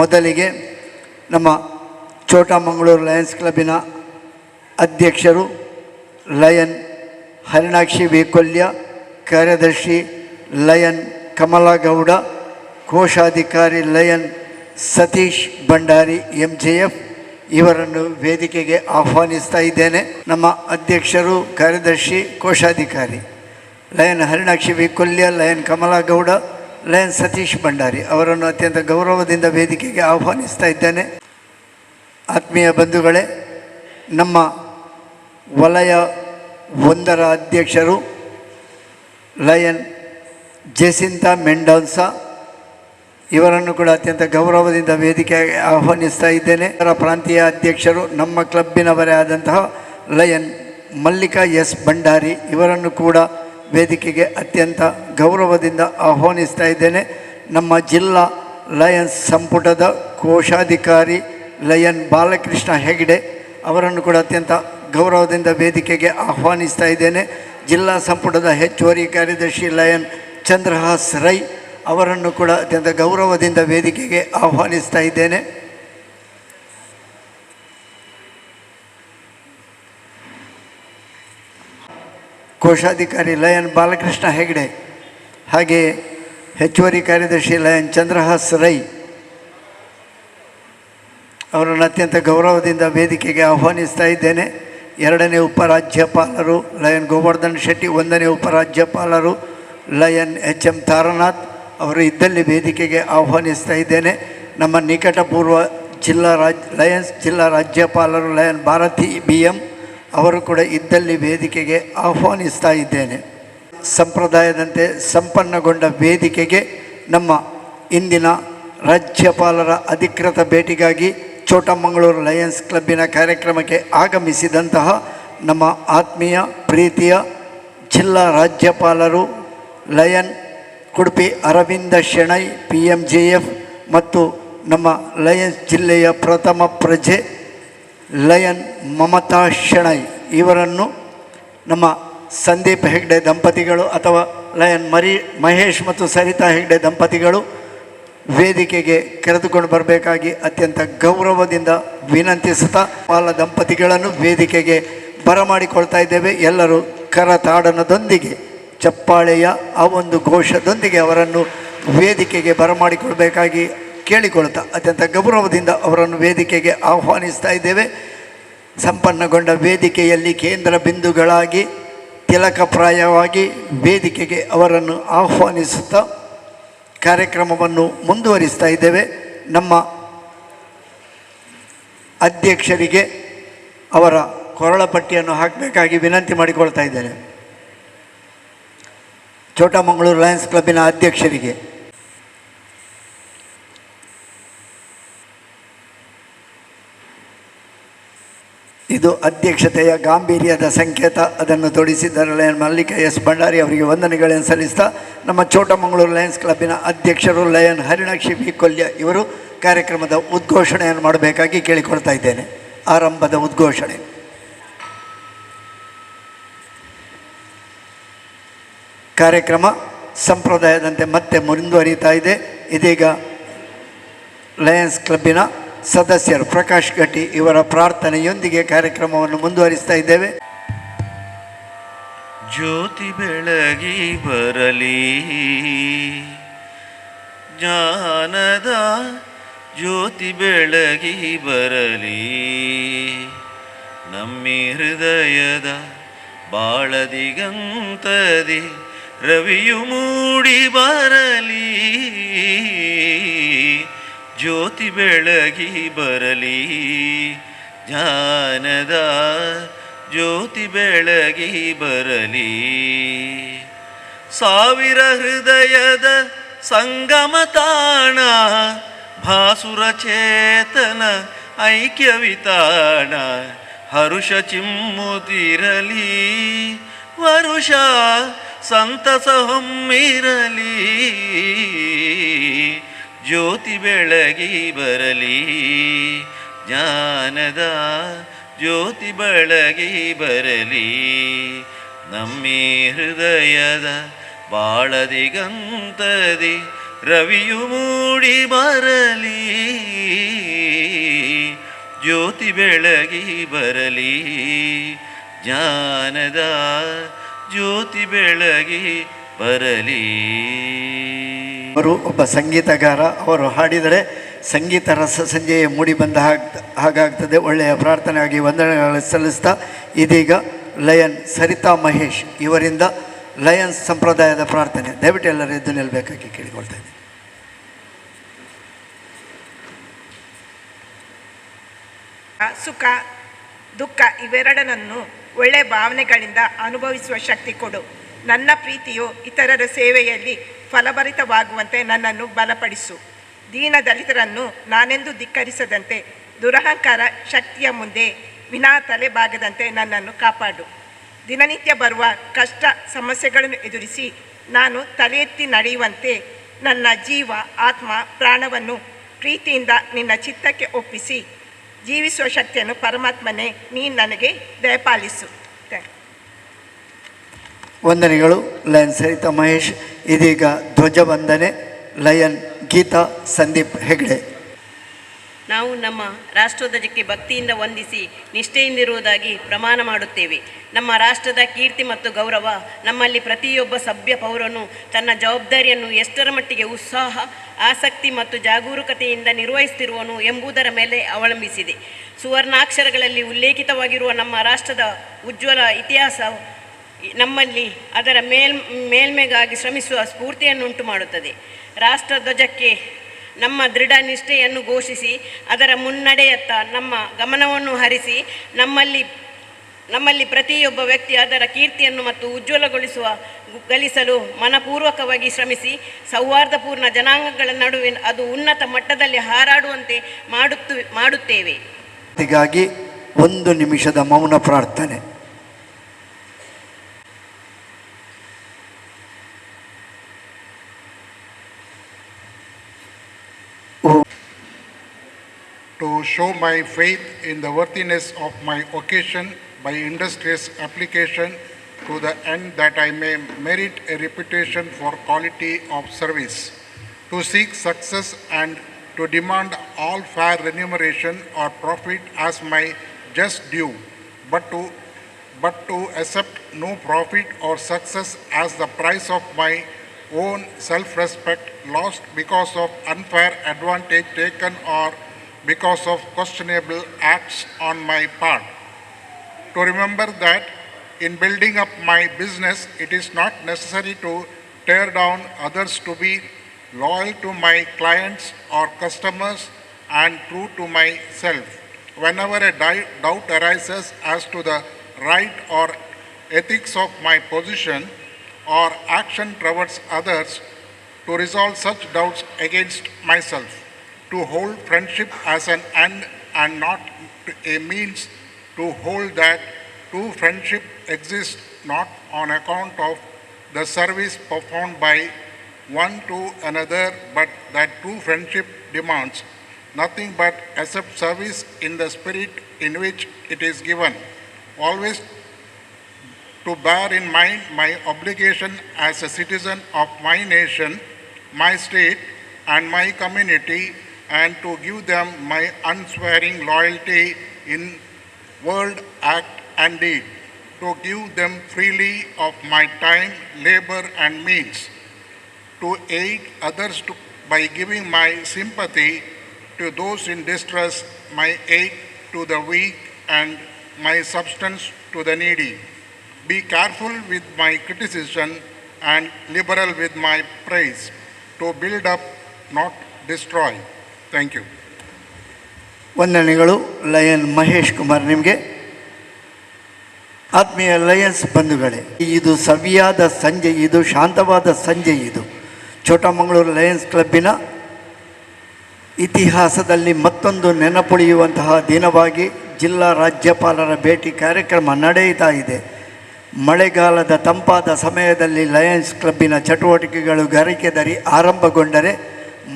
ಮೊದಲಿಗೆ ನಮ್ಮ ಚೋಟಮಂಗಳೂರು ಲಯನ್ಸ್ ಕ್ಲಬ್ಬಿನ ಅಧ್ಯಕ್ಷರು ಲಯನ್ ಹರಿಣಾಕ್ಷಿ ವೇಕೊಲ್ಯ, ಕಾರ್ಯದರ್ಶಿ ಲಯನ್ ಕಮಲಗೌಡ, ಕೋಶಾಧಿಕಾರಿ ಲಯನ್ ಸತೀಶ್ ಭಂಡಾರಿ MJF ಇವರನ್ನು ವೇದಿಕೆಗೆ ಆಹ್ವಾನಿಸ್ತಾ ಇದ್ದೇನೆ. ನಮ್ಮ ಅಧ್ಯಕ್ಷರು, ಕಾರ್ಯದರ್ಶಿ, ಕೋಶಾಧಿಕಾರಿ lion Harinakshi Vekolya, lion Kamalagowda, lion Satish Bhandari ಅವರನ್ನು ಅತ್ಯಂತ ಗೌರವದಿಂದ ವೇದಿಕೆಗೆ ಆಹ್ವಾನಿಸ್ತಾ ಇದ್ದೇನೆ. ಆತ್ಮೀಯ ಬಂಧುಗಳೇ, ನಮ್ಮ ವಲಯ 1ರ ಅಧ್ಯಕ್ಷರು ಲಯನ್ ಜೆಸಿಂತಾ ಮೆಂಡೋನ್ಸಾ ಇವರನ್ನು ಕೂಡ ಅತ್ಯಂತ ಗೌರವದಿಂದ ವೇದಿಕೆಗೆ ಆಹ್ವಾನಿಸ್ತಾ ಇದ್ದೇನೆ. ಅವರ ಪ್ರಾಂತೀಯ ಅಧ್ಯಕ್ಷರು ನಮ್ಮ ಕ್ಲಬ್ಬಿನವರೇ ಆದಂತಹ ಲಯನ್ ಮಲ್ಲಿಕಾ S ಭಂಡಾರಿ ಇವರನ್ನು ಕೂಡ ವೇದಿಕೆಗೆ ಅತ್ಯಂತ ಗೌರವದಿಂದ ಆಹ್ವಾನಿಸ್ತಾ ಇದ್ದೇನೆ. ನಮ್ಮ ಜಿಲ್ಲಾ ಲಯನ್ಸ್ ಸಂಪುಟದ ಕೋಶಾಧಿಕಾರಿ ಲಯನ್ ಬಾಲಕೃಷ್ಣ ಹೆಗ್ಡೆ ಅವರನ್ನು ಕೂಡ ಅತ್ಯಂತ ಗೌರವದಿಂದ ವೇದಿಕೆಗೆ ಆಹ್ವಾನಿಸ್ತಾ ಇದ್ದೇನೆ. ಜಿಲ್ಲಾ ಸಂಪುಟದ ಹೆಚ್ಚುವರಿ ಕಾರ್ಯದರ್ಶಿ ಲಯನ್ ಚಂದ್ರಹಾಸ್ ರೈ ಅವರನ್ನು ಕೂಡ ಅತ್ಯಂತ ಗೌರವದಿಂದ ವೇದಿಕೆಗೆ ಆಹ್ವಾನಿಸ್ತಾ ಇದ್ದೇನೆ. ಕೋಶಾಧಿಕಾರಿ ಲಯನ್ ಬಾಲಕೃಷ್ಣ ಹೆಗ್ಡೆ, ಹಾಗೆಯೇ ಹೆಚ್ಚುವರಿ ಕಾರ್ಯದರ್ಶಿ ಲಯನ್ ಚಂದ್ರಹಾಸ್ ರೈ ಅವರನ್ನು ಅತ್ಯಂತ ಗೌರವದಿಂದ ವೇದಿಕೆಗೆ ಆಹ್ವಾನಿಸ್ತಾ ಇದ್ದೇನೆ. 2ನೇ ಉಪರಾಜ್ಯಪಾಲರು ಲಯನ್ ಗೋವರ್ಧನ್ ಶೆಟ್ಟಿ, 1ನೇ ಉಪರಾಜ್ಯಪಾಲರು ಲಯನ್ HM ತಾರನಾಥ್ ಅವರು ಇದ್ದಲ್ಲಿ ವೇದಿಕೆಗೆ ಆಹ್ವಾನಿಸ್ತಾ ಇದ್ದೇನೆ. ನಮ್ಮ ನಿಕಟಪೂರ್ವ ಲಯನ್ಸ್ ಜಿಲ್ಲಾ ರಾಜ್ಯಪಾಲರು ಲಯನ್ ಭಾರತಿ BM ಅವರು ಕೂಡ ಇದ್ದಲ್ಲಿ ವೇದಿಕೆಗೆ ಆಹ್ವಾನಿಸ್ತಾ ಇದ್ದೇನೆ. ಸಂಪ್ರದಾಯದಂತೆ ಸಂಪನ್ನಗೊಂಡ ವೇದಿಕೆಗೆ ನಮ್ಮ ಇಂದಿನ ರಾಜ್ಯಪಾಲರ ಅಧಿಕೃತ ಭೇಟಿಗಾಗಿ ಚೋಟಮಂಗಳೂರು ಲಯನ್ಸ್ ಕ್ಲಬ್ಬಿನ ಕಾರ್ಯಕ್ರಮಕ್ಕೆ ಆಗಮಿಸಿದಂತಹ ನಮ್ಮ ಆತ್ಮೀಯ ಪ್ರೀತಿಯ ಜಿಲ್ಲಾ ರಾಜ್ಯಪಾಲರು ಲಯನ್ ಉಡುಪಿ ಅರವಿಂದ ಶೆಣೈ PMJF ಮತ್ತು ನಮ್ಮ ಲಯನ್ಸ್ ಜಿಲ್ಲೆಯ ಪ್ರಥಮ ಪ್ರಜೆ ಲಯನ್ ಮಮತಾ ಶೆಣೈ ಇವರನ್ನು ನಮ್ಮ ಸಂದೀಪ್ ಹೆಗ್ಡೆ ದಂಪತಿಗಳು ಅಥವಾ ಲಯನ್ ಮಹೇಶ್ ಮತ್ತು ಸರಿತಾ ಹೆಗ್ಡೆ ದಂಪತಿಗಳು ವೇದಿಕೆಗೆ ಕರೆದುಕೊಂಡು ಬರಬೇಕಾಗಿ ಅತ್ಯಂತ ಗೌರವದಿಂದ ವಿನಂತಿಸುತ್ತಾ ಪಾಲ ದಂಪತಿಗಳನ್ನು ವೇದಿಕೆಗೆ ಬರಮಾಡಿಕೊಳ್ತಾ ಇದ್ದೇವೆ. ಎಲ್ಲರೂ ಕರತಾಡನದೊಂದಿಗೆ ಚಪ್ಪಾಳೆಯ ಆ ಒಂದು ಘೋಷದೊಂದಿಗೆ ಅವರನ್ನು ವೇದಿಕೆಗೆ ಬರಮಾಡಿಕೊಳ್ಬೇಕಾಗಿ ಕೇಳಿಕೊಳ್ತಾ ಅತ್ಯಂತ ಗೌರವದಿಂದ ಅವರನ್ನು ವೇದಿಕೆಗೆ ಆಹ್ವಾನಿಸ್ತಾ ಇದ್ದೇವೆ. ಸಂಪನ್ನಗೊಂಡ ವೇದಿಕೆಯಲ್ಲಿ ಕೇಂದ್ರ ಬಿಂದುಗಳಾಗಿ ತಿಲಕಪ್ರಾಯವಾಗಿ ವೇದಿಕೆಗೆ ಅವರನ್ನು ಆಹ್ವಾನಿಸುತ್ತಾ ಕಾರ್ಯಕ್ರಮವನ್ನು ಮುಂದುವರಿಸ್ತಾ ಇದ್ದೇವೆ. ನಮ್ಮ ಅಧ್ಯಕ್ಷರಿಗೆ ಅವರ ಕೊರಳಪಟ್ಟಿಯನ್ನು ಹಾಕಬೇಕಾಗಿ ವಿನಂತಿ ಮಾಡಿಕೊಳ್ತಾ ಇದ್ದೇನೆ. ಚೋಟಮಂಗಳೂರು ಲಯನ್ಸ್ ಕ್ಲಬ್ಬಿನ ಅಧ್ಯಕ್ಷರಿಗೆ ಇದು ಅಧ್ಯಕ್ಷತೆಯ ಗಾಂಭೀರ್ಯದ ಸಂಕೇತ. ಅದನ್ನು ತೊಡಿಸಿದ್ದಾರೆ ಲಯನ್ ಮಲ್ಲಿಕಾ S ಭಂಡಾರಿ ಅವರಿಗೆ ವಂದನೆಗಳನ್ನು ಸಲ್ಲಿಸ್ತಾ ನಮ್ಮ ಚೋಟಮಂಗಳೂರು ಲಯನ್ಸ್ ಕ್ಲಬ್ಬಿನ ಅಧ್ಯಕ್ಷರು ಲಯನ್ ಹರಿಣಾಕ್ಷಿ ವೇಕೊಲ್ಯ ಇವರು ಕಾರ್ಯಕ್ರಮದ ಉದ್ಘೋಷಣೆಯನ್ನು ಮಾಡಬೇಕಾಗಿ ಕೇಳಿಕೊಳ್ತಾ ಇದ್ದೇನೆ. ಆರಂಭದ ಉದ್ಘೋಷಣೆ. ಕಾರ್ಯಕ್ರಮ ಸಂಪ್ರದಾಯದಂತೆ ಮತ್ತೆ ಮುಂದುವರಿತಾ ಇದೆ. ಇದೀಗ ಲಯನ್ಸ್ ಕ್ಲಬ್ಬಿನ ಸದಸ್ಯರು ಪ್ರಕಾಶ್ ಗಟ್ಟಿ ಇವರ ಪ್ರಾರ್ಥನೆಯೊಂದಿಗೆ ಕಾರ್ಯಕ್ರಮವನ್ನು ಮುಂದುವರಿಸ್ತಾ ಇದ್ದೇವೆ. ಜ್ಯೋತಿ ಬೆಳಗಿ ಬರಲಿ, ಜ್ಞಾನದ ಜ್ಯೋತಿ ಬೆಳಗಿ ಬರಲಿ, ನಮ್ಮಿ ಹೃದಯದ ಬಾಳದಿಗಂತದಿ ರವಿಯು ಮೂಡಿ ಬರಲಿ, ಜ್ಯೋತಿ ಬೆಳಗಿ ಬರಲಿ, ಜ್ಞಾನದ ಜ್ಯೋತಿ ಬೆಳಗಿ ಬರಲಿ. ಸಾವಿರ ಹೃದಯದ ಸಂಗಮ ತಾಣ, ಭಾಸುರ ಚೇತನ ಐಕ್ಯವಿತಾಣ, ಹರುಷ ಚಿಮ್ಮುತ್ತಿರಲಿ, ವರುಷ ಸಂತಸ ಹೊಮ್ಮಿರಲಿ, ಜ್ಯೋತಿ ಬೆಳಗಿ ಬರಲಿ, ಜ್ಞಾನದ ಜ್ಯೋತಿ ಬೆಳಗಿ ಬರಲಿ, ನಮ್ಮಿ ಹೃದಯದ ಬಾಳದಿಗಂತದಿ ರವಿಯು ಮೂಡಿ ಬರಲಿ, ಜ್ಯೋತಿ ಬೆಳಗಿ ಬರಲಿ, ಜ್ಞಾನದ ಜ್ಯೋತಿ ಬೆಳಗಿ ಬರಲಿ. ಅವರು ಒಬ್ಬ ಸಂಗೀತಗಾರ. ಅವರು ಹಾಡಿದರೆ ಸಂಗೀತ ರಸ ಸಂಜೆಯೇ ಮೂಡಿ ಬಂದ ಹಾಗಾಗ್ತದೆ. ಒಳ್ಳೆಯ ಪ್ರಾರ್ಥನೆಯಾಗಿ ವಂದನೆಗಳನ್ನು ಸಲ್ಲಿಸ್ತಾ ಇದೀಗ ಲಯನ್ ಸರಿತಾ ಮಹೇಶ್ ಇವರಿಂದ ಲಯನ್ಸ್ ಸಂಪ್ರದಾಯದ ಪ್ರಾರ್ಥನೆ. ದಯವಿಟ್ಟು ಎಲ್ಲರೂ ಎದ್ದು ನಿಲ್ಲಬೇಕಾಗಿ ಕೇಳಿಕೊಳ್ತಾ ಇದ್ದೀನಿ. ಸುಖ ದುಃಖ ಇವೆರಡನ್ನೂ ಒಳ್ಳೆಯ ಭಾವನೆಗಳಿಂದ ಅನುಭವಿಸುವ ಶಕ್ತಿ ಕೊಡು. ನನ್ನ ಪ್ರೀತಿಯು ಇತರರ ಸೇವೆಯಲ್ಲಿ ಫಲಭರಿತವಾಗುವಂತೆ ನನ್ನನ್ನು ಬಲಪಡಿಸು. ದೀನ ದಲಿತರನ್ನು ನಾನೆಂದು ಧಿಕ್ಕರಿಸದಂತೆ, ದುರಹಂಕಾರ ಶಕ್ತಿಯ ಮುಂದೆ ವಿನಾ ತಲೆಬಾಗದಂತೆ ನನ್ನನ್ನು ಕಾಪಾಡು. ದಿನನಿತ್ಯ ಬರುವ ಕಷ್ಟ ಸಮಸ್ಯೆಗಳನ್ನು ಎದುರಿಸಿ ನಾನು ತಲೆ ಎತ್ತಿ ನಡೆಯುವಂತೆ ನನ್ನ ಜೀವ ಆತ್ಮ ಪ್ರಾಣವನ್ನು ಪ್ರೀತಿಯಿಂದ ನಿನ್ನ ಚಿತ್ತಕ್ಕೆ ಒಪ್ಪಿಸಿ ಜೀವಿಸುವ ಶಕ್ತಿಯನ್ನು ಪರಮಾತ್ಮನೇ ನೀನು ನನಗೆ ದಯಪಾಲಿಸು. ವಂದನೆಗಳು ಲಯನ್ ಸರಿತಾ ಮಹೇಶ್. ಇದೀಗ ಧ್ವಜವಂದನೆ ಲಯನ್ ಗೀತಾ ಸಂದೀಪ್ ಹೆಗ್ಡೆ. ನಾವು ನಮ್ಮ ರಾಷ್ಟ್ರಧ್ವಜಕ್ಕೆ ಭಕ್ತಿಯಿಂದ ವಂದಿಸಿ ನಿಷ್ಠೆಯಿಂದಿರುವುದಾಗಿ ಪ್ರಮಾಣ ಮಾಡುತ್ತೇವೆ. ನಮ್ಮ ರಾಷ್ಟ್ರದ ಕೀರ್ತಿ ಮತ್ತು ಗೌರವ ನಮ್ಮಲ್ಲಿ ಪ್ರತಿಯೊಬ್ಬ ಸಭ್ಯ ಪೌರನು ತನ್ನ ಜವಾಬ್ದಾರಿಯನ್ನು ಎಷ್ಟರ ಮಟ್ಟಿಗೆ ಉತ್ಸಾಹ, ಆಸಕ್ತಿ ಮತ್ತು ಜಾಗರೂಕತೆಯಿಂದ ನಿರ್ವಹಿಸುತ್ತಿರುವನು ಎಂಬುದರ ಮೇಲೆ ಅವಲಂಬಿಸಿದೆ. ಸುವರ್ಣಾಕ್ಷರಗಳಲ್ಲಿ ಉಲ್ಲೇಖಿತವಾಗಿರುವ ನಮ್ಮ ರಾಷ್ಟ್ರದ ಉಜ್ವಲ ಇತಿಹಾಸ ನಮ್ಮಲ್ಲಿ ಅದರ ಮೇಲ್ಮೆಗಾಗಿ ಶ್ರಮಿಸುವ ಸ್ಫೂರ್ತಿಯನ್ನುಂಟು ಮಾಡುತ್ತದೆ. ರಾಷ್ಟ್ರಧ್ವಜಕ್ಕೆ ನಮ್ಮ ದೃಢ ನಿಷ್ಠೆಯನ್ನು ಘೋಷಿಸಿ ಅದರ ಮುನ್ನಡೆಯತ್ತ ನಮ್ಮ ಗಮನವನ್ನು ಹರಿಸಿ ನಮ್ಮಲ್ಲಿ ಪ್ರತಿಯೊಬ್ಬ ವ್ಯಕ್ತಿ ಅದರ ಕೀರ್ತಿಯನ್ನು ಮತ್ತು ಗಳಿಸಲು ಮನಪೂರ್ವಕವಾಗಿ ಶ್ರಮಿಸಿ ಸೌಹಾರ್ದಪೂರ್ಣ ಜನಾಂಗಗಳ ನಡುವೆ ಅದು ಉನ್ನತ ಮಟ್ಟದಲ್ಲಿ ಹಾರಾಡುವಂತೆ ಮಾಡುತ್ತೇವೆ. ಹೀಗಾಗಿ 1 ನಿಮಿಷದ ಮೌನ ಪ್ರಾರ್ಥನೆ. To show my faith in the worthiness of my occasion by industrious application, to the end that I may merit a reputation for quality of service, to seek success and to demand all fair remuneration or profit as my just due, but to accept no profit or success as the price of my own self-respect lost because of unfair advantage taken or because of questionable acts on my part. To remember that in building up my business, it is not necessary to tear down others to be loyal to my clients or customers and true to myself. Whenever a doubt arises as to the right or ethics of my position or action towards others, to resolve such doubts against myself, to hold friendship as an end and not a means, to hold that true friendship exists not on account of the service performed by one to another, but that true friendship demands nothing but accept service in the spirit in which it is given. Always to bear in mind my obligation as a citizen of my nation, my state, and my community, and to give them my unswearing loyalty in word, act, and deed, to give them freely of my time, labor, and means, to aid others by giving my sympathy to those in distress, my aid to the weak, and my substance to the needy. Be careful with my criticism and liberal with my praise, to build up, not destroy. Thank you. ವಂದನೆಗಳು lion Mahesh Kumar ನಿಮಗೆ. ಆತ್ಮೀಯ Lions ಬಂಧುಗಳೇ, ಇದು ಸವಿಯಾದ ಸಂಜೆ, ಇದು ಶಾಂತವಾದ ಸಂಜೆ. ಇದು ಚೋಟಮಂಗಳೂರು Lions ಕ್ಲಬ್ಬಿನ ಇತಿಹಾಸದಲ್ಲಿ ಮತ್ತೊಂದು ನೆನಪುಳಿಯುವಂತಹ ದಿನವಾಗಿ ಜಿಲ್ಲಾ ರಾಜ್ಯಪಾಲರ ಭೇಟಿ ಕಾರ್ಯಕ್ರಮ ನಡೆಯುತ್ತಾ ಇದೆ. ಮಳೆಗಾಲದ ತಂಪಾದ ಸಮಯದಲ್ಲಿ ಲಯನ್ಸ್ ಕ್ಲಬ್ಬಿನ ಚಟುವಟಿಕೆಗಳು ಗರಿಕೆದರಿ ಆರಂಭಗೊಂಡರೆ,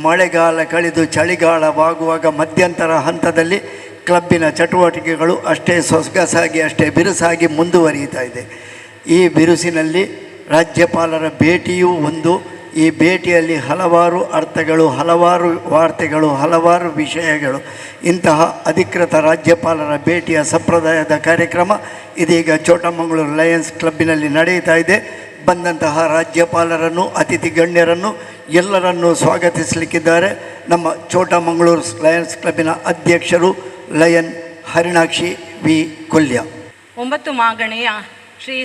ಮಳೆಗಾಲ ಕಳೆದು ಚಳಿಗಾಲವಾಗುವಾಗ ಮಧ್ಯಂತರ ಹಂತದಲ್ಲಿ ಕ್ಲಬ್ಬಿನ ಚಟುವಟಿಕೆಗಳು ಅಷ್ಟೇ ಸೊಗಸಾಗಿ ಅಷ್ಟೇ ಬಿರುಸಾಗಿ ಮುಂದುವರಿಯುತ್ತಾ ಇದೆ. ಈ ಬಿರುಸಿನಲ್ಲಿ ರಾಜ್ಯಪಾಲರ ಭೇಟಿಯೂ ಒಂದು, ಈ ಭೇಟಿಯಲ್ಲಿ ಹಲವಾರು ಅರ್ಥಗಳು, ಹಲವಾರು ವಾರ್ತೆಗಳು, ಹಲವಾರು ವಿಷಯಗಳು. ಇಂತಹ ಅಧಿಕೃತ ರಾಜ್ಯಪಾಲರ ಭೇಟಿಯ ಸಂಪ್ರದಾಯದ ಕಾರ್ಯಕ್ರಮ ಇದೀಗ ಚೋಟಮಂಗಳೂರು ಲಯನ್ಸ್ ಕ್ಲಬ್ಬಿನಲ್ಲಿ ನಡೆಯುತ್ತಾ ಇದೆ. ಬಂದಂತಹ ರಾಜ್ಯಪಾಲರನ್ನು, ಅತಿಥಿ ಗಣ್ಯರನ್ನು ಎಲ್ಲರನ್ನೂ ಸ್ವಾಗತಿಸಲಿಕ್ಕಿದ್ದಾರೆ ನಮ್ಮ ಚೋಟಮಂಗಳೂರು ಲಯನ್ಸ್ ಕ್ಲಬ್ಬಿನ ಅಧ್ಯಕ್ಷರು ಲಯನ್ ಹರಿಣಾಕ್ಷಿ ವಿ ಕೊಲ್ಯ. 9 ಮಾಗಣೆಯ ಶ್ರೀ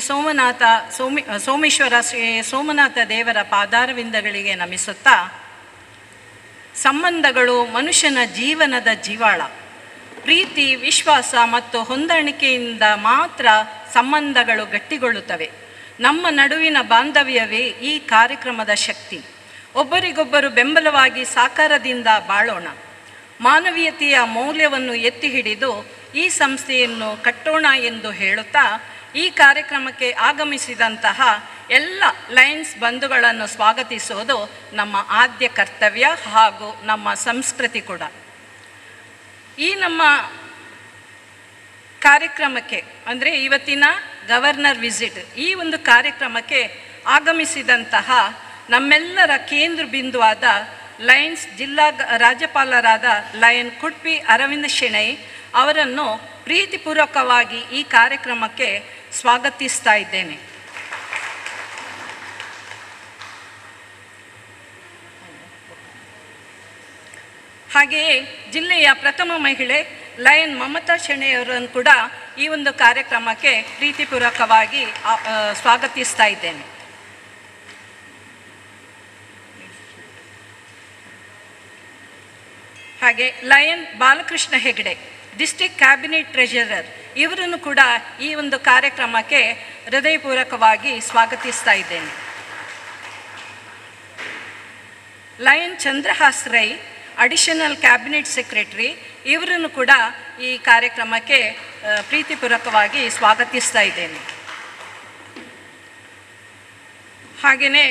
ಸೋಮೇಶ್ವರ ಶ್ರೀ ಸೋಮನಾಥ ದೇವರ ಪಾದಾರವಿಂದಗಳಿಗೆ ನಮಿಸುತ್ತಾ, ಸಂಬಂಧಗಳು ಮನುಷ್ಯನ ಜೀವನದ ಜೀವಾಳ. ಪ್ರೀತಿ, ವಿಶ್ವಾಸ ಮತ್ತು ಹೊಂದಾಣಿಕೆಯಿಂದ ಮಾತ್ರ ಸಂಬಂಧಗಳು ಗಟ್ಟಿಗೊಳ್ಳುತ್ತವೆ. ನಮ್ಮ ನಡುವಿನ ಬಾಂಧವ್ಯವೇ ಈ ಕಾರ್ಯಕ್ರಮದ ಶಕ್ತಿ. ಒಬ್ಬರಿಗೊಬ್ಬರು ಬೆಂಬಲವಾಗಿ ಸಾಕಾರದಿಂದ ಬಾಳೋಣ. ಮಾನವೀಯತೆಯ ಮೌಲ್ಯವನ್ನು ಎತ್ತಿ ಹಿಡಿದು ಈ ಸಂಸ್ಥೆಯನ್ನು ಕಟ್ಟೋಣ ಎಂದು ಹೇಳುತ್ತಾ, ಈ ಕಾರ್ಯಕ್ರಮಕ್ಕೆ ಆಗಮಿಸಿದಂತಹ ಎಲ್ಲ ಲಯನ್ಸ್ ಬಂಧುಗಳನ್ನು ಸ್ವಾಗತಿಸುವುದು ನಮ್ಮ ಆದ್ಯ ಕರ್ತವ್ಯ ಹಾಗೂ ನಮ್ಮ ಸಂಸ್ಕೃತಿ ಕೂಡ. ಈ ನಮ್ಮ ಕಾರ್ಯಕ್ರಮಕ್ಕೆ ಅಂದರೆ ಇವತ್ತಿನ ಗವರ್ನರ್ ವಿಸಿಟ್, ಈ ಒಂದು ಕಾರ್ಯಕ್ರಮಕ್ಕೆ ಆಗಮಿಸಿದಂತಹ ನಮ್ಮೆಲ್ಲರ ಕೇಂದ್ರ ಬಿಂದುವಾದ ಲಯನ್ಸ್ ಜಿಲ್ಲಾ ರಾಜ್ಯಪಾಲರಾದ ಲಯನ್ ಕುಡ್ಪಿ ಅರವಿಂದ ಶೆಣೈ ಅವರನ್ನು ಪ್ರೀತಿಪೂರ್ವಕವಾಗಿ ಈ ಕಾರ್ಯಕ್ರಮಕ್ಕೆ ಸ್ವಾಗತಿಸ್ತಾ ಇದ್ದೇನೆ. ಹಾಗೆಯೇ ಜಿಲ್ಲೆಯ ಪ್ರಥಮ ಮಹಿಳೆ ಲಯನ್ ಮಮತಾ ಶೆಣೆಯವರನ್ನು ಕೂಡ ಈ ಒಂದು ಕಾರ್ಯಕ್ರಮಕ್ಕೆ ಪ್ರೀತಿಪೂರ್ವಕವಾಗಿ ಸ್ವಾಗತಿಸ್ತಾ ಇದ್ದೇನೆ. ಹಾಗೆ lion Balakrishna Hegde, district cabinet treasurer, ಇವರನ್ನು ಕೂಡ ಈ ಒಂದು ಕಾರ್ಯಕ್ರಮಕ್ಕೆ ಹೃದಯಪೂರ್ವಕವಾಗಿ ಸ್ವಾಗತಿಸ್ತಾ ಇದ್ದೇನೆ. Lion Chandrahas Rai, additional cabinet secretary, ಇವರನ್ನು ಕೂಡ ಈ ಕಾರ್ಯಕ್ರಮಕ್ಕೆ ಪ್ರೀತಿಪೂರ್ವಕವಾಗಿ ಸ್ವಾಗತಿಸ್ತಾ ಇದ್ದೇನೆ. ಹಾಗೆಯೇ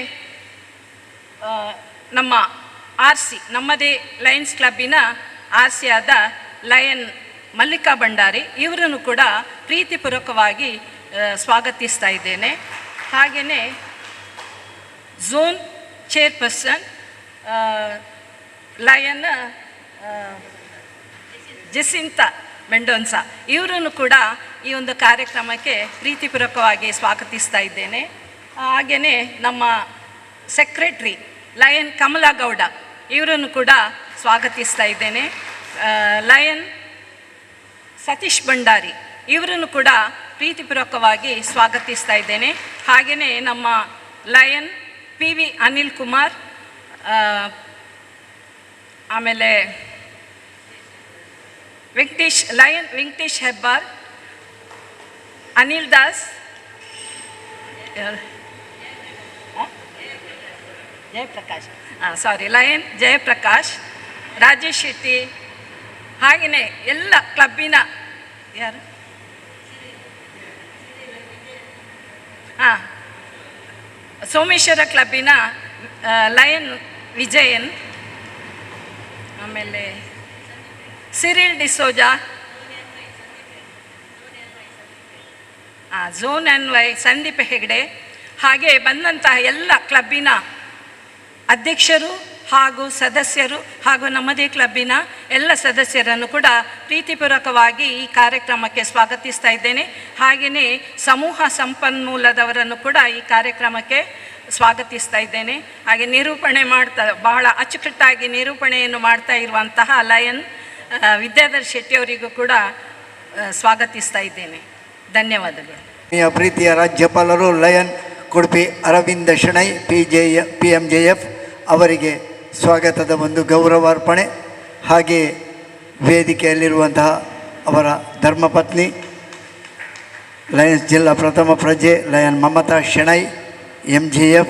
ನಮ್ಮ ನಮ್ಮದೇ ಲಯನ್ಸ್ ಕ್ಲಬ್ಬಿನ RC ಆದ ಲಯನ್ ಮಲ್ಲಿಕಾ ಭಂಡಾರಿ, ಇವರನ್ನು ಕೂಡ ಪ್ರೀತಿಪೂರ್ವಕವಾಗಿ ಸ್ವಾಗತಿಸ್ತಾ ಇದ್ದೇನೆ. ಹಾಗೆಯೇ zone chairperson lion Jacinta Mendonsa, ಇವರನ್ನು ಕೂಡ ಈ ಒಂದು ಕಾರ್ಯಕ್ರಮಕ್ಕೆ ಪ್ರೀತಿಪೂರ್ವಕವಾಗಿ ಸ್ವಾಗತಿಸ್ತಾ ಇದ್ದೇನೆ. ಹಾಗೆಯೇ ನಮ್ಮ ಸೆಕ್ರೆಟ್ರಿ ಲಯನ್ ಕಮಲಾ ಗೌಡ, ಇವರನ್ನು ಕೂಡ ಸ್ವಾಗತಿಸ್ತಾ ಇದ್ದೇನೆ. ಲಯನ್ ಸತೀಶ್ ಭಂಡಾರಿ, ಇವರನ್ನು ಕೂಡ ಪ್ರೀತಿಪೂರ್ವಕವಾಗಿ ಸ್ವಾಗತಿಸ್ತಾ ಇದ್ದೇನೆ. ಹಾಗೆಯೇ ನಮ್ಮ ಲಯನ್ PV ಅನಿಲ್ ಕುಮಾರ್, ಆಮೇಲೆ ಲಯನ್ ವೆಂಕಟೇಶ್ ಹೆಬ್ಬಾರ್, ಅನಿಲ್ ದಾಸ್, ಜಯಪ್ರಕಾಶ್, ಲಯನ್ ಜಯಪ್ರಕಾಶ್, ರಾಜೇಶ್ ಶೆಟ್ಟಿ, ಹಾಗೆಯೇ ಎಲ್ಲ ಕ್ಲಬ್ಬಿನ ಯಾರು ಸೋಮೇಶ್ವರ ಕ್ಲಬ್ಬಿನ ಲಯನ್ ವಿಜಯನ್, ಆಮೇಲೆ Cyril D'Souza, zone NY Sandeep Hegde, ಹಾಗೆ ಬಂದಂತಹ ಎಲ್ಲ ಕ್ಲಬ್ಬಿನ ಅಧ್ಯಕ್ಷರು ಹಾಗೂ ಸದಸ್ಯರು ಹಾಗೂ ನಮ್ಮದೇ ಕ್ಲಬ್ಬಿನ ಎಲ್ಲ ಸದಸ್ಯರನ್ನು ಕೂಡ ಪ್ರೀತಿಪೂರ್ವಕವಾಗಿ ಈ ಕಾರ್ಯಕ್ರಮಕ್ಕೆ ಸ್ವಾಗತಿಸ್ತಾ ಇದ್ದೇನೆ. ಹಾಗೆಯೇ ಸಮೂಹ ಸಂಪನ್ಮೂಲದವರನ್ನು ಕೂಡ ಈ ಕಾರ್ಯಕ್ರಮಕ್ಕೆ ಸ್ವಾಗತಿಸ್ತಾ ಇದ್ದೇನೆ. ಹಾಗೆ ನಿರೂಪಣೆ ಬಹಳ ಅಚ್ಚುಕಟ್ಟಾಗಿ ನಿರೂಪಣೆಯನ್ನು ಮಾಡ್ತಾ ಇರುವಂತಹ ಲಯನ್ ವಿದ್ಯಾಧರ್ ಶೆಟ್ಟಿಯವರಿಗೂ ಕೂಡ ಸ್ವಾಗತಿಸ್ತಾ ಇದ್ದೇನೆ. ಧನ್ಯವಾದಗಳು. ಪ್ರೀತಿಯ ರಾಜ್ಯಪಾಲರು ಲಯನ್ ಕುಡ್ಪಿ ಅರವಿಂದ ಶೆಣೈ PMJF ಅವರಿಗೆ ಸ್ವಾಗತದ ಒಂದು ಗೌರವಾರ್ಪಣೆ. ಹಾಗೆ ವೇದಿಕೆಯಲ್ಲಿರುವಂತಹ ಅವರ ಧರ್ಮಪತ್ನಿ ಲಯನ್ಸ್ ಜಿಲ್ಲಾ ಪ್ರಥಮ ಪ್ರಜೆ ಲಯನ್ ಮಮತಾ ಶೆಣೈ MJF,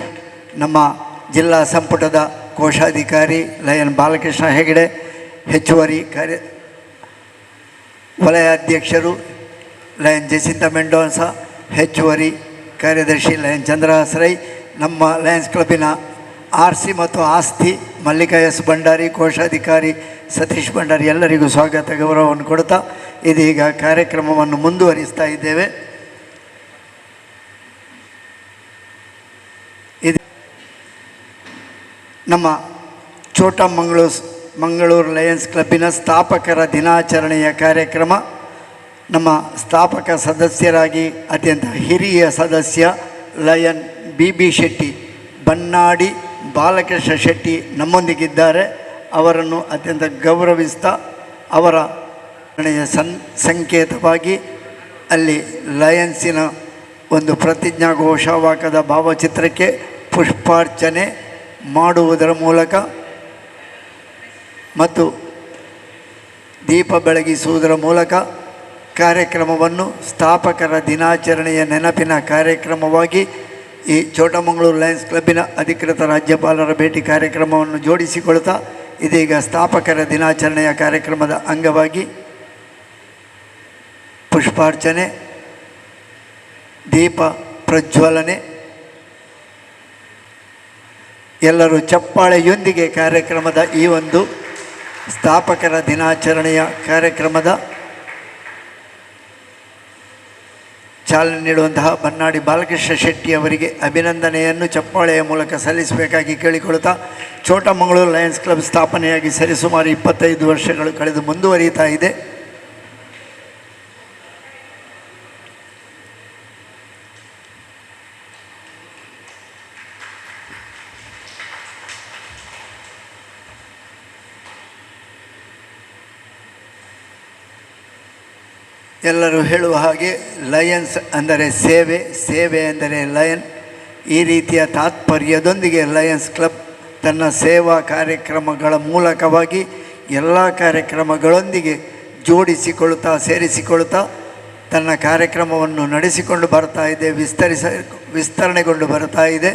ನಮ್ಮ ಜಿಲ್ಲಾ ಸಂಪುಟದ ಕೋಶಾಧಿಕಾರಿ ಲಯನ್ ಬಾಲಕೃಷ್ಣ ಹೆಗಡೆ, ಹೆಚ್ಚುವರಿ ವಲಯಾಧ್ಯಕ್ಷರು ಲಯನ್ ಜೆಸಿಂತಾ ಮೆಂಡೋನ್ಸಾ, ಹೆಚ್ಚುವರಿ ಕಾರ್ಯದರ್ಶಿ ಲಯನ್ ಚಂದ್ರಹಾಸ್ ರೈ, ನಮ್ಮ ಲಯನ್ಸ್ ಕ್ಲಬ್ಬಿನ RC ಮತ್ತು ಆಸ್ತಿ ಮಲ್ಲಿಕಾ S ಭಂಡಾರಿ, ಕೋಶಾಧಿಕಾರಿ ಸತೀಶ್ ಭಂಡಾರಿ, ಎಲ್ಲರಿಗೂ ಸ್ವಾಗತ ಗೌರವವನ್ನು ಕೊಡ್ತಾ ಇದೀಗ ಕಾರ್ಯಕ್ರಮವನ್ನು ಮುಂದುವರಿಸ್ತಾ ಇದ್ದೇವೆ. ನಮ್ಮ ಮಂಗಳೂರು ಲಯನ್ಸ್ ಕ್ಲಬ್ಬಿನ ಸ್ಥಾಪಕರ ದಿನಾಚರಣೆಯ ಕಾರ್ಯಕ್ರಮ ನಮ್ಮ ಸ್ಥಾಪಕ ಸದಸ್ಯರಾಗಿ ಅತ್ಯಂತ ಹಿರಿಯ ಸದಸ್ಯ ಲಯನ್ ಬಿ ಶೆಟ್ಟಿ, ಬನ್ನಾಡಿ ಬಾಲಕೃಷ್ಣ ಶೆಟ್ಟಿ ನಮ್ಮೊಂದಿಗಿದ್ದಾರೆ. ಅವರನ್ನು ಅತ್ಯಂತ ಗೌರವಿಸ್ತಾ ಅವರ ಸಂಕೇತವಾಗಿ ಅಲ್ಲಿ ಲಯನ್ಸಿನ ಒಂದು ಪ್ರತಿಜ್ಞಾ ಘೋಷವಾಕ್ಯದ ಭಾವಚಿತ್ರಕ್ಕೆ ಪುಷ್ಪಾರ್ಚನೆ ಮಾಡುವುದರ ಮೂಲಕ ಮತ್ತು ದೀಪ ಬೆಳಗಿಸುವುದರ ಮೂಲಕ ಕಾರ್ಯಕ್ರಮವನ್ನು ಸ್ಥಾಪಕರ ದಿನಾಚರಣೆಯ ನೆನಪಿನ ಕಾರ್ಯಕ್ರಮವಾಗಿ ಈ ಚೋಟಮಂಗಳೂರು ಲಯನ್ಸ್ ಕ್ಲಬ್ಬಿನ ಅಧಿಕೃತ ರಾಜ್ಯಪಾಲರ ಭೇಟಿ ಕಾರ್ಯಕ್ರಮವನ್ನು ಜೋಡಿಸಿಕೊಳ್ತಾ ಇದೀಗ ಸ್ಥಾಪಕರ ದಿನಾಚರಣೆಯ ಕಾರ್ಯಕ್ರಮದ ಅಂಗವಾಗಿ ಪುಷ್ಪಾರ್ಚನೆ, ದೀಪ ಪ್ರಜ್ವಲನೆ, ಎಲ್ಲರೂ ಚಪ್ಪಾಳೆಯೊಂದಿಗೆ ಕಾರ್ಯಕ್ರಮದ ಈ ಒಂದು ಸ್ಥಾಪಕರ ದಿನಾಚರಣೆಯ ಕಾರ್ಯಕ್ರಮದ ಚಾಲನೆ ನೀಡುವಂತಹ ಬನ್ನಾಡಿ ಬಾಲಕೃಷ್ಣ ಶೆಟ್ಟಿ ಅವರಿಗೆ ಅಭಿನಂದನೆಯನ್ನು ಚಪ್ಪಾಳೆಯ ಮೂಲಕ ಸಲ್ಲಿಸಬೇಕಾಗಿ ಕೇಳಿಕೊಳ್ತಾ, ಚೋಟಮಂಗಳೂರು ಲಯನ್ಸ್ ಕ್ಲಬ್ ಸ್ಥಾಪನೆಯಾಗಿ ಸರಿಸುಮಾರು 25 ವರ್ಷಗಳು ಕಳೆದು ಮುಂದುವರಿಯುತ್ತಾ ಇದೆ. ಎಲ್ಲರೂ ಹೇಳುವ ಹಾಗೆ ಲಯನ್ಸ್ ಅಂದರೆ ಸೇವೆ, ಸೇವೆ ಅಂದರೆ ಲಯನ್. ಈ ರೀತಿಯ ತಾತ್ಪರ್ಯದೊಂದಿಗೆ ಲಯನ್ಸ್ ಕ್ಲಬ್ ತನ್ನ ಸೇವಾ ಕಾರ್ಯಕ್ರಮಗಳ ಮೂಲಕವಾಗಿ ಎಲ್ಲ ಕಾರ್ಯಕ್ರಮಗಳೊಂದಿಗೆ ಜೋಡಿಸಿಕೊಳ್ತಾ ಸೇರಿಸಿಕೊಳ್ತಾ ತನ್ನ ಕಾರ್ಯಕ್ರಮವನ್ನು ನಡೆಸಿಕೊಂಡು ಬರ್ತಾ ಇದೆ, ವಿಸ್ತರಣೆಗೊಂಡು ಬರ್ತಾ ಇದೆ.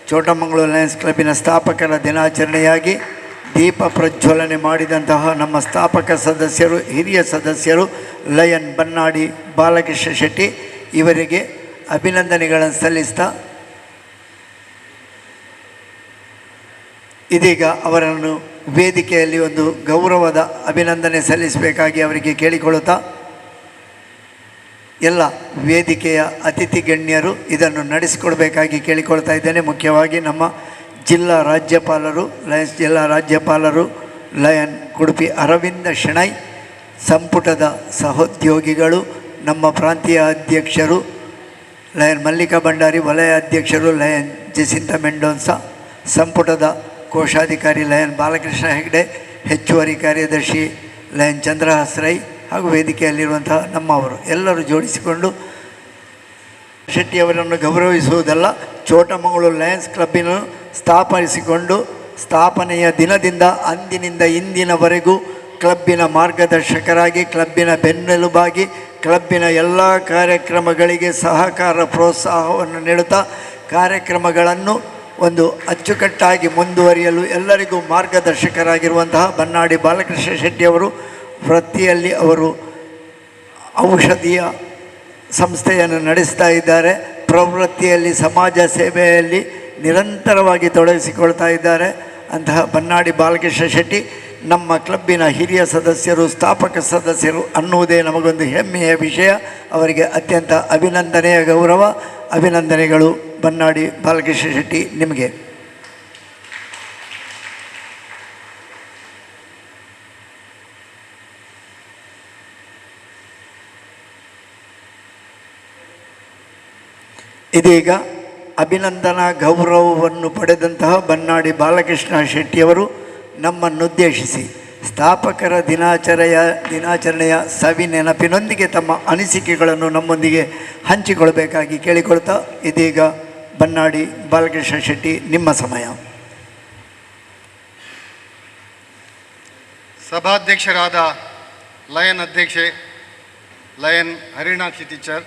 ಚೋಟಮಂಗಳೂರು ಲಯನ್ಸ್ ಕ್ಲಬ್ಬಿನ ಸ್ಥಾಪಕರ ದಿನಾಚರಣೆಯಾಗಿ ದೀಪ ಪ್ರಜ್ವಲನೆ ಮಾಡಿದಂತಹ ನಮ್ಮ ಸ್ಥಾಪಕ ಸದಸ್ಯರು, ಹಿರಿಯ ಸದಸ್ಯರು ಲಯನ್ ಬನ್ನಾಡಿ ಬಾಲಕೃಷ್ಣ ಶೆಟ್ಟಿ ಇವರಿಗೆ ಅಭಿನಂದನೆಗಳನ್ನು ಸಲ್ಲಿಸ್ತಾ ಇದೀಗ ಅವರನ್ನು ವೇದಿಕೆಯಲ್ಲಿ ಒಂದು ಗೌರವದ ಅಭಿನಂದನೆ ಸಲ್ಲಿಸಬೇಕಾಗಿ ಅವರಿಗೆ ಕೇಳಿಕೊಳ್ಳುತ್ತಾ ಎಲ್ಲ ವೇದಿಕೆಯ ಅತಿಥಿ ಗಣ್ಯರು ಇದನ್ನು ನಡೆಸಿಕೊಡ್ಬೇಕಾಗಿ ಕೇಳಿಕೊಳ್ತಾ ಇದ್ದೇನೆ. ಮುಖ್ಯವಾಗಿ ನಮ್ಮ ಲಯನ್ಸ್ ಜಿಲ್ಲಾ ರಾಜ್ಯಪಾಲರು ಲಯನ್ ಉಡುಪಿ ಅರವಿಂದ ಶೆಣೈ, ಸಂಪುಟದ ಸಹೋದ್ಯೋಗಿಗಳು, ನಮ್ಮ ಪ್ರಾಂತೀಯ ಅಧ್ಯಕ್ಷರು ಲಯನ್ ಮಲ್ಲಿಕಾ ಭಂಡಾರಿ, ವಲಯ ಅಧ್ಯಕ್ಷರು ಲಯನ್ ಜೆಸಿಂತಾ ಮೆಂಡೋನ್ಸ, ಸಂಪುಟದ ಕೋಶಾಧಿಕಾರಿ ಲಯನ್ ಬಾಲಕೃಷ್ಣ ಹೆಗ್ಡೆ, ಹೆಚ್ಚುವರಿ ಕಾರ್ಯದರ್ಶಿ ಲಯನ್ ಚಂದ್ರಹಾಸ್ ರೈ ಹಾಗೂ ವೇದಿಕೆಯಲ್ಲಿರುವಂತಹ ನಮ್ಮವರು ಎಲ್ಲರೂ ಜೋಡಿಸಿಕೊಂಡು ಶೆಟ್ಟಿಯವರನ್ನು ಗೌರವಿಸುವುದಲ್ಲ, ಚೋಟಮಂಗಳೂರು ಲಯನ್ಸ್ ಕ್ಲಬ್ಬಿನ ಸ್ಥಾಪಿಸಿಕೊಂಡು ಸ್ಥಾಪನೆಯ ದಿನದಿಂದ ಅಂದಿನಿಂದ ಇಂದಿನವರೆಗೂ ಕ್ಲಬ್ಬಿನ ಮಾರ್ಗದರ್ಶಕರಾಗಿ, ಕ್ಲಬ್ಬಿನ ಬೆನ್ನೆಲುಬಾಗಿ, ಕ್ಲಬ್ಬಿನ ಎಲ್ಲ ಕಾರ್ಯಕ್ರಮಗಳಿಗೆ ಸಹಕಾರ ಪ್ರೋತ್ಸಾಹವನ್ನು ನೀಡುತ್ತಾ ಕಾರ್ಯಕ್ರಮಗಳನ್ನು ಒಂದು ಅಚ್ಚುಕಟ್ಟಾಗಿ ಮುಂದುವರಿಯಲು ಎಲ್ಲರಿಗೂ ಮಾರ್ಗದರ್ಶಕರಾಗಿರುವಂತಹ ಬನ್ನಾಡಿ ಬಾಲಕೃಷ್ಣ ಶೆಟ್ಟಿಯವರು ವೃತ್ತಿಯಲ್ಲಿ ಅವರು ಔಷಧೀಯ ಸಂಸ್ಥೆಯನ್ನು ನಡೆಸ್ತಾ ಇದ್ದಾರೆ. ಪ್ರವೃತ್ತಿಯಲ್ಲಿ ಸಮಾಜ ಸೇವೆಯಲ್ಲಿ ನಿರಂತರವಾಗಿ ತೊಡಗಿಸಿಕೊಳ್ತಾ ಇದ್ದಾರೆ. ಅಂತಹ ಬನ್ನಾಡಿ ಬಾಲಕೃಷ್ಣ ಶೆಟ್ಟಿ ನಮ್ಮ ಕ್ಲಬ್ಬಿನ ಹಿರಿಯ ಸದಸ್ಯರು, ಸ್ಥಾಪಕ ಸದಸ್ಯರು ಅನ್ನುವುದೇ ನಮಗೊಂದು ಹೆಮ್ಮೆಯ ವಿಷಯ. ಅವರಿಗೆ ಅತ್ಯಂತ ಅಭಿನಂದನೆಯ ಗೌರವ. ಅಭಿನಂದನೆಗಳು ಬನ್ನಾಡಿ ಬಾಲಕೃಷ್ಣ ಶೆಟ್ಟಿ ನಿಮಗೆ. ಇದೀಗ ಅಭಿನಂದನಾ ಗೌರವವನ್ನು ಪಡೆದಂತಹ ಬನ್ನಾಡಿ ಬಾಲಕೃಷ್ಣ ಶೆಟ್ಟಿಯವರು ನಮ್ಮನ್ನುದ್ದೇಶಿಸಿ ಸ್ಥಾಪಕರ ದಿನಾಚರಣೆಯ ಸವಿ ನೆನಪಿನೊಂದಿಗೆ ತಮ್ಮ ಅನಿಸಿಕೆಗಳನ್ನು ನಮ್ಮೊಂದಿಗೆ ಹಂಚಿಕೊಳ್ಬೇಕಾಗಿ ಕೇಳಿಕೊಳ್ತಾ ಇದೀಗ ಬನ್ನಾಡಿ ಬಾಲಕೃಷ್ಣ ಶೆಟ್ಟಿ ನಿಮ್ಮ ಸಮಯ. ಸಭಾಧ್ಯಕ್ಷರಾದ ಲಯನ್ ಅಧ್ಯಕ್ಷೆ ಲಯನ್ ಹರಿಣಾಕ್ಷಿ ಟೀಚರ್,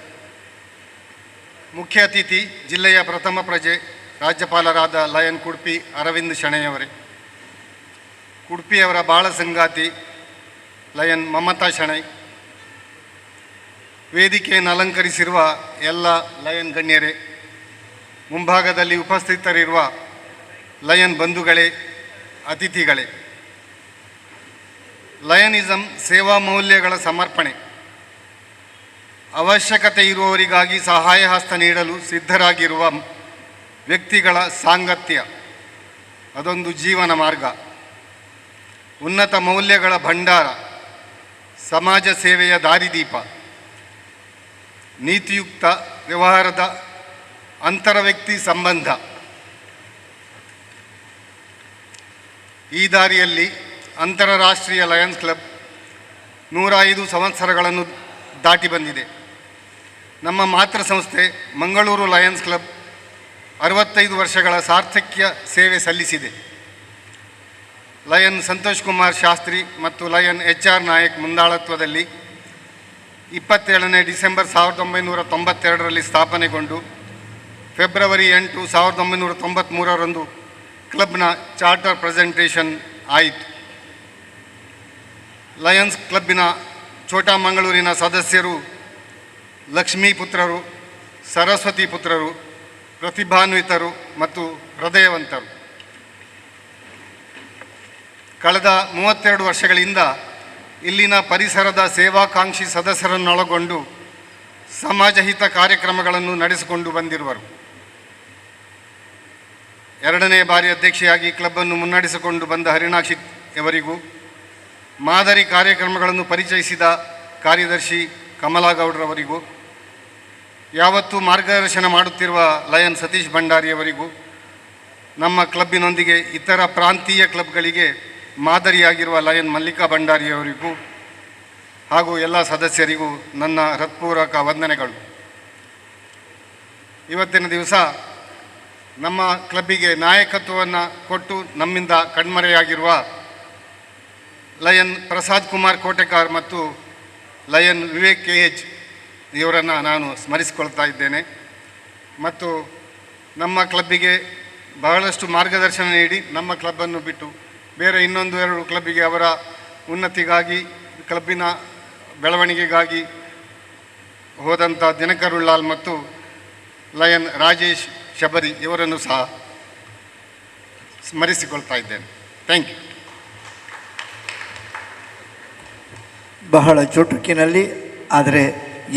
ಮುಖ್ಯ ಅತಿಥಿ ಜಿಲ್ಲೆಯ ಪ್ರಥಮ ಪ್ರಜೆ ರಾಜ್ಯಪಾಲರಾದ ಲಯನ್ ಉಡುಪಿ ಅರವಿಂದ್ ಶೆಣೈಯವರೇ, ಉಡುಪಿಯವರ ಬಾಳ ಸಂಗಾತಿ ಲಯನ್ ಮಮತಾ ಶೆಣೈ, ವೇದಿಕೆಯನ್ನು ಅಲಂಕರಿಸಿರುವ ಎಲ್ಲ ಲಯನ್ ಗಣ್ಯರೇ, ಮುಂಭಾಗದಲ್ಲಿ ಉಪಸ್ಥಿತರಿರುವ ಲಯನ್ ಬಂಧುಗಳೇ, ಅತಿಥಿಗಳೇ, ಲಯನಿಸಮ್ ಸೇವಾ ಮೌಲ್ಯಗಳ ಸಮರ್ಪಣೆ, ಅವಶ್ಯಕತೆ ಇರುವವರಿಗಾಗಿ ಸಹಾಯ ಹಸ್ತ ನೀಡಲು ಸಿದ್ಧರಾಗಿರುವ ವ್ಯಕ್ತಿಗಳ ಸಾಂಗತ್ಯ, ಅದೊಂದು ಜೀವನ ಮಾರ್ಗ, ಉನ್ನತ ಮೌಲ್ಯಗಳ ಭಂಡಾರ, ಸಮಾಜ ಸೇವೆಯ ದಾರಿದೀಪ, ನೀತಿಯುಕ್ತ ವ್ಯವಹಾರದ ಅಂತರವ್ಯಕ್ತಿ ಸಂಬಂಧ. ಈ ದಾರಿಯಲ್ಲಿ ಅಂತಾರಾಷ್ಟ್ರೀಯ ಲಯನ್ಸ್ ಕ್ಲಬ್ 105 ಸಂವತ್ಸರಗಳನ್ನು ದಾಟಿ ಬಂದಿದೆ. ನಮ್ಮ ಮಾತೃ ಸಂಸ್ಥೆ ಮಂಗಳೂರು ಲಯನ್ಸ್ ಕ್ಲಬ್ 65 ವರ್ಷಗಳ ಸಾರ್ಥಕ್ಯ ಸೇವೆ ಸಲ್ಲಿಸಿದೆ. ಲಯನ್ ಸಂತೋಷ್ ಕುಮಾರ್ ಶಾಸ್ತ್ರಿ ಮತ್ತು ಲಯನ್ HR ನಾಯಕ್ ಮುಂದಾಳತ್ವದಲ್ಲಿ 27 ಡಿಸೆಂಬರ್ 1992ರಲ್ಲಿ ಸ್ಥಾಪನೆಗೊಂಡು ಫೆಬ್ರವರಿ 8, 1993ರಂದು ಕ್ಲಬ್ನ ಚಾರ್ಟರ್ ಪ್ರೆಸೆಂಟೇಷನ್ ಆಯಿತು. ಲಯನ್ಸ್ ಕ್ಲಬ್ಬಿನ ಛೋಟಾ ಮಂಗಳೂರಿನ ಸದಸ್ಯರು ಲಕ್ಷ್ಮೀ ಪುತ್ರರು, ಸರಸ್ವತಿ ಪುತ್ರರು, ಪ್ರತಿಭಾನ್ವಿತರು ಮತ್ತು ಹೃದಯವಂತರು. ಕಳೆದ 32 ವರ್ಷಗಳಿಂದ ಇಲ್ಲಿನ ಪರಿಸರದ ಸೇವಾಕಾಂಕ್ಷಿ ಸದಸ್ಯರನ್ನೊಳಗೊಂಡು ಸಮಾಜಹಿತ ಕಾರ್ಯಕ್ರಮಗಳನ್ನು ನಡೆಸಿಕೊಂಡು ಬಂದಿರುವರು. 2ನೇ ಬಾರಿ ಅಧ್ಯಕ್ಷೆಯಾಗಿ ಕ್ಲಬ್ಬನ್ನು ಮುನ್ನಡೆಸಿಕೊಂಡು ಬಂದ ಹರಿಣಾಕ್ಷಿಯವರಿಗೂ, ಮಾದರಿ ಕಾರ್ಯಕ್ರಮಗಳನ್ನು ಪರಿಚಯಿಸಿದ ಕಾರ್ಯದರ್ಶಿ ಕಮಲಾಗೌಡರವರಿಗೂ, ಯಾವತ್ತೂ ಮಾರ್ಗದರ್ಶನ ಮಾಡುತ್ತಿರುವ ಲಯನ್ ಸತೀಶ್ ಭಂಡಾರಿಯವರಿಗೂ, ನಮ್ಮ ಕ್ಲಬ್ಬಿನೊಂದಿಗೆ ಇತರ ಪ್ರಾಂತೀಯ ಕ್ಲಬ್ಗಳಿಗೆ ಮಾದರಿಯಾಗಿರುವ ಲಯನ್ ಮಲ್ಲಿಕಾ ಭಂಡಾರಿಯವರಿಗೂ ಹಾಗೂ ಎಲ್ಲ ಸದಸ್ಯರಿಗೂ ನನ್ನ ಹೃತ್ಪೂರ್ವಕ ವಂದನೆಗಳು. ಇವತ್ತಿನ ದಿವಸ ನಮ್ಮ ಕ್ಲಬ್ಬಿಗೆ ನಾಯಕತ್ವವನ್ನು ಕೊಟ್ಟು ನಮ್ಮಿಂದ ಕಣ್ಮರೆಯಾಗಿರುವ ಲಯನ್ ಪ್ರಸಾದ್ ಕುಮಾರ್ ಕೋಟೆಕಾರ್ ಮತ್ತು ಲಯನ್ ವಿವೇಕ್ KH ಇವರನ್ನು ನಾನು ಸ್ಮರಿಸಿಕೊಳ್ತಾ ಇದ್ದೇನೆ. ಮತ್ತು ನಮ್ಮ ಕ್ಲಬ್ಬಿಗೆ ಬಹಳಷ್ಟು ಮಾರ್ಗದರ್ಶನ ನೀಡಿ ನಮ್ಮ ಕ್ಲಬ್ಬನ್ನು ಬಿಟ್ಟು ಬೇರೆ 1-2 ಕ್ಲಬ್ಬಿಗೆ ಅವರ ಉನ್ನತಿಗಾಗಿ, ಕ್ಲಬ್ಬಿನ ಬೆಳವಣಿಗೆಗಾಗಿ ಹೋದಂಥ ದಿನಕರ್ ಉಳ್ಳಾಲ್ ಮತ್ತು ಲಯನ್ ರಾಜೇಶ್ ಶಬರಿ ಇವರನ್ನು ಸಹ ಸ್ಮರಿಸಿಕೊಳ್ತಾ ಇದ್ದೇನೆ. Thank you. ಬಹಳ ಚುಟುಕಿನಲ್ಲಿ ಆದರೆ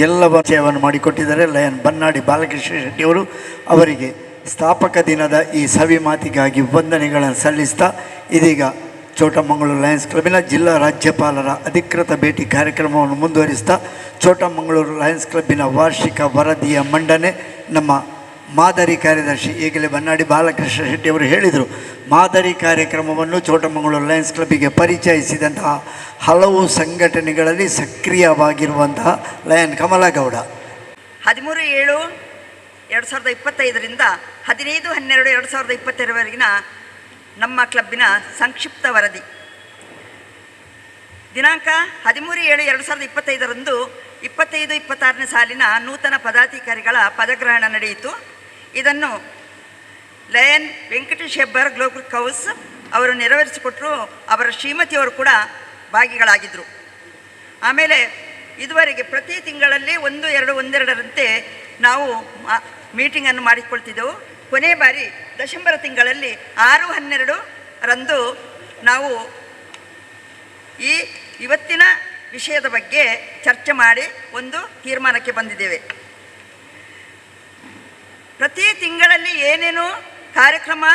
ಎಲ್ಲ ಪರಿಚಯವನ್ನು ಮಾಡಿಕೊಟ್ಟಿದ್ದಾರೆ ಲಯನ್ ಬನ್ನಾಡಿ ಬಾಲಕೃಷ್ಣ ಶೆಟ್ಟಿಯವರು. ಅವರಿಗೆ ಸ್ಥಾಪಕ ದಿನದ ಈ ಸವಿ ಮಾತಿಗಾಗಿ ವಂದನೆಗಳನ್ನು ಸಲ್ಲಿಸ್ತಾ ಇದೀಗ ಚೋಟಮಂಗಳೂರು ಲಯನ್ಸ್ ಕ್ಲಬ್ಬಿನ ಜಿಲ್ಲಾ ರಾಜ್ಯಪಾಲರ ಅಧಿಕೃತ ಭೇಟಿ ಕಾರ್ಯಕ್ರಮವನ್ನು ಮುಂದುವರಿಸ್ತಾ ಚೋಟಮಂಗಳೂರು ಲಯನ್ಸ್ ಕ್ಲಬ್ಬಿನ ವಾರ್ಷಿಕ ವರದಿಯ ಮಂಡನೆ ನಮ್ಮ ಮಾದರಿ ಕಾರ್ಯದರ್ಶಿ ಈಗಲೇ ಬನ್ನಾಡಿ ಬಾಲಕೃಷ್ಣ ಶೆಟ್ಟಿಯವರು ಹೇಳಿದರು. ಮಾದರಿ ಕಾರ್ಯಕ್ರಮವನ್ನು ಚೋಟಮಂಗಳೂರು ಲಯನ್ಸ್ ಕ್ಲಬ್ಬಿಗೆ ಪರಿಚಯಿಸಿದಂತಹ ಹಲವು ಸಂಘಟನೆಗಳಲ್ಲಿ ಸಕ್ರಿಯವಾಗಿರುವಂತಹ ಲಯನ್ ಕಮಲಾಗೌಡ 13/7/2025ರಿಂದ 15/12/2022ವರೆಗಿನ ನಮ್ಮ ಕ್ಲಬ್ಬಿನ ಸಂಕ್ಷಿಪ್ತ ವರದಿ. ದಿನಾಂಕ 13/7/2025ರಂದು 25-26ನೇ ಸಾಲಿನ ನೂತನ ಪದಾಧಿಕಾರಿಗಳ ಪದಗ್ರಹಣ ನಡೆಯಿತು. ಇದನ್ನು ಲಯನ್ ವೆಂಕಟೇಶ್ ಹೆಬ್ಬಾರ್ ಗ್ಲೋಬಲ್ ಕೌಸ್ ಅವರು ನೆರವೇರಿಸಿಕೊಟ್ಟರು. ಅವರ ಶ್ರೀಮತಿಯವರು ಕೂಡ ಭಾಗಿಗಳಾಗಿದ್ದರು. ಆಮೇಲೆ ಇದುವರೆಗೆ ಪ್ರತಿ ತಿಂಗಳಲ್ಲಿ 1-2-1-2ರಂತೆ ನಾವು ಮೀಟಿಂಗನ್ನು ಮಾಡಿಕೊಳ್ತಿದ್ದೆವು. ಕೊನೆ ಬಾರಿ ಡಿಸೆಂಬರ್ ತಿಂಗಳಲ್ಲಿ 6-12ರಂದು ನಾವು ಇವತ್ತಿನ ವಿಷಯದ ಬಗ್ಗೆ ಚರ್ಚೆ ಮಾಡಿ ಒಂದು ತೀರ್ಮಾನಕ್ಕೆ ಬಂದಿದ್ದೇವೆ. ಪ್ರತಿ ತಿಂಗಳಲ್ಲಿ ಏನೇನು ಕಾರ್ಯಕ್ರಮ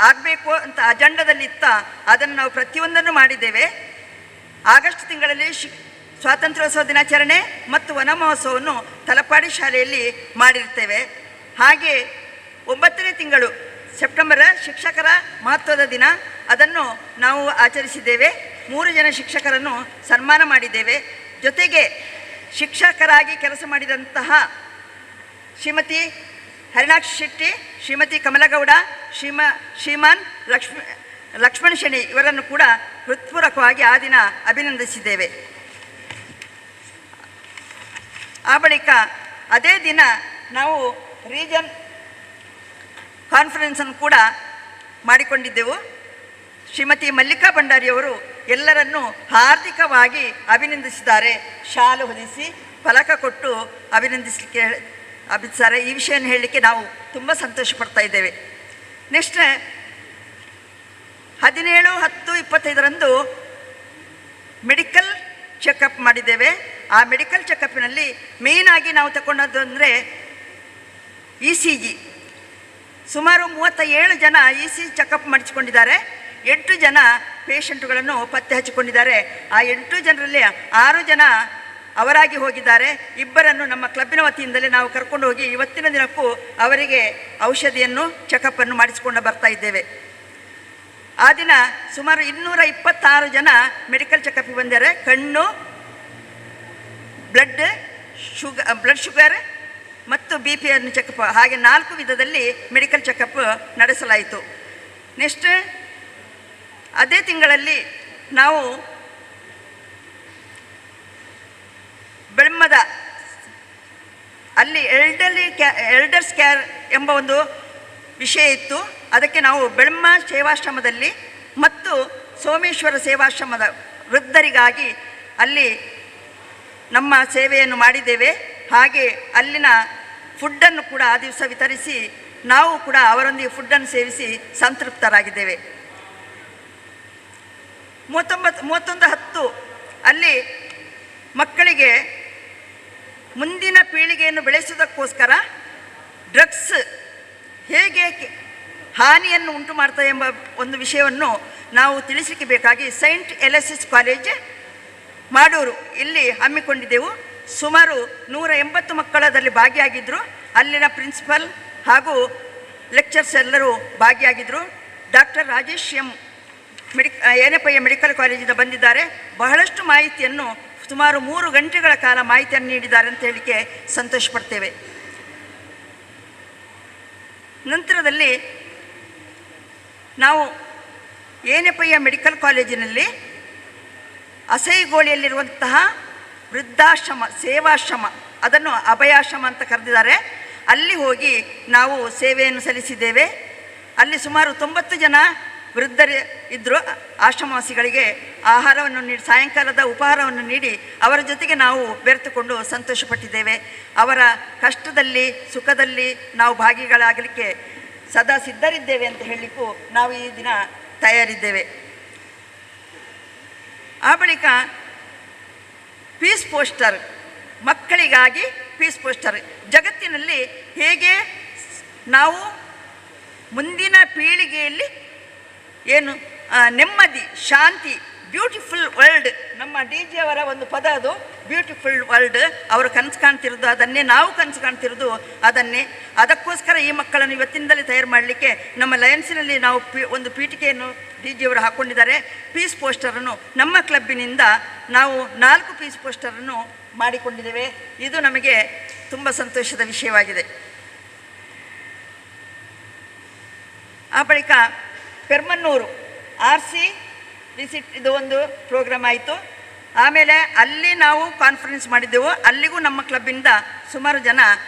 ಆಗಬೇಕು ಅಂತ ಅಜೆಂಡದಲ್ಲಿತ್ತ ಅದನ್ನು ನಾವು ಪ್ರತಿಯೊಂದನ್ನು ಮಾಡಿದ್ದೇವೆ. ಆಗಸ್ಟ್ ತಿಂಗಳಲ್ಲಿ ಸ್ವಾತಂತ್ರ್ಯೋತ್ಸವ ದಿನಾಚರಣೆ ಮತ್ತು ವನ ಮಹೋತ್ಸವವನ್ನು ತಲಪಾಡಿ ಶಾಲೆಯಲ್ಲಿ ಮಾಡಿರ್ತೇವೆ. ಹಾಗೆ 9ನೇ ತಿಂಗಳು ಸೆಪ್ಟೆಂಬರ್ ಶಿಕ್ಷಕರ ಮಹತ್ವದ ದಿನ, ಅದನ್ನು ನಾವು ಆಚರಿಸಿದ್ದೇವೆ. 3 ಜನ ಶಿಕ್ಷಕರನ್ನು ಸನ್ಮಾನ ಮಾಡಿದ್ದೇವೆ. ಜೊತೆಗೆ ಶಿಕ್ಷಕರಾಗಿ ಕೆಲಸ ಮಾಡಿದಂತಹ ಶ್ರೀಮತಿ ಹರಿಣಾಕ್ಷಿ ಶೆಟ್ಟಿ, ಶ್ರೀಮತಿ ಕಮಲಗೌಡ, ಶ್ರೀಮಾನ್ ಲಕ್ಷ್ಮಣ ಶೆಣಿ ಇವರನ್ನು ಕೂಡ ಹೃತ್ಪೂರ್ವಕವಾಗಿ ಆ ದಿನ ಅಭಿನಂದಿಸಿದ್ದೇವೆ. ಆ ಬಳಿಕ ಅದೇ ದಿನ ನಾವು ರೀಜನ್ ಕಾನ್ಫರೆನ್ಸನ್ನು ಕೂಡ ಮಾಡಿಕೊಂಡಿದ್ದೆವು. ಶ್ರೀಮತಿ ಮಲ್ಲಿಕಾ ಭಂಡಾರಿಯವರು ಎಲ್ಲರನ್ನೂ ಹಾರ್ದಿಕವಾಗಿ ಅಭಿನಂದಿಸಿದ್ದಾರೆ. ಶಾಲು ಹೊದಿಸಿ ಫಲಕ ಕೊಟ್ಟು ಅಭಿನಂದಿಸಲಿಕ್ಕೆ ಅಭಿಸ್ತಾರೆ. ಈ ವಿಷಯವನ್ನು ಹೇಳಲಿಕ್ಕೆ ನಾವು ತುಂಬ ಸಂತೋಷ ಪಡ್ತಾ ಇದ್ದೇವೆ. ನೆಕ್ಸ್ಟ್ 17-10-25ರಂದು ಮೆಡಿಕಲ್ ಚೆಕಪ್ ಮಾಡಿದ್ದೇವೆ. ಆ ಮೆಡಿಕಲ್ ಚೆಕಪ್ನಲ್ಲಿ ಮೇಯ್ನಾಗಿ ನಾವು ತಗೊಂಡದ್ದು ಅಂದರೆ ECG, ಸುಮಾರು 37 ಜನ EC ಚೆಕಪ್ ಮಾಡಿಸಿಕೊಂಡಿದ್ದಾರೆ. 8 ಜನ ಪೇಷಂಟುಗಳನ್ನು ಪತ್ತೆ ಹಚ್ಚಿಕೊಂಡಿದ್ದಾರೆ. ಆ 8 ಜನರಲ್ಲಿ 6 ಜನ ಅವರಾಗಿ ಹೋಗಿದ್ದಾರೆ. 2 ನಮ್ಮ ಕ್ಲಬ್ಬಿನ ವತಿಯಿಂದಲೇ ನಾವು ಕರ್ಕೊಂಡು ಹೋಗಿ ಇವತ್ತಿನ ದಿನಕ್ಕೂ ಅವರಿಗೆ ಔಷಧಿಯನ್ನು ಚೆಕಪ್ಪನ್ನು ಮಾಡಿಸಿಕೊಂಡು ಬರ್ತಾ ಇದ್ದೇವೆ. ಆ ದಿನ ಸುಮಾರು 226 ಜನ ಮೆಡಿಕಲ್ ಚೆಕಪ್ಗೆ ಬಂದಿದ್ದಾರೆ. ಕಣ್ಣು, ಬ್ಲಡ್ ಶುಗರ್ ಮತ್ತು BP ಅನ್ನು ಚೆಕಪ್, ಹಾಗೆ 4 ವಿಧದಲ್ಲಿ ಮೆಡಿಕಲ್ ಚೆಕಪ್ ನಡೆಸಲಾಯಿತು. ನೆಕ್ಸ್ಟ್ ಅದೇ ತಿಂಗಳಲ್ಲಿ ನಾವು ಬೆಳ್ಮದ ಅಲ್ಲಿ ಎಲ್ಡರ್ಸ್ ಕೇರ್ ಎಂಬ ಒಂದು ವಿಷಯ ಇತ್ತು. ಅದಕ್ಕೆ ನಾವು ಬೆಳ್ಮ ಸೇವಾಶ್ರಮದಲ್ಲಿ ಮತ್ತು ಸೋಮೇಶ್ವರ ಸೇವಾಶ್ರಮದ ವೃದ್ಧರಿಗಾಗಿ ಅಲ್ಲಿ ನಮ್ಮ ಸೇವೆಯನ್ನು ಮಾಡಿದ್ದೇವೆ. ಹಾಗೆ ಅಲ್ಲಿನ ಫುಡ್ಡನ್ನು ಕೂಡ ಆ ದಿವಸ ವಿತರಿಸಿ ನಾವು ಕೂಡ ಅವರೊಂದಿಗೆ ಫುಡ್ಡನ್ನು ಸೇವಿಸಿ ಸಂತೃಪ್ತರಾಗಿದ್ದೇವೆ. 31/10 ಅಲ್ಲಿ ಮಕ್ಕಳಿಗೆ ಮುಂದಿನ ಪೀಳಿಗೆಯನ್ನು ಬೆಳೆಸುವುದಕ್ಕೋಸ್ಕರ ಡ್ರಗ್ಸ್ ಹೇಗೆ ಹಾನಿಯನ್ನು ಉಂಟು ಮಾಡ್ತವೆ ಎಂಬ ಒಂದು ವಿಷಯವನ್ನು ನಾವು ತಿಳಿಸಲಿಕ್ಕೆ ಬೇಕಾಗಿ ಸೈಂಟ್ ಎಲೆಸಿಸ್ ಕಾಲೇಜ್ ಮಾಡೂರು ಇಲ್ಲಿ ಹಮ್ಮಿಕೊಂಡಿದ್ದೆವು. ಸುಮಾರು 180 ಮಕ್ಕಳದಲ್ಲಿ ಭಾಗಿಯಾಗಿದ್ದರು. ಅಲ್ಲಿನ ಪ್ರಿನ್ಸಿಪಲ್ ಹಾಗೂ ಲೆಕ್ಚರ್ಸ್ ಎಲ್ಲರೂ ಭಾಗಿಯಾಗಿದ್ದರು. ಡಾಕ್ಟರ್ ರಾಜೇಶ್ ಎಂ ಏನಪ್ಪಯ್ಯ ಮೆಡಿಕಲ್ ಕಾಲೇಜಿಂದ ಬಂದಿದ್ದಾರೆ. ಬಹಳಷ್ಟು ಮಾಹಿತಿಯನ್ನು ಸುಮಾರು 3 ಗಂಟೆಗಳ ಕಾಲ ಮಾಹಿತಿಯನ್ನು ನೀಡಿದ್ದಾರೆ ಅಂತ ಹೇಳಲಿಕ್ಕೆ ಸಂತೋಷ ಪಡ್ತೇವೆ. ನಂತರದಲ್ಲಿ ನಾವು ಏನಪ್ಪಯ್ಯ ಮೆಡಿಕಲ್ ಕಾಲೇಜಿನಲ್ಲಿ ಅಸೈಗೋಳಿಯಲ್ಲಿರುವಂತಹ ವೃದ್ಧಾಶ್ರಮ ಸೇವಾಶ್ರಮ, ಅದನ್ನು ಅಭಯಾಶ್ರಮ ಅಂತ ಕರೆದಿದ್ದಾರೆ. ಅಲ್ಲಿ ಹೋಗಿ ನಾವು ಸೇವೆಯನ್ನು ಸಲ್ಲಿಸಿದ್ದೇವೆ. ಅಲ್ಲಿ ಸುಮಾರು 90 ಜನ ವೃದ್ಧರು ಇದ್ದರು. ಆಶ್ರಮವಾಸಿಗಳಿಗೆ ಆಹಾರವನ್ನು ನೀಡಿ, ಸಾಯಂಕಾಲದ ಉಪಹಾರವನ್ನು ನೀಡಿ ಅವರ ಜೊತೆಗೆ ನಾವು ಬೆರೆತುಕೊಂಡು ಸಂತೋಷಪಟ್ಟಿದ್ದೇವೆ. ಅವರ ಕಷ್ಟದಲ್ಲಿ ಸುಖದಲ್ಲಿ ನಾವು ಭಾಗಿಗಳಾಗಲಿಕ್ಕೆ ಸದಾ ಸಿದ್ಧರಿದ್ದೇವೆ ಅಂತ ಹೇಳಲಿಕ್ಕೂ ನಾವು ಈ ದಿನ ತಯಾರಿದ್ದೇವೆ. ಆ ಬಳಿಕ ಪೀಸ್ ಪೋಸ್ಟರ್, ಮಕ್ಕಳಿಗಾಗಿ ಪೀಸ್ ಪೋಸ್ಟರ್, ಜಗತ್ತಿನಲ್ಲಿ ಹೇಗೆ ನಾವು ಮುಂದಿನ ಪೀಳಿಗೆಯಲ್ಲಿ ಏನು ನೆಮ್ಮದಿ, ಶಾಂತಿ, ಬ್ಯೂಟಿಫುಲ್ ವರ್ಲ್ಡ್, ನಮ್ಮ DG ಅವರ ಒಂದು ಪದ ಅದು, ಬ್ಯೂಟಿಫುಲ್ ವರ್ಲ್ಡ್. ಅವರು ಕನಸು ಕಾಣ್ತಿರೋದು ಅದನ್ನೇ, ನಾವು ಕನಸು ಕಾಣ್ತಿರೋದು ಅದನ್ನೇ. ಅದಕ್ಕೋಸ್ಕರ ಈ ಮಕ್ಕಳನ್ನು ಇವತ್ತಿಂದಲೇ ತಯಾರು ಮಾಡಲಿಕ್ಕೆ ನಮ್ಮ ಲಯನ್ಸಿನಲ್ಲಿ ನಾವು ಒಂದು ಪೀಠಿಕೆಯನ್ನು DG ಅವರು ಹಾಕ್ಕೊಂಡಿದ್ದಾರೆ. ಪೀಸ್ ಪೋಸ್ಟರನ್ನು ನಮ್ಮ ಕ್ಲಬ್ಬಿನಿಂದ ನಾವು 4 ಪೀಸ್ ಪೋಸ್ಟರನ್ನು ಮಾಡಿಕೊಂಡಿದ್ದೇವೆ. ಇದು ನಮಗೆ ತುಂಬ ಸಂತೋಷದ ವಿಷಯವಾಗಿದೆ. ಆ ಬಳಿಕ ಪೆರ್ಮನ್ನೂರು RC ವಿಸಿಟ್, ಇದು ಒಂದು ಪ್ರೋಗ್ರಾಮ್ ಆಯಿತು. ಆಮೇಲೆ ಅಲ್ಲಿ ನಾವು ಕಾನ್ಫರೆನ್ಸ್ ಮಾಡಿದ್ದೆವು. ಅಲ್ಲಿಗೂ ನಮ್ಮ ಕ್ಲಬ್ಬಿಂದ ಸುಮಾರು ಜನ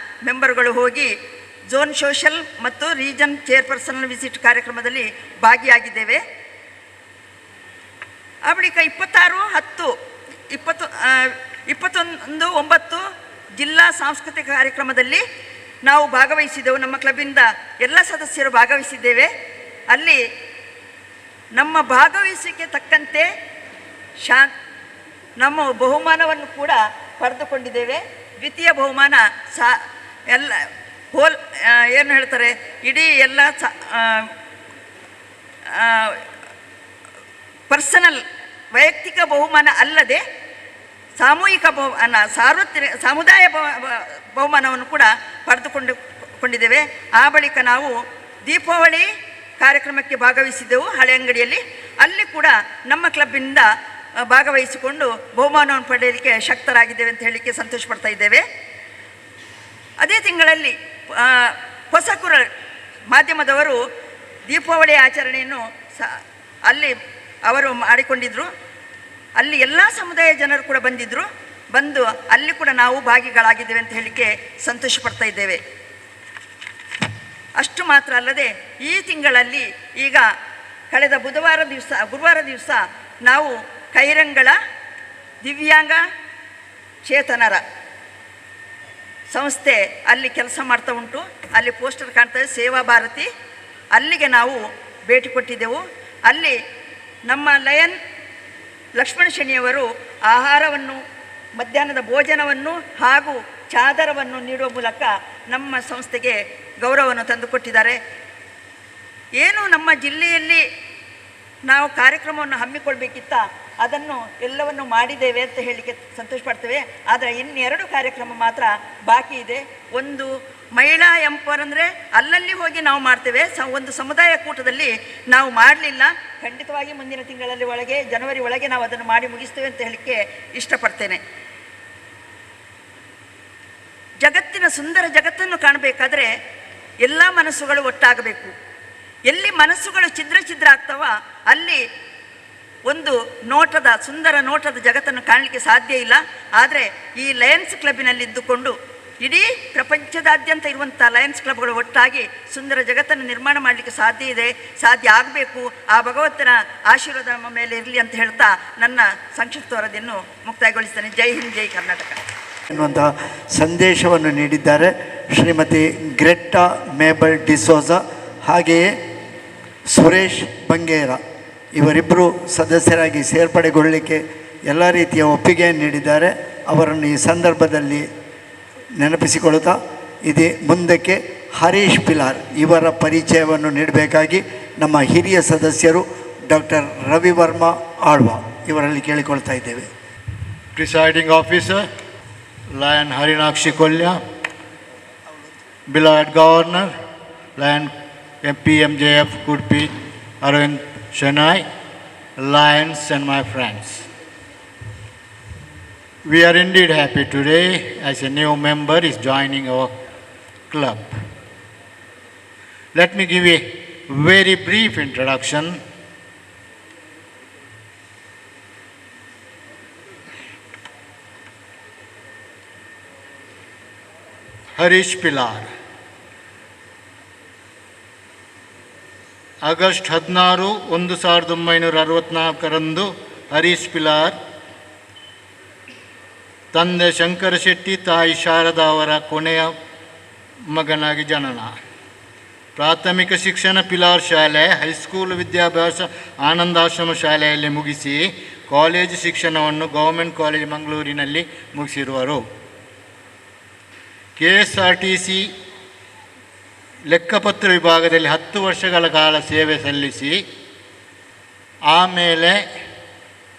ಮೆಂಬರ್ಗಳು ಹೋಗಿ ಝೋನ್ ಸೋಷಲ್ ಮತ್ತು ರೀಜನ್ ಚೇರ್ಪರ್ಸನ್ ವಿಸಿಟ್ ಕಾರ್ಯಕ್ರಮದಲ್ಲಿ ಭಾಗಿಯಾಗಿದ್ದೇವೆ. ಆ ಬಳಿಕ 21/9 ಜಿಲ್ಲಾ ಸಾಂಸ್ಕೃತಿಕ ಕಾರ್ಯಕ್ರಮದಲ್ಲಿ ನಾವು ಭಾಗವಹಿಸಿದ್ದೆವು. ನಮ್ಮ ಕ್ಲಬ್ಬಿಂದ ಎಲ್ಲ ಸದಸ್ಯರು ಭಾಗವಹಿಸಿದ್ದೇವೆ. ಅಲ್ಲಿ ನಮ್ಮ ಭಾಗವಹಿಸಿಕೆ ತಕ್ಕಂತೆ ನಮ್ಮ ಬಹುಮಾನವನ್ನು ಕೂಡ ಪಡೆದುಕೊಂಡಿದ್ದೇವೆ. ದ್ವಿತೀಯ ಬಹುಮಾನ ಎಲ್ಲ ಏನು ಹೇಳ್ತಾರೆ, ಇಡೀ ಎಲ್ಲ ಪರ್ಸನಲ್ ವೈಯಕ್ತಿಕ ಬಹುಮಾನ ಅಲ್ಲದೆ ಸಾಮೂಹಿಕ ಬಹುಮಾನ, ಸಮುದಾಯ ಬಹುಮಾನವನ್ನು ಕೂಡ ಪಡೆದುಕೊಂಡಿದ್ದೇವೆ. ಆ ಬಳಿಕ ನಾವು ದೀಪಾವಳಿ ಕಾರ್ಯಕ್ರಮಕ್ಕೆ ಭಾಗವಹಿಸಿದ್ದೆವು ಹಳೆ ಅಂಗಡಿಯಲ್ಲಿ. ಅಲ್ಲಿ ಕೂಡ ನಮ್ಮ ಕ್ಲಬ್ಬಿನಿಂದ ಭಾಗವಹಿಸಿಕೊಂಡು ಬಹುಮಾನವನ್ನು ಪಡೆಯಲಿಕ್ಕೆ ಶಕ್ತರಾಗಿದ್ದೇವೆ ಅಂತ ಹೇಳಲಿಕ್ಕೆ ಸಂತೋಷ ಪಡ್ತಾ ಇದ್ದೇವೆ. ಅದೇ ತಿಂಗಳಲ್ಲಿ ಹೊಸಕುರಳ ಮಾಧ್ಯಮದವರು ದೀಪಾವಳಿ ಆಚರಣೆಯನ್ನು ಅಲ್ಲಿ ಅವರು ಮಾಡಿಕೊಂಡಿದ್ದರು. ಅಲ್ಲಿ ಎಲ್ಲ ಸಮುದಾಯ ಜನರು ಕೂಡ ಬಂದು ಅಲ್ಲಿ ಕೂಡ ನಾವು ಭಾಗಿಗಳಾಗಿದ್ದೇವೆ ಅಂತ ಹೇಳಲಿಕ್ಕೆ ಸಂತೋಷ ಪಡ್ತಾ ಇದ್ದೇವೆ. ಅಷ್ಟು ಮಾತ್ರ ಅಲ್ಲದೆ ಈ ತಿಂಗಳಲ್ಲಿ ಈಗ ಕಳೆದ ಗುರುವಾರ ದಿವಸ ನಾವು ಕೈರಂಗಳ ದಿವ್ಯಾಂಗ ಚೇತನರ ಸಂಸ್ಥೆ ಅಲ್ಲಿ ಕೆಲಸ ಮಾಡ್ತಾ ಉಂಟು. ಅಲ್ಲಿ ಪೋಸ್ಟರ್ ಕಾಣ್ತದೆ, ಸೇವಾ ಭಾರತಿ. ಅಲ್ಲಿಗೆ ನಾವು ಭೇಟಿ ಕೊಟ್ಟಿದ್ದೆವು. ಅಲ್ಲಿ ನಮ್ಮ ಲಯನ್ ಲಕ್ಷ್ಮಣ ಶನಿಯವರು ಆಹಾರವನ್ನು, ಮಧ್ಯಾಹ್ನದ ಭೋಜನವನ್ನು ಹಾಗೂ ಚಾದರವನ್ನು ನೀಡುವ ಮೂಲಕ ನಮ್ಮ ಸಂಸ್ಥೆಗೆ ಗೌರವವನ್ನು ತಂದುಕೊಟ್ಟಿದ್ದಾರೆ. ಏನು ನಮ್ಮ ಜಿಲ್ಲೆಯಲ್ಲಿ ನಾವು ಕಾರ್ಯಕ್ರಮವನ್ನು ಹಮ್ಮಿಕೊಳ್ಬೇಕಿತ್ತ ಅದನ್ನು ಎಲ್ಲವನ್ನು ಮಾಡಿದ್ದೇವೆ ಅಂತ ಹೇಳಲಿಕ್ಕೆ ಸಂತೋಷ ಪಡ್ತೇವೆ. ಆದರೆ ಇನ್ನೆರಡು ಕಾರ್ಯಕ್ರಮ ಮಾತ್ರ ಬಾಕಿ ಇದೆ. ಒಂದು ಮಹಿಳಾ ಎಂಪವರ್ ಅಂದರೆ ಅಲ್ಲಲ್ಲಿ ಹೋಗಿ ನಾವು ಮಾಡ್ತೇವೆ. ಒಂದು ಸಮುದಾಯ ಕೂಟದಲ್ಲಿ ನಾವು ಮಾಡಲಿಲ್ಲ. ಖಂಡಿತವಾಗಿ ಮುಂದಿನ ತಿಂಗಳಲ್ಲಿ ಒಳಗೆ ಜನವರಿ ಒಳಗೆ ನಾವು ಅದನ್ನು ಮಾಡಿ ಮುಗಿಸ್ತೇವೆ ಅಂತ ಹೇಳಲಿಕ್ಕೆ ಇಷ್ಟಪಡ್ತೇನೆ. ಜಗತ್ತಿನ ಸುಂದರ ಜಗತ್ತನ್ನು ಕಾಣಬೇಕಾದ್ರೆ ಎಲ್ಲ ಮನಸ್ಸುಗಳು ಒಟ್ಟಾಗಬೇಕು. ಎಲ್ಲಿ ಮನಸ್ಸುಗಳು ಛಿದ್ರ ಛಿದ್ರ ಆಗ್ತವ ಅಲ್ಲಿ ಒಂದು ನೋಟದ ಸುಂದರ ನೋಟದ ಜಗತ್ತನ್ನು ಕಾಣಲಿಕ್ಕೆ ಸಾಧ್ಯ ಇಲ್ಲ. ಆದರೆ ಈ ಲಯನ್ಸ್ ಕ್ಲಬ್ಬಿನಲ್ಲಿದ್ದುಕೊಂಡು ಇಡೀ ಪ್ರಪಂಚದಾದ್ಯಂತ ಇರುವಂಥ ಲಯನ್ಸ್ ಕ್ಲಬ್ಗಳು ಒಟ್ಟಾಗಿ ಸುಂದರ ಜಗತ್ತನ್ನು ನಿರ್ಮಾಣ ಮಾಡಲಿಕ್ಕೆ ಸಾಧ್ಯ ಆಗಬೇಕು. ಆ ಭಗವಂತನ ಆಶೀರ್ವಾದ ನಮ್ಮ ಮೇಲೆ ಇರಲಿ ಅಂತ ಹೇಳ್ತಾ ನನ್ನ ಸಂಕ್ಷಿಪ್ತ ವರದಿಯನ್ನು ಮುಕ್ತಾಯಗೊಳಿಸ್ತೇನೆ. ಜೈ ಹಿಂದ್, ಜೈ ಕರ್ನಾಟಕ ಎನ್ನುವಂತಹ ಸಂದೇಶವನ್ನು ನೀಡಿದ್ದಾರೆ ಶ್ರೀಮತಿ ಗ್ರೆಟ್ಟಾ ಮೇಬಲ್ ಡಿಸೋಜ. ಹಾಗೆಯೇ ಸುರೇಶ್ ಬಂಗೇರ ಇವರಿಬ್ಬರು ಸದಸ್ಯರಾಗಿ ಸೇರ್ಪಡೆಗೊಳ್ಳಲಿಕ್ಕೆ ಎಲ್ಲ ರೀತಿಯ ಒಪ್ಪಿಗೆಯನ್ನು ನೀಡಿದ್ದಾರೆ. ಅವರನ್ನು ಈ ಸಂದರ್ಭದಲ್ಲಿ ನೆನಪಿಸಿಕೊಳ್ಳುತ್ತಾ ಮುಂದಕ್ಕೆ ಹರೀಶ್ ಪಿಲಾರ್ ಇವರ ಪರಿಚಯವನ್ನು ನೀಡಬೇಕಾಗಿ ನಮ್ಮ ಹಿರಿಯ ಸದಸ್ಯರು ಡಾಕ್ಟರ್ ರವಿವರ್ಮ ಆಳ್ವ ಇವರಲ್ಲಿ ಕೇಳಿಕೊಳ್ತಾ ಇದ್ದೇವೆ. Presiding officer, Lion Harinakshi Kolya, beloved governor, Lion PMJF Kudpi Arvind Shenai, Lions and my friends. We are indeed happy today as a new member is joining our club. Let me give a very brief introduction. Harish Pilar August 16, 1964 Harish Pilar ತಂದೆ ಶಂಕರ ಶೆಟ್ಟಿ, ತಾಯಿ ಶಾರದಾ ಅವರ ಕೊನೆಯ ಮಗನಾಗಿ ಜನನ. ಪ್ರಾಥಮಿಕ ಶಿಕ್ಷಣ ಪಿಲಾರ್ ಶಾಲೆ, high school ವಿದ್ಯಾಭ್ಯಾಸ ಆನಂದಾಶ್ರಮ ಶಾಲೆಯಲ್ಲಿ ಮುಗಿಸಿ ಕಾಲೇಜು ಶಿಕ್ಷಣವನ್ನು ಗೌರ್ಮೆಂಟ್ ಕಾಲೇಜ್ ಮಂಗಳೂರಿನಲ್ಲಿ ಮುಗಿಸಿರುವರು. KSRTC ಲೆಕ್ಕಪತ್ರ ವಿಭಾಗದಲ್ಲಿ 10 ವರ್ಷಗಳ ಕಾಲ ಸೇವೆ ಸಲ್ಲಿಸಿ ಆಮೇಲೆ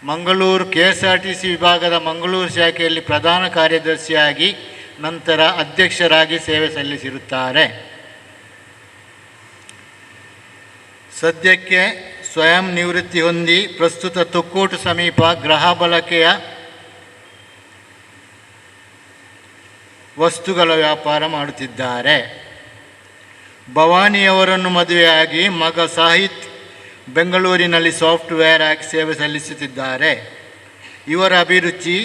ಮಂಗಳೂರು KSRTC ವಿಭಾಗದ ಮಂಗಳೂರು ಶಾಖೆಯಲ್ಲಿ ಪ್ರಧಾನ ಕಾರ್ಯದರ್ಶಿಯಾಗಿ ನಂತರ ಅಧ್ಯಕ್ಷರಾಗಿ ಸೇವೆ ಸಲ್ಲಿಸಿರುತ್ತಾರೆ. ಸದ್ಯಕ್ಕೆ ಸ್ವಯಂ ನಿವೃತ್ತಿ ಹೊಂದಿ ಪ್ರಸ್ತುತ ತೊಕ್ಕೋಟು ಸಮೀಪ ಗೃಹ ಬಳಕೆಯ ವಸ್ತುಗಳ ವ್ಯಾಪಾರ ಮಾಡುತ್ತಿದ್ದಾರೆ. ಭವಾನಿಯವರನ್ನು ಮದುವೆಯಾಗಿ ಮಗ ಸಾಹಿತ್ ಬೆಂಗಳೂರಿನಲ್ಲಿ ಸಾಫ್ಟ್ವೇರ್ ಆಗಿ ಸೇವೆ ಸಲ್ಲಿಸುತ್ತಿದ್ದಾರೆ. ಇವರ ಅಭಿರುಚಿ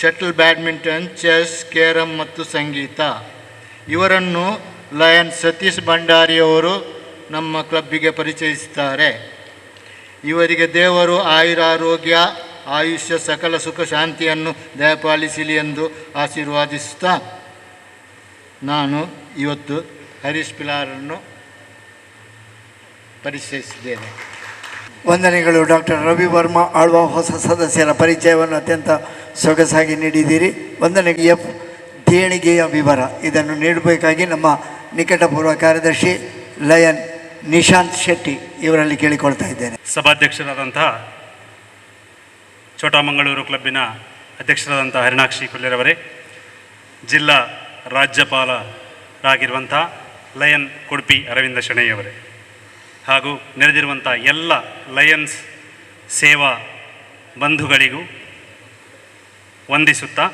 ಶಟಲ್ ಬ್ಯಾಡ್ಮಿಂಟನ್, ಚೆಸ್, ಕೇರಂ ಮತ್ತು ಸಂಗೀತ. ಇವರನ್ನು ಲಯನ್ ಸತೀಶ್ ಭಂಡಾರಿಯವರು ನಮ್ಮ ಕ್ಲಬ್ಬಿಗೆ ಪರಿಚಯಿಸುತ್ತಾರೆ. ಇವರಿಗೆ ದೇವರು ಆಯುರಾರೋಗ್ಯ, ಆಯುಷ್ಯ, ಸಕಲ ಸುಖ ಶಾಂತಿಯನ್ನು ದಯಪಾಲಿಸಲಿ ಎಂದು ಆಶೀರ್ವಾದಿಸುತ್ತಾ ನಾನು ಇವತ್ತು ಹರೀಶ್ ಪಿಲಾರನ್ನು ಪರಿಚಯಿಸಿದ್ದೇನೆ. ವಂದನೆಗಳು ಡಾಕ್ಟರ್ ರವಿವರ್ಮ ಆಳ್ವ. ಹೊಸ ಸದಸ್ಯರ ಪರಿಚಯವನ್ನು ಅತ್ಯಂತ ಸೊಗಸಾಗಿ ನೀಡಿದ್ದೀರಿ. ವಂದನೆಗೆ ದೇಣಿಗೆಯ ವಿವರ ಇದನ್ನು ನೀಡಬೇಕಾಗಿ ನಮ್ಮ ನಿಕಟಪೂರ್ವ ಕಾರ್ಯದರ್ಶಿ ಲಯನ್ ನಿಶಾಂತ್ ಶೆಟ್ಟಿ ಇವರಲ್ಲಿ ಕೇಳಿಕೊಳ್ತಾ ಇದ್ದೇನೆ. ಸಭಾಧ್ಯಕ್ಷರಾದಂತಹ ಚೋಟಮಂಗಳೂರು ಕ್ಲಬ್ಬಿನ ಅಧ್ಯಕ್ಷರಾದಂಥ ಹರಿಣಾಕ್ಷಿ ಕೊಲ್ಯರವರೇ, ಜಿಲ್ಲಾ ರಾಜ್ಯಪಾಲರಾಗಿರುವಂಥ ಲಯನ್ ಕುಡ್ಪಿ ಅರವಿಂದ ಶೆಣೈಯವರೇ, ಹಾಗೂ ನೆರೆದಿರುವಂಥ ಎಲ್ಲ ಲಯನ್ಸ್ ಸೇವಾ ಬಂಧುಗಳಿಗೂ ವಂದಿಸುತ್ತಾ,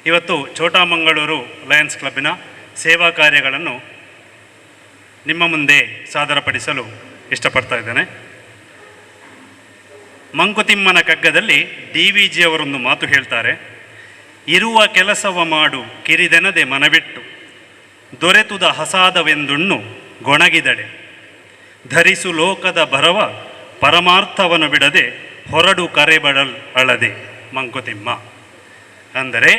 ಇವತ್ತು ಚೋಟಮಂಗಳೂರು ಲಯನ್ಸ್ ಕ್ಲಬ್ಬಿನ ಸೇವಾ ಕಾರ್ಯಗಳನ್ನು ನಿಮ್ಮ ಮುಂದೆ ಸಾದರಪಡಿಸಲು ಇಷ್ಟಪಡ್ತಾ ಇದ್ದೇನೆ. ಮಂಕುತಿಮ್ಮನ ಕಗ್ಗದಲ್ಲಿ DVG ಅವರೊಂದು ಮಾತು ಹೇಳ್ತಾರೆ, ಇರುವ ಕೆಲಸವ ಮಾಡು ಕಿರಿದೆನದೆ ಮನವಿಟ್ಟು, ದೊರೆತುದ ಹಸಾದವೆಂದುಣ್ಣು ಗೊಣಗಿದಡೆ, ಧರಿಸು ಲೋಕದ ಭರವ ಪರಮಾರ್ಥವನ್ನು ಬಿಡದೆ ಹೊರಡು ಕರೆಬಡಲ್ ಅಳದೆ. ಮಂಕುತಿಮ್ಮ ಅಂದರೆ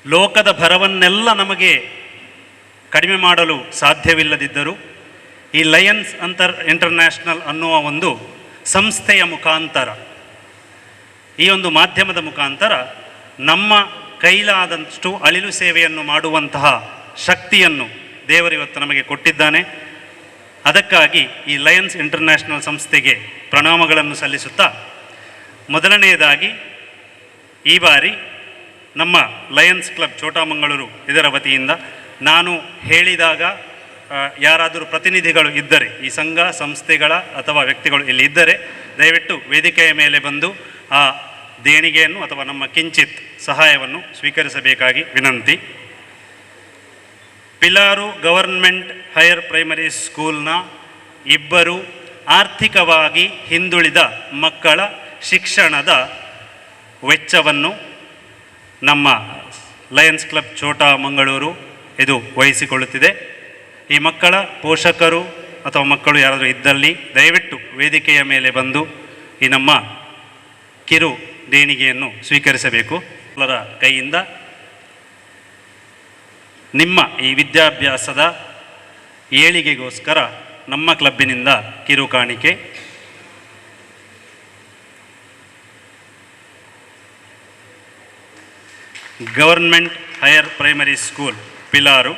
ಲೋಕದ ಭರವನ್ನೆಲ್ಲ ನಮಗೆ ಕಡಿಮೆ ಮಾಡಲು ಸಾಧ್ಯವಿಲ್ಲದಿದ್ದರೂ ಈ ಲಯನ್ಸ್ ಇಂಟರ್ನ್ಯಾಷನಲ್ ಅನ್ನುವ ಒಂದು ಸಂಸ್ಥೆಯ ಮುಖಾಂತರ, ಈ ಒಂದು ಮಾಧ್ಯಮದ ಮುಖಾಂತರ ನಮ್ಮ ಕೈಲಾದಷ್ಟು ಅಳಿಲು ಸೇವೆಯನ್ನು ಮಾಡುವಂತಹ ಶಕ್ತಿಯನ್ನು ದೇವರು ಇವತ್ತು ನಮಗೆ ಕೊಟ್ಟಿದ್ದಾನೆ. ಅದಕ್ಕಾಗಿ ಈ ಲಯನ್ಸ್ ಇಂಟರ್ನ್ಯಾಷನಲ್ ಸಂಸ್ಥೆಗೆ ಪ್ರಣಾಮಗಳನ್ನು ಸಲ್ಲಿಸುತ್ತಾ, ಮೊದಲನೆಯದಾಗಿ ಈ ಬಾರಿ ನಮ್ಮ ಲಯನ್ಸ್ ಕ್ಲಬ್ ಛೋಟಾಮಂಗಳೂರು ಇದರ ವತಿಯಿಂದ ನಾನು ಹೇಳಿದಾಗ ಯಾರಾದರೂ ಪ್ರತಿನಿಧಿಗಳು ಇದ್ದರೆ, ಈ ಸಂಘ ಸಂಸ್ಥೆಗಳ ಅಥವಾ ವ್ಯಕ್ತಿಗಳು ಇಲ್ಲಿ ಇದ್ದರೆ ದಯವಿಟ್ಟು ವೇದಿಕೆಯ ಮೇಲೆ ಬಂದು ಆ ದೇಣಿಗೆಯನ್ನು ಅಥವಾ ನಮ್ಮ ಕಿಂಚಿತ್ ಸಹಾಯವನ್ನು ಸ್ವೀಕರಿಸಬೇಕಾಗಿ ವಿನಂತಿ. ಪಿಲಾರು ಗವರ್ನ್ಮೆಂಟ್ ಹೈಯರ್ ಪ್ರೈಮರಿ ಸ್ಕೂಲ್ನ 2 ಆರ್ಥಿಕವಾಗಿ ಹಿಂದುಳಿದ ಮಕ್ಕಳ ಶಿಕ್ಷಣದ ವೆಚ್ಚವನ್ನು ನಮ್ಮ ಲಯನ್ಸ್ ಕ್ಲಬ್ ಛೋಟಾ ಮಂಗಳೂರು ಇದು ವಹಿಸಿಕೊಳ್ಳುತ್ತಿದೆ. ಈ ಮಕ್ಕಳ ಪೋಷಕರು ಅಥವಾ ಮಕ್ಕಳು ಯಾರಾದರೂ ಇದ್ದಲ್ಲಿ ದಯವಿಟ್ಟು ವೇದಿಕೆಯ ಮೇಲೆ ಬಂದು ಈ ನಮ್ಮ ಕಿರು ದೇಣಿಗೆಯನ್ನು ಸ್ವೀಕರಿಸಬೇಕು. ಎಲ್ಲರ ಕೈಯಿಂದ ನಿಮ್ಮ ಈ ವಿದ್ಯಾಭ್ಯಾಸದ ಏಳಿಗೆಗೋಸ್ಕರ ನಮ್ಮ ಕ್ಲಬ್ಬಿನಿಂದ ಕಿರು ಕಾಣಿಕೆ. Government higher primary school Pilaru.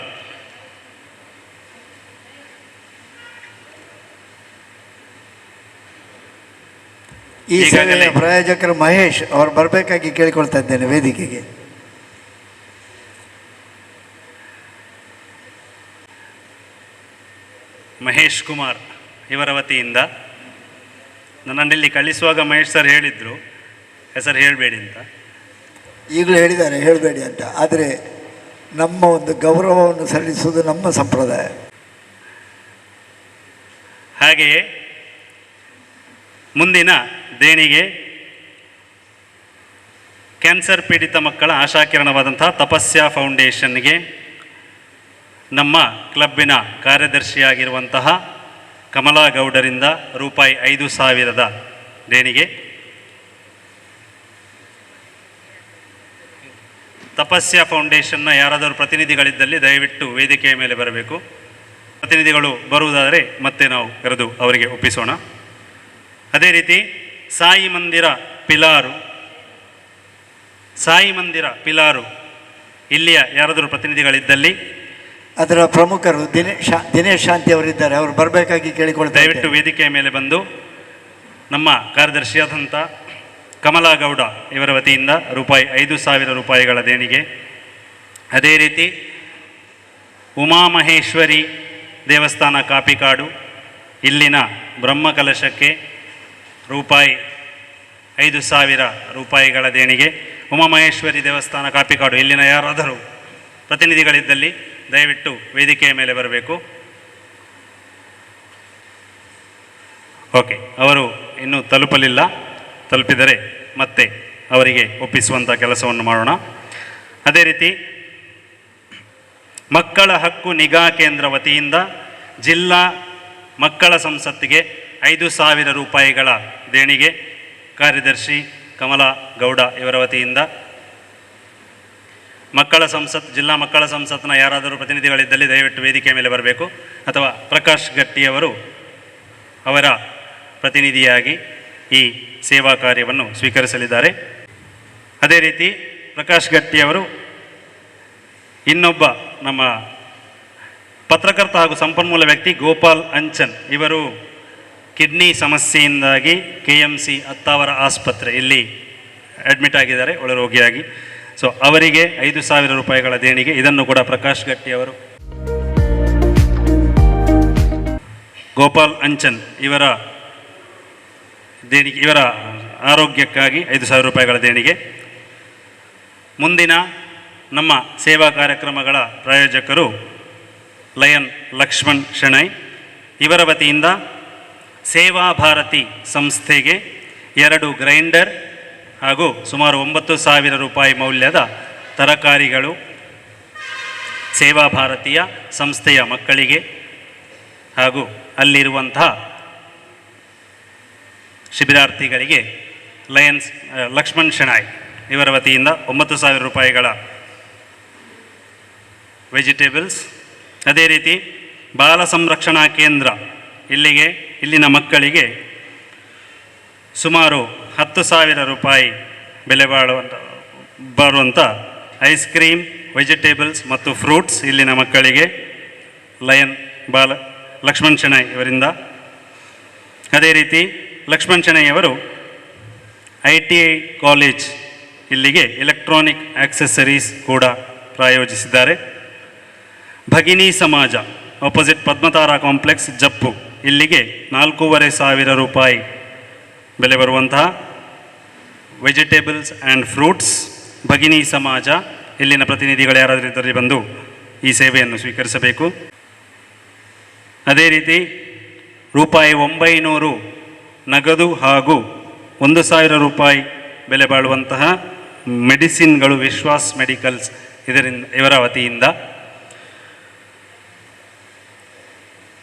ಈ ಸೇವೆಯ ಪ್ರಾಯೋಜಕರು ಮಹೇಶ್ ಅವರು ಬರಬೇಕಾಗಿ ಕೇಳಿಕೊಳ್ತಾ ಇದ್ದೇನೆ ವೇದಿಕೆಗೆ. ಮಹೇಶ್ ಕುಮಾರ್ ಇವರ ವತಿಯಿಂದ. ನನ್ನಲ್ಲಿ ಕಳಿಸುವಾಗ ಮಹೇಶ್ ಸರ್ ಹೇಳಿದರು ಹೆಸರು ಹೇಳಬೇಡಿ ಅಂತ. ಈಗಲೂ ಹೇಳಿದ್ದಾರೆ ಹೇಳಬೇಡಿ ಅಂತ. ಆದರೆ ನಮ್ಮ ಒಂದು ಗೌರವವನ್ನು ಸಲ್ಲಿಸುವುದು ನಮ್ಮ ಸಂಪ್ರದಾಯ. ಹಾಗೆಯೇ ಮುಂದಿನ ದೇಣಿಗೆ ಕ್ಯಾನ್ಸರ್ ಪೀಡಿತ ಮಕ್ಕಳ ಆಶಾಕಿರಣವಾದಂತಹ ತಪಸ್ಯ ಫೌಂಡೇಶನ್ಗೆ ನಮ್ಮ ಕ್ಲಬ್ಬಿನ ಕಾರ್ಯದರ್ಶಿಯಾಗಿರುವಂತಹ ಕಮಲಾ ಗೌಡರಿಂದ ರೂಪಾಯಿ 5,000 ದೇಣಿಗೆ. ತಪಸ್ಯ ಫೌಂಡೇಶನ್ನ ಯಾರಾದರೂ ಪ್ರತಿನಿಧಿಗಳಿದ್ದಲ್ಲಿ ದಯವಿಟ್ಟು ವೇದಿಕೆಯ ಮೇಲೆ ಬರಬೇಕು. ಪ್ರತಿನಿಧಿಗಳು ಬರುವುದಾದರೆ ಮತ್ತೆ ನಾವು ಕರೆದು ಅವರಿಗೆ ಒಪ್ಪಿಸೋಣ. ಅದೇ ರೀತಿ ಸಾಯಿ ಮಂದಿರ ಪಿಲಾರು ಇಲ್ಲಿಯ ಯಾರಾದರೂ ಪ್ರತಿನಿಧಿಗಳಿದ್ದಲ್ಲಿ, ಅದರ ಪ್ರಮುಖರು ದಿನೇಶ್ ಶಾಂತಿ ಅವರಿದ್ದಾರೆ, ಅವರು ಬರಬೇಕಾಗಿ ಕೇಳಿಕೊಳ್ತಾ ದಯವಿಟ್ಟು ವೇದಿಕೆಯ ಮೇಲೆ ಬಂದು ನಮ್ಮ ಕಾರ್ಯದರ್ಶಿಯಾದಂಥ ಕಮಲಾ ಗೌಡ ಇವರ ವತಿಯಿಂದ ರೂಪಾಯಿ 5,000 ರೂಪಾಯಿಗಳ ದೇಣಿಗೆ. ಅದೇ ರೀತಿ ಉಮಾಮಹೇಶ್ವರಿ ದೇವಸ್ಥಾನ ಕಾಪಿಕಾಡು ಇಲ್ಲಿನ ಬ್ರಹ್ಮಕಲಶಕ್ಕೆ ರೂಪಾಯಿ 5,000 ರೂಪಾಯಿಗಳ ದೇಣಿಗೆ. ಉಮಾಮಹೇಶ್ವರಿ ದೇವಸ್ಥಾನ ಕಾಪಿಕಾಡು ಇಲ್ಲಿನ ಯಾರಾದರೂ ಪ್ರತಿನಿಧಿಗಳಿದ್ದಲ್ಲಿ ದಯವಿಟ್ಟು ವೇದಿಕೆಯ ಮೇಲೆ ಬರಬೇಕು. ಓಕೆ, ಅವರು ಇನ್ನೂ ತಲುಪಲಿಲ್ಲ. ತಲುಪಿದರೆ ಮತ್ತೆ ಅವರಿಗೆ ಒಪ್ಪಿಸುವಂಥ ಕೆಲಸವನ್ನು ಮಾಡೋಣ. ಅದೇ ರೀತಿ ಮಕ್ಕಳ ಹಕ್ಕು ನಿಗಾ ಕೇಂದ್ರ ವತಿಯಿಂದ ಜಿಲ್ಲಾ ಮಕ್ಕಳ ಸಂಸತ್ತಿಗೆ 5,000 ರೂಪಾಯಿಗಳ ದೇಣಿಗೆ. ಕಾರ್ಯದರ್ಶಿ ಕಮಲಾ ಗೌಡ ಇವರ ವತಿಯಿಂದ. ಜಿಲ್ಲಾ ಮಕ್ಕಳ ಸಂಸತ್ನ ಯಾರಾದರೂ ಪ್ರತಿನಿಧಿಗಳಿದ್ದಲ್ಲಿ ದಯವಿಟ್ಟು ವೇದಿಕೆಯ ಮೇಲೆ ಬರಬೇಕು. ಅಥವಾ ಪ್ರಕಾಶ್ ಗಟ್ಟಿಯವರು ಅವರ ಪ್ರತಿನಿಧಿಯಾಗಿ ಈ ಸೇವಾ ಕಾರ್ಯವನ್ನು ಸ್ವೀಕರಿಸಲಿದ್ದಾರೆ. ಅದೇ ರೀತಿ ಪ್ರಕಾಶ್ ಗಟ್ಟಿಯವರು ಇನ್ನೊಬ್ಬ ನಮ್ಮ ಪತ್ರಕರ್ತ ಹಾಗೂ ಸಂಪನ್ಮೂಲ ವ್ಯಕ್ತಿ ಗೋಪಾಲ್ ಅಂಚನ್ ಇವರು ಕಿಡ್ನಿ ಸಮಸ್ಯೆಯಿಂದಾಗಿ KMC ಅತ್ತಾವರ ಆಸ್ಪತ್ರೆ ಇಲ್ಲಿ ಅಡ್ಮಿಟ್ ಆಗಿದ್ದಾರೆ ಒಳರೋಗಿಯಾಗಿ. ಸೊ ಅವರಿಗೆ 5,000 ರೂಪಾಯಿಗಳ ದೇಣಿಗೆ. ಇದನ್ನು ಕೂಡ ಪ್ರಕಾಶ್ ಗಟ್ಟಿಯವರು ಗೋಪಾಲ್ ಅಂಚನ್ ಇವರ ದೇಣಿಗೆ, ಇವರ ಆರೋಗ್ಯಕ್ಕಾಗಿ 5,000 ರೂಪಾಯಿಗಳ ದೇಣಿಗೆ. ಮುಂದಿನ ನಮ್ಮ ಸೇವಾ ಕಾರ್ಯಕ್ರಮಗಳ ಪ್ರಾಯೋಜಕರು ಲಯನ್ ಲಕ್ಷ್ಮಣ್ ಶೆಣೈ ಇವರ ವತಿಯಿಂದ ಸೇವಾ ಭಾರತಿ ಸಂಸ್ಥೆಗೆ 2 ಗ್ರೈಂಡರ್ ಹಾಗೂ ಸುಮಾರು 9,000 ರೂಪಾಯಿ ಮೌಲ್ಯದ ತರಕಾರಿಗಳು ಸೇವಾ ಭಾರತೀಯ ಸಂಸ್ಥೆಯ ಮಕ್ಕಳಿಗೆ ಹಾಗೂ ಅಲ್ಲಿರುವಂತಹ ಶಿಬಿರಾರ್ಥಿಗಳಿಗೆ ಲಯನ್ಸ್ ಲಕ್ಷ್ಮಣ್ ಶೆಣಾಯ್ ಇವರ ವತಿಯಿಂದ 9,000 ರೂಪಾಯಿಗಳ ವೆಜಿಟೇಬಲ್ಸ್. ಅದೇ ರೀತಿ ಬಾಲ ಸಂರಕ್ಷಣಾ ಕೇಂದ್ರ ಇಲ್ಲಿನ ಮಕ್ಕಳಿಗೆ ಸುಮಾರು 10,000 ರೂಪಾಯಿ ಬೆಲೆ ಬರುವಂಥ ಐಸ್ ಕ್ರೀಮ್, ವೆಜಿಟೇಬಲ್ಸ್ ಮತ್ತು ಫ್ರೂಟ್ಸ್ ಇಲ್ಲಿನ ಮಕ್ಕಳಿಗೆ. ಲಯನ್ ಲಕ್ಷ್ಮಣ್ ಶೆಣೈ ಇವರಿಂದ. ಅದೇ ರೀತಿ ಲಕ್ಷ್ಮಣ್ ಶೆಣೈಯವರು ITI ಕಾಲೇಜ್ ಇಲ್ಲಿಗೆ ಎಲೆಕ್ಟ್ರಾನಿಕ್ ಆಕ್ಸೆಸರೀಸ್ ಕೂಡ ಪ್ರಾಯೋಜಿಸಿದ್ದಾರೆ. ಭಗಿನಿ ಸಮಾಜ ಆಪೋಸಿಟ್ ಪದ್ಮತಾರಾ ಕಾಂಪ್ಲೆಕ್ಸ್ ಜಪ್ಪು ಇಲ್ಲಿಗೆ 4,500 ರೂಪಾಯಿ ಬೆಲೆ ಬರುವಂತಹ ವೆಜಿಟೇಬಲ್ಸ್ ಆ್ಯಂಡ್ ಫ್ರೂಟ್ಸ್. ಭಗಿನಿ ಸಮಾಜ ಇಲ್ಲಿನ ಪ್ರತಿನಿಧಿಗಳು ಯಾರಾದರೂ ಇದರಲ್ಲಿ ಬಂದು ಈ ಸೇವೆಯನ್ನು ಸ್ವೀಕರಿಸಬೇಕು. ಅದೇ ರೀತಿ ₹900 ನಗದು ಹಾಗೂ 1,000 ರೂಪಾಯಿ ಬೆಲೆ ಬಾಳುವಂತಹ ಮೆಡಿಸಿನ್ಗಳು ವಿಶ್ವಾಸ್ ಮೆಡಿಕಲ್ಸ್ ಇವರ ವತಿಯಿಂದ.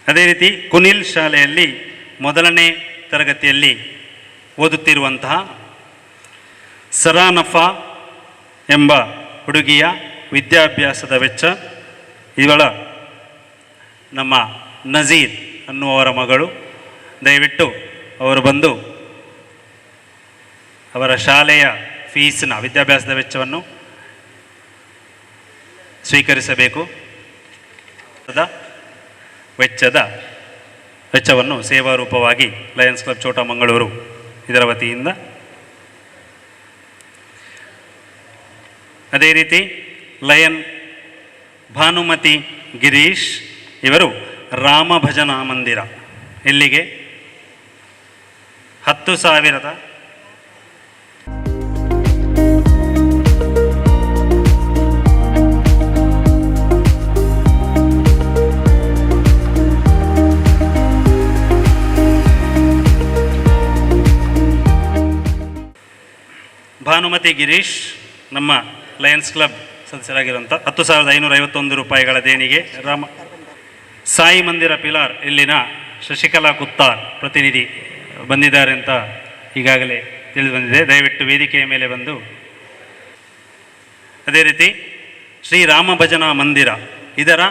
ಅದೇ ರೀತಿ ಕುನಿಲ್ ಶಾಲೆಯಲ್ಲಿ 1ನೇ ತರಗತಿಯಲ್ಲಿ ಓದುತ್ತಿರುವಂತಹ ಸರಾನಫಾ ಎಂಬ ಹುಡುಗಿಯ ವಿದ್ಯಾಭ್ಯಾಸದ ವೆಚ್ಚ, ಇವಳ ನಮ್ಮ ನಜೀರ್ ಅನ್ನುವವರ ಮಗಳು. ದಯವಿಟ್ಟು ಅವರು ಬಂದು ಅವರ ಶಾಲೆಯ ಫೀಸ್ನ ವಿದ್ಯಾಭ್ಯಾಸದ ಸ್ವೀಕರಿಸಬೇಕು. ವೆಚ್ಚವನ್ನು ಸೇವಾ ರೂಪವಾಗಿ ಲಯನ್ಸ್ ಕ್ಲಬ್ ಛೋಟಾ ಮಂಗಳೂರು ಇದರ ವತಿಯಿಂದ. ಅದೇ ರೀತಿ ಲಯನ್ ಭಾನುಮತಿ ಗಿರೀಶ್ ಇವರು ರಾಮ ಭಜನಾ ಮಂದಿರ ಇಲ್ಲಿಗೆ 10,000 ಭಾನುಮತಿ ಗಿರೀಶ್ ನಮ್ಮ ಲಯನ್ಸ್ ಕ್ಲಬ್ ಸದಸ್ಯರಾಗಿರುವಂಥ 10,551 ರೂಪಾಯಿಗಳ ದೇಣಿಗೆ. ಸಾಯಿ ಮಂದಿರ ಪಿಲಾರ್ ಇಲ್ಲಿನ ಶಶಿಕಲಾ ಕುತ್ತಾರ್ ಪ್ರತಿನಿಧಿ ಬಂದಿದ್ದಾರೆ ಅಂತ ಈಗಾಗಲೇ ತಿಳಿದು ಬಂದಿದೆ. ದಯವಿಟ್ಟು ವೇದಿಕೆಯ ಮೇಲೆ ಬಂದು. ಅದೇ ರೀತಿ ಶ್ರೀರಾಮ ಭಜನಾ ಮಂದಿರ ಇದರ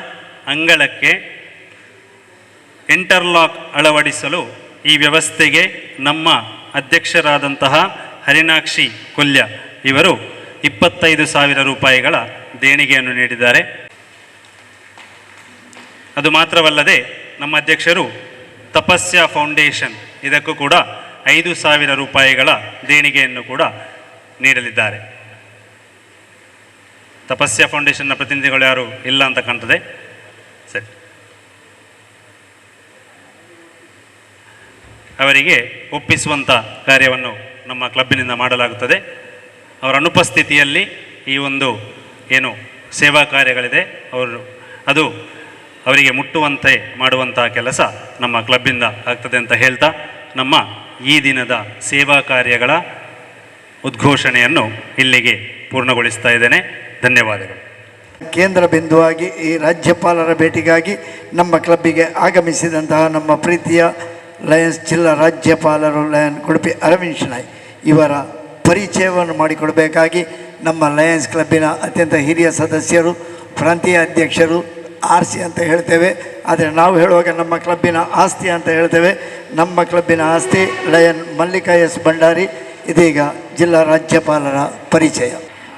ಅಂಗಳಕ್ಕೆ ಇಂಟರ್ಲಾಕ್ ಅಳವಡಿಸಲು ಈ ವ್ಯವಸ್ಥೆಗೆ ನಮ್ಮ ಅಧ್ಯಕ್ಷರಾದಂತಹ ಹರಿಣಾಕ್ಷಿ ಕೊಲ್ಯ ಇವರು 25,000 ರೂಪಾಯಿಗಳ ದೇಣಿಗೆಯನ್ನು ನೀಡಿದ್ದಾರೆ. ಅದು ಮಾತ್ರವಲ್ಲದೆ ನಮ್ಮ ಅಧ್ಯಕ್ಷರು ತಪಸ್ಯ ಫೌಂಡೇಶನ್ ಇದಕ್ಕೂ ಕೂಡ 5,000 ರೂಪಾಯಿಗಳ ದೇಣಿಗೆಯನ್ನು ಕೂಡ ನೀಡಲಿದ್ದಾರೆ. ತಪಸ್ಯ ಫೌಂಡೇಶನ್ನ ಪ್ರತಿನಿಧಿಗಳು ಯಾರು ಇಲ್ಲ ಅಂತ ಕಾಣ್ತದೆ. ಸರಿ, ಅವರಿಗೆ ಒಪ್ಪಿಸುವಂಥ ಕಾರ್ಯವನ್ನು ನಮ್ಮ ಕ್ಲಬ್ಬಿನಿಂದ ಮಾಡಲಾಗುತ್ತದೆ. ಅವರ ಅನುಪಸ್ಥಿತಿಯಲ್ಲಿ ಈ ಒಂದು ಏನು ಸೇವಾ ಕಾರ್ಯಗಳಿದೆ ಅದು ಅವರಿಗೆ ಮುಟ್ಟುವಂತೆ ಮಾಡುವಂಥ ಕೆಲಸ ನಮ್ಮ ಕ್ಲಬ್ಬಿಂದ ಆಗ್ತದೆ ಅಂತ ಹೇಳ್ತಾ ನಮ್ಮ ಈ ದಿನದ ಸೇವಾ ಕಾರ್ಯಗಳ ಉದ್ಘೋಷಣೆಯನ್ನು ಇಲ್ಲಿಗೆ ಪೂರ್ಣಗೊಳಿಸ್ತಾ ಇದ್ದೇನೆ. ಧನ್ಯವಾದಗಳು. ಕೇಂದ್ರ ಬಿಂದುವಾಗಿ ಈ ರಾಜ್ಯಪಾಲರ ಭೇಟಿಗಾಗಿ ನಮ್ಮ ಕ್ಲಬ್ಬಿಗೆ ಆಗಮಿಸಿದಂತಹ ನಮ್ಮ ಪ್ರೀತಿಯ ಲಯನ್ಸ್ ಜಿಲ್ಲಾ ರಾಜ್ಯಪಾಲರು ಲಯನ್ ಉಡುಪಿ ಅರವಿಂದ್ ಶೆಣೈ ಇವರ ಪರಿಚಯವನ್ನು ಮಾಡಿಕೊಡಬೇಕಾಗಿ ನಮ್ಮ ಲಯನ್ಸ್ ಕ್ಲಬ್ಬಿನ ಅತ್ಯಂತ ಹಿರಿಯ ಸದಸ್ಯರು, ಪ್ರಾಂತೀಯ ಅಧ್ಯಕ್ಷರು, RC ಅಂತ ಹೇಳ್ತೇವೆ, ಆದರೆ ನಾವು ಹೇಳುವಾಗ ನಮ್ಮ ಕ್ಲಬ್ಬಿನ ಆಸ್ತಿ ಅಂತ ಹೇಳ್ತೇವೆ. ನಮ್ಮ ಕ್ಲಬ್ಬಿನ ಆಸ್ತಿ ಲಯನ್ ಮಲ್ಲಿಕಾ ಎಸ್ ಭಂಡಾರಿ. ಇದೀಗ ಜಿಲ್ಲಾ ರಾಜ್ಯಪಾಲರ ಪರಿಚಯ.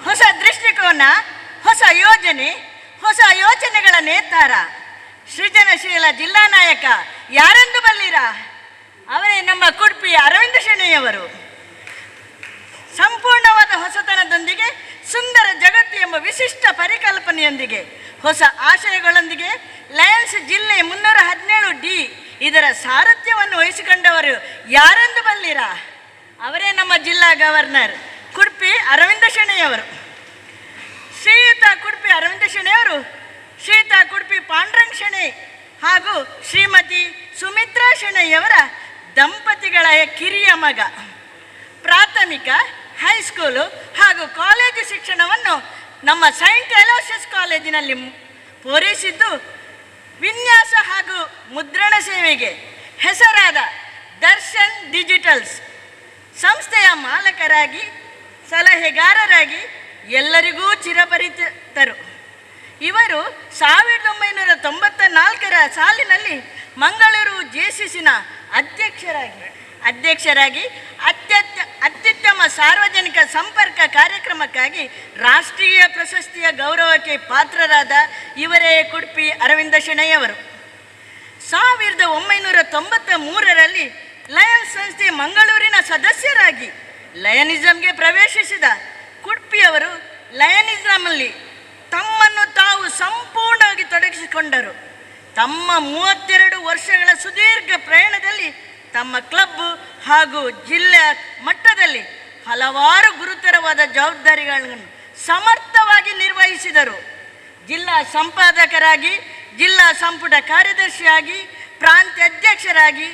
ಹೊಸ ದೃಷ್ಟಿಕೋನ, ಹೊಸ ಯೋಜನೆ, ಹೊಸ ಯೋಚನೆಗಳ ನೇತಾರ, ಸೃಜನಶೀಲ ಜಿಲ್ಲಾ ನಾಯಕ ಯಾರೆಂದು ಬಲ್ಲಿರ? ಅವರೇ ನಮ್ಮ ಕುಡುಪಿ ಅರವಿಂದ ಶೆಣೈಯವರು. ಸಂಪೂರ್ಣವಾದ ಹೊಸತನದೊಂದಿಗೆ ಸುಂದರ ಜಗತ್ತು ಎಂಬ ವಿಶಿಷ್ಟ ಪರಿಕಲ್ಪನೆಯೊಂದಿಗೆ ಹೊಸ ಆಶಯಗಳೊಂದಿಗೆ ಲಯನ್ಸ್ ಜಿಲ್ಲೆ 317D ಇದರ ಸಾರಥ್ಯವನ್ನು ವಹಿಸಿಕೊಂಡವರು ಯಾರೆಂದು ಬಲ್ಲಿರ? ಅವರೇ ನಮ್ಮ ಜಿಲ್ಲಾ ಗವರ್ನರ್ ಕುಡುಪಿ ಅರವಿಂದ ಶೆಣೈಯವರು. ಶ್ರೀಯುತ ಕುಡುಪಿ ಅರವಿಂದ ಶೆಣೈಯವರು ಶ್ರೀಯುತ ಕುಡುಪಿ ಪಾಂಡುರಂಗ್ ಶೆಣೈ ಹಾಗೂ ಶ್ರೀಮತಿ ಸುಮಿತ್ರಾ ಶೆಣೈಯವರ ದಂಪತಿಗಳ ಕಿರಿಯ ಮಗ. ಪ್ರಾಥಮಿಕ, ಹೈಸ್ಕೂಲು ಹಾಗೂ ಕಾಲೇಜು ಶಿಕ್ಷಣವನ್ನು ನಮ್ಮ ಸೈಂಟ್ ಅಲೋಷಿಯಸ್ ಕಾಲೇಜಿನಲ್ಲಿ ಪೂರೈಸಿದ್ದು, ವಿನ್ಯಾಸ ಹಾಗೂ ಮುದ್ರಣ ಸೇವೆಗೆ ಹೆಸರಾದ ದರ್ಶನ್ ಡಿಜಿಟಲ್ಸ್ ಸಂಸ್ಥೆಯ ಮಾಲಕರಾಗಿ, ಸಲಹೆಗಾರರಾಗಿ ಎಲ್ಲರಿಗೂ ಚಿರಪರಿಚಿತರು. ಇವರು 1994 ಸಾಲಿನಲ್ಲಿ ಮಂಗಳೂರು JCCನ ಅಧ್ಯಕ್ಷರಾಗಿ ಅತ್ಯುತ್ತಮ ಸಾರ್ವಜನಿಕ ಸಂಪರ್ಕ ಕಾರ್ಯಕ್ರಮಕ್ಕಾಗಿ ರಾಷ್ಟ್ರೀಯ ಪ್ರಶಸ್ತಿಯ ಗೌರವಕ್ಕೆ ಪಾತ್ರರಾದ ಇವರೇ ಕುಡ್ಪಿ ಅರವಿಂದ ಶೆಣೈಯವರು. 1993ರಲ್ಲಿ ಲಯನ್ಸ್ ಸಂಸ್ಥೆ ಮಂಗಳೂರಿನ ಸದಸ್ಯರಾಗಿ ಲಯನಿಸಂಗೆ ಪ್ರವೇಶಿಸಿದ ಕುಡ್ಪಿಯವರು ಲಯನಿಸಮಲ್ಲಿ ತಮ್ಮನ್ನು ತಾವು ಸಂಪೂರ್ಣವಾಗಿ ತೊಡಗಿಸಿಕೊಂಡರು. ತಮ್ಮ 32 ವರ್ಷಗಳ ಸುದೀರ್ಘ ಪ್ರಯಾಣದಲ್ಲಿ ತಮ್ಮ ಕ್ಲಬ್ ಹಾಗೂ ಜಿಲ್ಲೆಯ ಮಟ್ಟದಲ್ಲಿ ಹಲವಾರು ಗುರುತರವಾದ ಜವಾಬ್ದಾರಿಗಳನ್ನು ಸಮರ್ಥವಾಗಿ ನಿರ್ವಹಿಸಿದರು. ಜಿಲ್ಲಾ ಸಂಪಾದಕರಾಗಿ, ಜಿಲ್ಲಾ ಸಂಪುಟ ಕಾರ್ಯದರ್ಶಿಯಾಗಿ, ಪ್ರಾಂತ್ಯ ಅಧ್ಯಕ್ಷರಾಗಿ,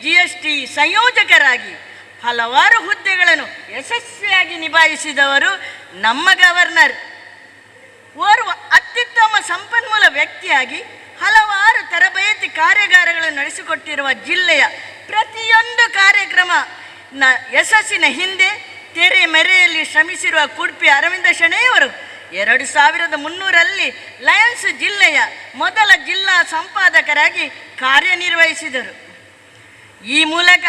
GST ಸಂಯೋಜಕರಾಗಿ ಹಲವಾರು ಹುದ್ದೆಗಳನ್ನು ಯಶಸ್ವಿಯಾಗಿ ನಿಭಾಯಿಸಿದವರು ನಮ್ಮ ಗವರ್ನರ್. ಓರ್ವ ಅತ್ಯುತ್ತಮ ಸಂಪನ್ಮೂಲ ವ್ಯಕ್ತಿಯಾಗಿ ಹಲವಾರು ತರಬೇತಿ ಕಾರ್ಯಾಗಾರಗಳನ್ನು ನಡೆಸಿಕೊಟ್ಟಿರುವ ಜಿಲ್ಲೆಯ ಪ್ರತಿಯೊಂದು ಕಾರ್ಯಕ್ರಮ ಯಶಸ್ಸಿನ ಹಿಂದೆ ತೆರೆ ಮೆರೆಯಲ್ಲಿ ಶ್ರಮಿಸಿರುವ ಕುಡ್ಪಿ ಅರವಿಂದ ಶೆಣೈಯವರು 2300ರಲ್ಲಿ ಲಯನ್ಸ್ ಜಿಲ್ಲೆಯ ಮೊದಲ ಜಿಲ್ಲಾ ಸಂಪಾದಕರಾಗಿ ಕಾರ್ಯನಿರ್ವಹಿಸಿದರು. ಈ ಮೂಲಕ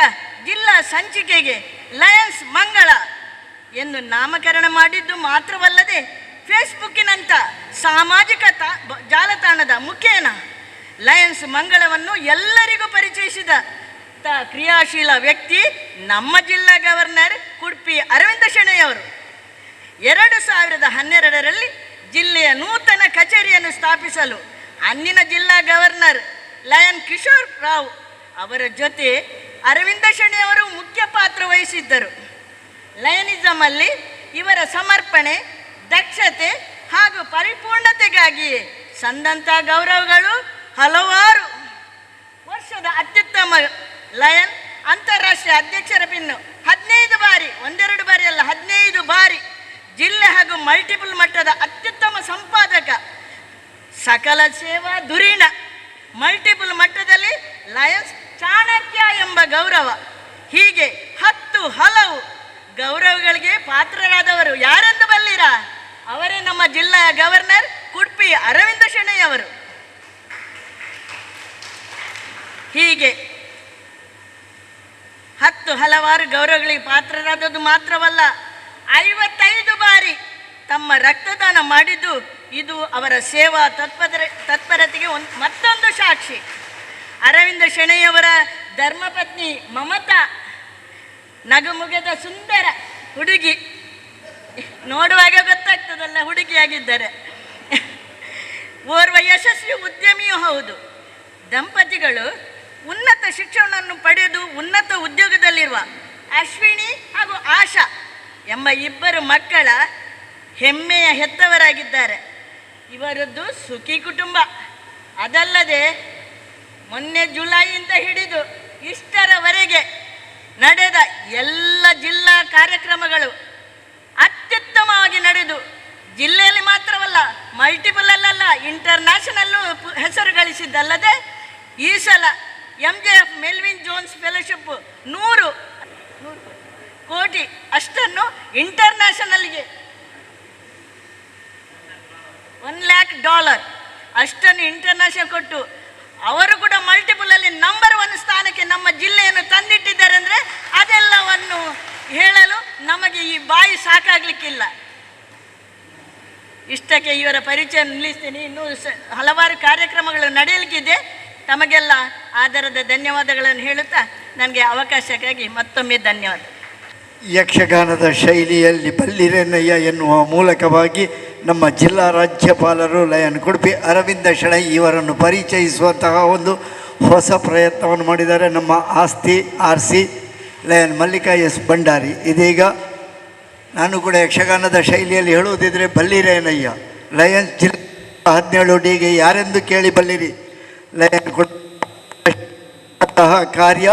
ಜಿಲ್ಲಾ ಸಂಚಿಕೆಗೆ ಲಯನ್ಸ್ ಮಂಗಳ ಎಂದು ನಾಮಕರಣ ಮಾಡಿದ್ದು ಮಾತ್ರವಲ್ಲದೆ ಫೇಸ್ಬುಕ್ಕಿನಂಥ ಸಾಮಾಜಿಕ ಜಾಲತಾಣದ ಮುಖೇನ ಲಯನ್ಸ್ ಮಂಗಳವನ್ನು ಎಲ್ಲರಿಗೂ ಪರಿಚಯಿಸಿದ ಕ್ರಿಯಾಶೀಲ ವ್ಯಕ್ತಿ ನಮ್ಮ ಜಿಲ್ಲಾ ಗವರ್ನರ್ ಕುಡ್ಪಿ ಅರವಿಂದ ಶೆಣೈಯವರು. 2012ರಲ್ಲಿ ಜಿಲ್ಲೆಯ ನೂತನ ಕಚೇರಿಯನ್ನು ಸ್ಥಾಪಿಸಲು ಅಂದಿನ ಜಿಲ್ಲಾ ಗವರ್ನರ್ ಲಯನ್ ಕಿಶೋರ್ ರಾವ್ ಅವರ ಜೊತೆ ಅರವಿಂದ ಶೆಣೈಯವರು ಮುಖ್ಯ ಪಾತ್ರ ವಹಿಸಿದ್ದರು. ಲಯನಿಸಮಲ್ಲಿ ಇವರ ಸಮರ್ಪಣೆ, ದಕ್ಷತೆ ಹಾಗೂ ಪರಿಪೂರ್ಣತೆಗಾಗಿಯೇ ಸಂದಂಥ ಗೌರವಗಳು ಹಲವಾರು. ವರ್ಷದ ಅತ್ಯುತ್ತಮ ಲಯನ್ ಅಂತಾರಾಷ್ಟ್ರೀಯ ಅಧ್ಯಕ್ಷರ ಪಿನ್ನು 15 ಬಾರಿ, ಒಂದೆರಡು ಬಾರಿ ಅಲ್ಲ 15 ಬಾರಿ ಜಿಲ್ಲೆ ಹಾಗೂ ಮಲ್ಟಿಪಲ್ ಮಟ್ಟದ ಅತ್ಯುತ್ತಮ ಸಂಪಾದಕ, ಸಕಲ ಸೇವಾ ಧುರೀಣ, ಮಲ್ಟಿಪಲ್ ಮಟ್ಟದಲ್ಲಿ ಲಯನ್ಸ್ ಚಾಣಕ್ಯ ಎಂಬ ಗೌರವ, ಹೀಗೆ 10 ಹಲವು ಗೌರವಗಳಿಗೆ ಪಾತ್ರರಾದವರು ಯಾರೆಂದು ಬಲ್ಲಿರಾ? ಅವರೇ ನಮ್ಮ ಜಿಲ್ಲಾ ಗವರ್ನರ್ ಕುಡ್ಪಿ ಅರವಿಂದ ಶೆಣೈಯವರು. ಹೀಗೆ 10 ಹಲವಾರು ಗೌರವಗಳಿಗೆ ಪಾತ್ರರಾದದ್ದು ಮಾತ್ರವಲ್ಲ, 55 ಬಾರಿ ತಮ್ಮ ರಕ್ತದಾನ ಮಾಡಿದ್ದು ಇದು ಅವರ ಸೇವಾ ತತ್ಪರತೆಗೆ ಮತ್ತೊಂದು ಸಾಕ್ಷಿ. ಅರವಿಂದ ಶೆಣೈಯವರ ಧರ್ಮಪತ್ನಿ ಮಮತಾ ನಗುಮುಗದ ಸುಂದರ ಹುಡುಗಿ, ನೋಡುವಾಗ ಗೊತ್ತಾಗ್ತದಲ್ಲ ಹುಡುಗಿಯಾಗಿದ್ದಾರೆ. ಓರ್ವ ಯಶಸ್ವಿ ಉದ್ಯಮಿಯೂ ಹೌದು. ದಂಪತಿಗಳು ಉನ್ನತ ಶಿಕ್ಷಣವನ್ನು ಪಡೆದು ಉನ್ನತ ಉದ್ಯೋಗದಲ್ಲಿರುವ ಅಶ್ವಿನಿ ಹಾಗೂ ಆಶಾ ಎಂಬ 2 ಮಕ್ಕಳ ಹೆಮ್ಮೆಯ ಹೆತ್ತವರಾಗಿದ್ದಾರೆ. ಇವರದ್ದು ಸುಖಿ ಕುಟುಂಬ. ಅದಲ್ಲದೆ ಮೊನ್ನೆ ಜುಲೈಯಿಂದ ಹಿಡಿದು ಇಷ್ಟರವರೆಗೆ ನಡೆದ ಎಲ್ಲ ಜಿಲ್ಲಾ ಕಾರ್ಯಕ್ರಮಗಳು ಅತ್ಯುತ್ತಮವಾಗಿ ನಡೆದು ಜಿಲ್ಲೆಯಲ್ಲಿ ಮಾತ್ರವಲ್ಲ ಮಲ್ಟಿಪಲ್ ಅಲ್ಲಲ್ಲ ಇಂಟರ್ನ್ಯಾಷನಲ್ಲು ಹೆಸರು ಗಳಿಸಿದ್ದಲ್ಲದೆ ಈ ಸಲ MJF ಮೆಲ್ವಿನ್ ಜೋನ್ಸ್ ಫೆಲೋಶಿಪ್ 100 ಕೋಟಿ ಅಷ್ಟನ್ನು ಇಂಟರ್ನ್ಯಾಷನಲ್ಗೆ $1,00,000 ಅಷ್ಟನ್ನು ಇಂಟರ್ನ್ಯಾಷನಲ್ ಕೊಟ್ಟು ಅವರು ಕೂಡ ಮಲ್ಟಿಪಲಲ್ಲಿ ನಂಬರ್ 1 ಸ್ಥಾನಕ್ಕೆ ನಮ್ಮ ಜಿಲ್ಲೆಯನ್ನು ತಂದಿಟ್ಟಿದ್ದಾರೆ. ಅಂದರೆ ಅದೆಲ್ಲವನ್ನು ಹೇಳಲು ನಮಗೆ ಈ ಬಾಯಿ ಸಾಕಾಗಲಿಕ್ಕಿಲ್ಲ. ಇಷ್ಟಕ್ಕೆ ಇವರ ಪರಿಚಯ ನಿಲ್ಲಿಸ್ತೀನಿ. ಇನ್ನೂ ಹಲವಾರು ಕಾರ್ಯಕ್ರಮಗಳು ನಡೆಯಲಿಕ್ಕಿದೆ. ತಮಗೆಲ್ಲ ಆದರದ ಧನ್ಯವಾದಗಳನ್ನು ಹೇಳುತ್ತಾ ನನಗೆ ಅವಕಾಶಕ್ಕಾಗಿ ಮತ್ತೊಮ್ಮೆ ಧನ್ಯವಾದ. ಯಕ್ಷಗಾನದ ಶೈಲಿಯಲ್ಲಿ ಬಲ್ಲಿರೆನಯ್ಯ ಎನ್ನುವ ಮೂಲಕವಾಗಿ ನಮ್ಮ ಜಿಲ್ಲಾ ರಾಜ್ಯಪಾಲರು ಲಯನ್ ಕುಡ್ಪಿ ಅರವಿಂದ ಶೆಣೈ ಇವರನ್ನು ಪರಿಚಯಿಸುವಂತಹ ಒಂದು ಹೊಸ ಪ್ರಯತ್ನವನ್ನು ಮಾಡಿದ್ದಾರೆ. ನಮ್ಮ ಆಸ್ತಿ RC lion Mallika S Bhandari. ಇದೀಗ ನಾನು ಕೂಡ ಯಕ್ಷಗಾನದ ಶೈಲಿಯಲ್ಲಿ ಹೇಳುವುದಿದ್ರೆ ಬಲ್ಲಿರೇನಯ್ಯ ಲಯನ್ಸ್ ಜಿಲ್ಲಾ 17Dಗೆ ಯಾರೆಂದು ಕೇಳಿ ಬಲ್ಲಿರಿ. ಲಯನ್ ಕಾರ್ಯ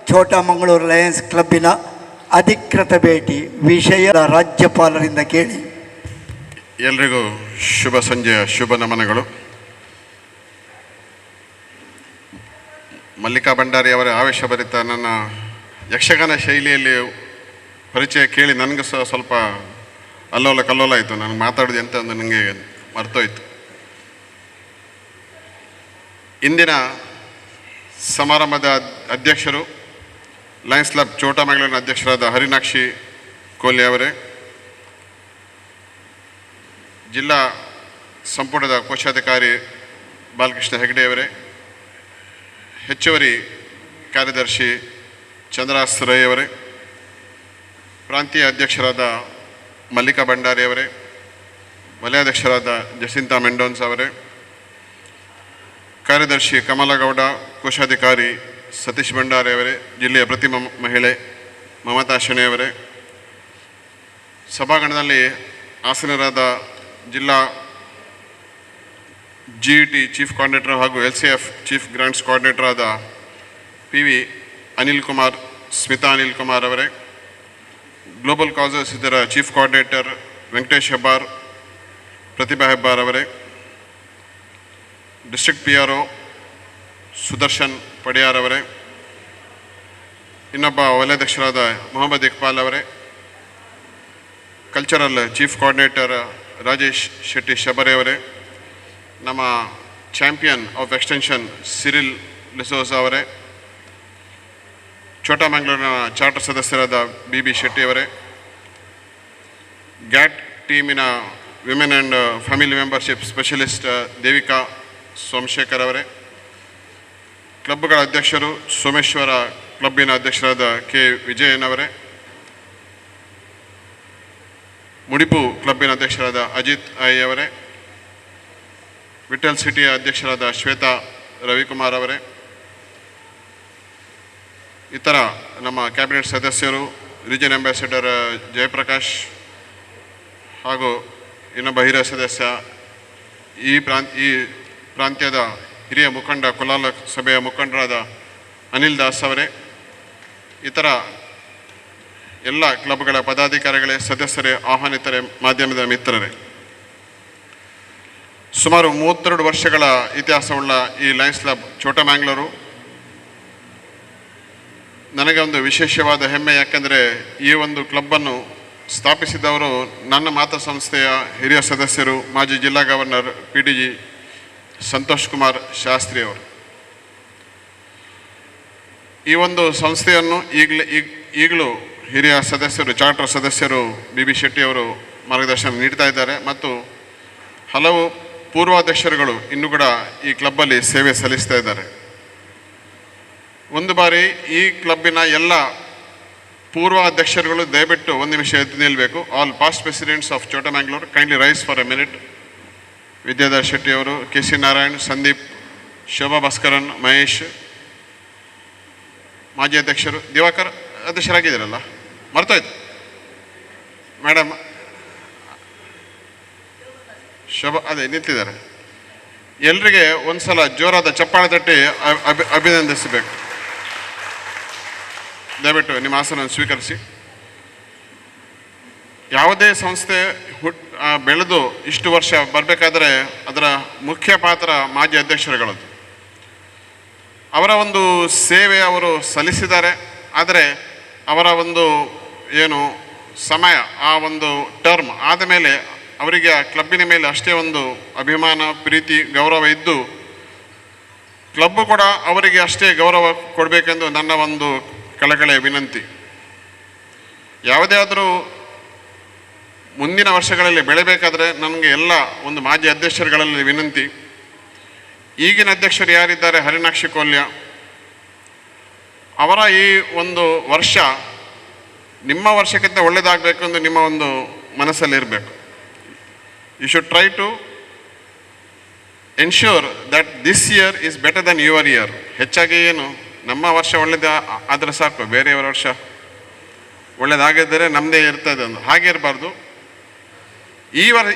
ಛೋಟಾ ಮಂಗಳೂರು ಲಯನ್ಸ್ ಕ್ಲಬ್ಬಿನ ಅಧಿಕೃತ ಭೇಟಿ ವಿಷಯ ರಾಜ್ಯಪಾಲರಿಂದ ಕೇಳಿ. ಎಲ್ರಿಗೂ ಶುಭ ಸಂಜೆಯ ಶುಭ ನಮನಗಳು. ಮಲ್ಲಿಕಾ ಭಂಡಾರಿ ಅವರ ಆವೇಶಭರಿತ ನನ್ನ ಯಕ್ಷಗಾನ ಶೈಲಿಯಲ್ಲಿ ಪರಿಚಯ ಕೇಳಿ ನನಗೆ ಸ್ವಲ್ಪ ಅಲ್ಲೋಲ ಕಲ್ಲೋಲ ಆಯಿತು. ನಾನು ಮಾತಾಡೋದು ಎಂತ ಒಂದು ನನಗೆ ಮರ್ತೋಯ್ತು. ಇಂದಿನ ಸಮಾರಂಭದ ಅಧ್ಯಕ್ಷರು ಲಯನ್ಸ್ ಕ್ಲಬ್ ಚೋಟಮಂಗಳೂರಿನ ಅಧ್ಯಕ್ಷರಾದ ಹರಿನಾಕ್ಷಿ ಕೋಲಿ ಅವರೇ, ಜಿಲ್ಲಾ ಸಂಪುಟದ ಕೋಶಾಧಿಕಾರಿ ಬಾಲಕೃಷ್ಣ ಹೆಗಡೆ ಅವರೇ, ಹೆಚ್ಚುವರಿ ಕಾರ್ಯದರ್ಶಿ ಚಂದ್ರಾಸ್ ರೈ ಅವರೇ, ಪ್ರಾಂತೀಯ ಅಧ್ಯಕ್ಷರಾದ ಮಲ್ಲಿಕಾ ಭಂಡಾರಿ ಅವರೇ, ವಲಯಾಧ್ಯಕ್ಷರಾದ ಜಸಿಂತಾ ಮೆಂಡೋನ್ಸ್ ಅವರೇ, ಕಾರ್ಯದರ್ಶಿ ಕಮಲಗೌಡ, ಕೋಶಾಧಿಕಾರಿ ಸತೀಶ್ ಭಂಡಾರಿ ಅವರೇ, ಜಿಲ್ಲೆಯ ಪ್ರತಿಮ ಮಹಿಳೆ ಮಮತಾ ಶೆಣೆ ಅವರೇ, ಸಭಾಂಗಣದಲ್ಲಿ ಆಸೀನರಾದ ಜಿಲ್ಲಾ GET ಚೀಫ್ ಕೋಆರ್ಡಿನೇಟರ್ ಹಾಗೂ LCF ಚೀಫ್ ಗ್ರಾಂಟ್ಸ್ ಕೋಆರ್ಡಿನೇಟರ್ ಆದ PV ಅನಿಲ್ ಕುಮಾರ್, ಸ್ಮಿತಾ ಅನಿಲ್ ಕುಮಾರ್ ಅವರೇ, ಗ್ಲೋಬಲ್ ಕಾಸಸ್ ಇದರ ಚೀಫ್ ಕೋಆರ್ಡಿನೇಟರ್ ವೆಂಕಟೇಶ್ ಹೆಬ್ಬಾರ್, ಪ್ರತಿಭಾ ಹೆಬ್ಬಾರ್ ಅವರೇ, ಡಿಸ್ಟ್ರಿಕ್ಟ್ PRO ಸುದರ್ಶನ್ ಪಡಿಯಾರ್ ಅವರೇ, ಇನ್ನೊಬ್ಬ ವಲಯಾಧ್ಯಕ್ಷರಾದ ಮೊಹಮ್ಮದ್ ಇಕ್ಬಾಲ್ ಅವರೇ, cultural chief coordinator Rajesh Shetty Shabare ಅವರೇ, ನಮ್ಮ ಚಾಂಪಿಯನ್ ಆಫ್ ಎಕ್ಸ್ಟೆನ್ಷನ್ ಸಿರಿಲ್ ಲಿಸೋಸ್ ಅವರೇ, ಚೋಟಮಂಗಳೂರಿನ ಚಾರ್ಟರ್ ಸದಸ್ಯರಾದ BB ಶೆಟ್ಟಿ ಅವರೇ, ಗ್ಯಾಟ್ ಟೀಮಿನ women and family membership specialist Devika Somashekar ಅವರೇ, ಕ್ಲಬ್ಗಳ ಅಧ್ಯಕ್ಷರು ಸೋಮೇಶ್ವರ ಕ್ಲಬ್ಬಿನ ಅಧ್ಯಕ್ಷರಾದ K ವಿಜಯನ್ ಅವರೇ, ಮುಡಿಪು ಕ್ಲಬ್ಬಿನ ಅಧ್ಯಕ್ಷರಾದ ಅಜಿತ್ ಐ ಅವರೇ, ವಿಠಲ್ ಸಿಟಿಯ ಅಧ್ಯಕ್ಷರಾದ ಶ್ವೇತಾ ರವಿಕುಮಾರ್ ಅವರೇ, ಇತರ ನಮ್ಮ ಕ್ಯಾಬಿನೆಟ್ ಸದಸ್ಯರು, ರೀಜನ್ ಅಂಬಾಸಿಡರ್ ಜಯಪ್ರಕಾಶ್ ಹಾಗೂ ಇನ್ನೊಬ್ಬ ಹಿರಿಯ ಸದಸ್ಯ, ಈ ಪ್ರಾಂತ್ಯದ ಹಿರಿಯ ಮುಖಂಡ ಕುಲಾಲ ಸಭೆಯ ಮುಖಂಡರಾದ ಅನಿಲ್ ದಾಸ್ ಅವರೇ, ಇತರ ಎಲ್ಲ ಕ್ಲಬ್ಗಳ ಪದಾಧಿಕಾರಿಗಳೇ, ಸದಸ್ಯರೇ, ಆಹ್ವಾನಿತರೇ, ಮಾಧ್ಯಮದ ಮಿತ್ರರೇ, ಸುಮಾರು 32 ವರ್ಷಗಳ ಇತಿಹಾಸವುಳ್ಳ ಈ ಲಯನ್ಸ್ ಕ್ಲಬ್ ಚೋಟಮಂಗಳೂರು ನನಗೆ ಒಂದು ವಿಶೇಷವಾದ ಹೆಮ್ಮೆ. ಯಾಕೆಂದರೆ ಈ ಒಂದು ಕ್ಲಬ್ಬನ್ನು ಸ್ಥಾಪಿಸಿದವರು ನನ್ನ ಮಾತೃ ಸಂಸ್ಥೆಯ ಹಿರಿಯ ಸದಸ್ಯರು, ಮಾಜಿ ಜಿಲ್ಲಾ ಗವರ್ನರ್ PDG ಸಂತೋಷ್ ಕುಮಾರ್ ಶಾಸ್ತ್ರಿ ಅವರು. ಈ ಒಂದು ಸಂಸ್ಥೆಯನ್ನು ಈಗಲೂ ಹಿರಿಯ ಸದಸ್ಯರು, ಚಾರ್ಟರ್ ಸದಸ್ಯರು BB ಶೆಟ್ಟಿ ಅವರು ಮಾರ್ಗದರ್ಶನ ನೀಡ್ತಾ ಇದ್ದಾರೆ ಮತ್ತು ಹಲವು ಪೂರ್ವಾಧ್ಯಕ್ಷರುಗಳು ಇನ್ನೂ ಕೂಡ ಈ ಕ್ಲಬ್ಬಲ್ಲಿ ಸೇವೆ ಸಲ್ಲಿಸ್ತಾ ಇದ್ದಾರೆ. ಒಂದು ಬಾರಿ ಈ ಕ್ಲಬ್ಬಿನ ಎಲ್ಲ ಪೂರ್ವ ಅಧ್ಯಕ್ಷರುಗಳು ದಯವಿಟ್ಟು ಒಂದು ನಿಮಿಷ ಎದ್ದು ನಿಲ್ಲಬೇಕು. All past presidents of Chotamangaluru kindly rise for a minute. Vidyadhar Shetty ಅವರು, KC ನಾರಾಯಣ್, ಸಂದೀಪ್, ಶೋಭಾ ಭಾಸ್ಕರನ್, ಮಹೇಶ್, ಮಾಜಿ ಅಧ್ಯಕ್ಷರು ದಿವಾಕರ್ ಅಧ್ಯಕ್ಷರಾಗಿದ್ದೀರಲ್ಲ, ಮರ್ತೋಯ್ತು ಮೇಡಮ್, ಶೋಭಾ ಅದೇ ನಿಂತಿದ್ದಾರೆ. ಎಲ್ರಿಗೆ ಒಂದು ಸಲ ಜೋರಾದ ಚಪ್ಪಾಳೆ ತಟ್ಟಿ ಅಭಿನಂದಿಸಬೇಕು. ದಯವಿಟ್ಟು ನಿಮ್ಮ ಆಸನವನ್ನು ಸ್ವೀಕರಿಸಿ. ಯಾವುದೇ ಸಂಸ್ಥೆ ಬೆಳೆದು ಇಷ್ಟು ವರ್ಷ ಬರಬೇಕಾದ್ರೆ ಅದರ ಮುಖ್ಯ ಪಾತ್ರ ಮಾಜಿ ಅಧ್ಯಕ್ಷರುಗಳದ್ದು. ಅವರ ಒಂದು ಸೇವೆ ಅವರು ಸಲ್ಲಿಸಿದ್ದಾರೆ. ಆದರೆ ಅವರ ಒಂದು ಏನು ಸಮಯ, ಆ ಒಂದು ಟರ್ಮ್ ಆದ ಮೇಲೆ ಅವರಿಗೆ ಕ್ಲಬ್ಬಿನ ಮೇಲೆ ಅಷ್ಟೇ ಒಂದು ಅಭಿಮಾನ, ಪ್ರೀತಿ, ಗೌರವ ಇದ್ದು ಕ್ಲಬ್ಬು ಕೂಡ ಅವರಿಗೆ ಅಷ್ಟೇ ಗೌರವ ಕೊಡಬೇಕೆಂದು ನನ್ನ ಒಂದು ಕಳಕಳಿಯ ವಿನಂತಿ. ಯಾವುದೇ ಆದರೂ ಮುಂದಿನ ವರ್ಷಗಳಲ್ಲಿ ಬೆಳೆಬೇಕಾದ್ರೆ ನನಗೆ ಎಲ್ಲ ಒಂದು ಮಾಜಿ ಅಧ್ಯಕ್ಷರುಗಳಲ್ಲಿ ವಿನಂತಿ. ಈಗಿನ ಅಧ್ಯಕ್ಷರು ಯಾರಿದ್ದಾರೆ, ಹರಿನಾಕ್ಷಿ ಕೋಲ್ಯ, ಅವರ ಈ ಒಂದು ವರ್ಷ ನಿಮ್ಮ ವರ್ಷಕ್ಕಿಂತ ಒಳ್ಳೆಯದಾಗಬೇಕು ಎಂದು ನಿಮ್ಮ ಒಂದು ಮನಸ್ಸಲ್ಲಿರಬೇಕು. You should try to ensure that this year is better than your year. ಹೆಚ್ಚಾಗಿ ಏನು ನಮ್ಮ ವರ್ಷ ಒಳ್ಳೆಯದು ಆದರೆ ಸಾಕು, ಬೇರೆಯವರ ವರ್ಷ ಒಳ್ಳೆಯದಾಗಿದ್ದರೆ ನಮ್ಮದೇ ಇರ್ತದೆ ಒಂದು ಹಾಗೆ ಇರಬಾರ್ದು. ಈ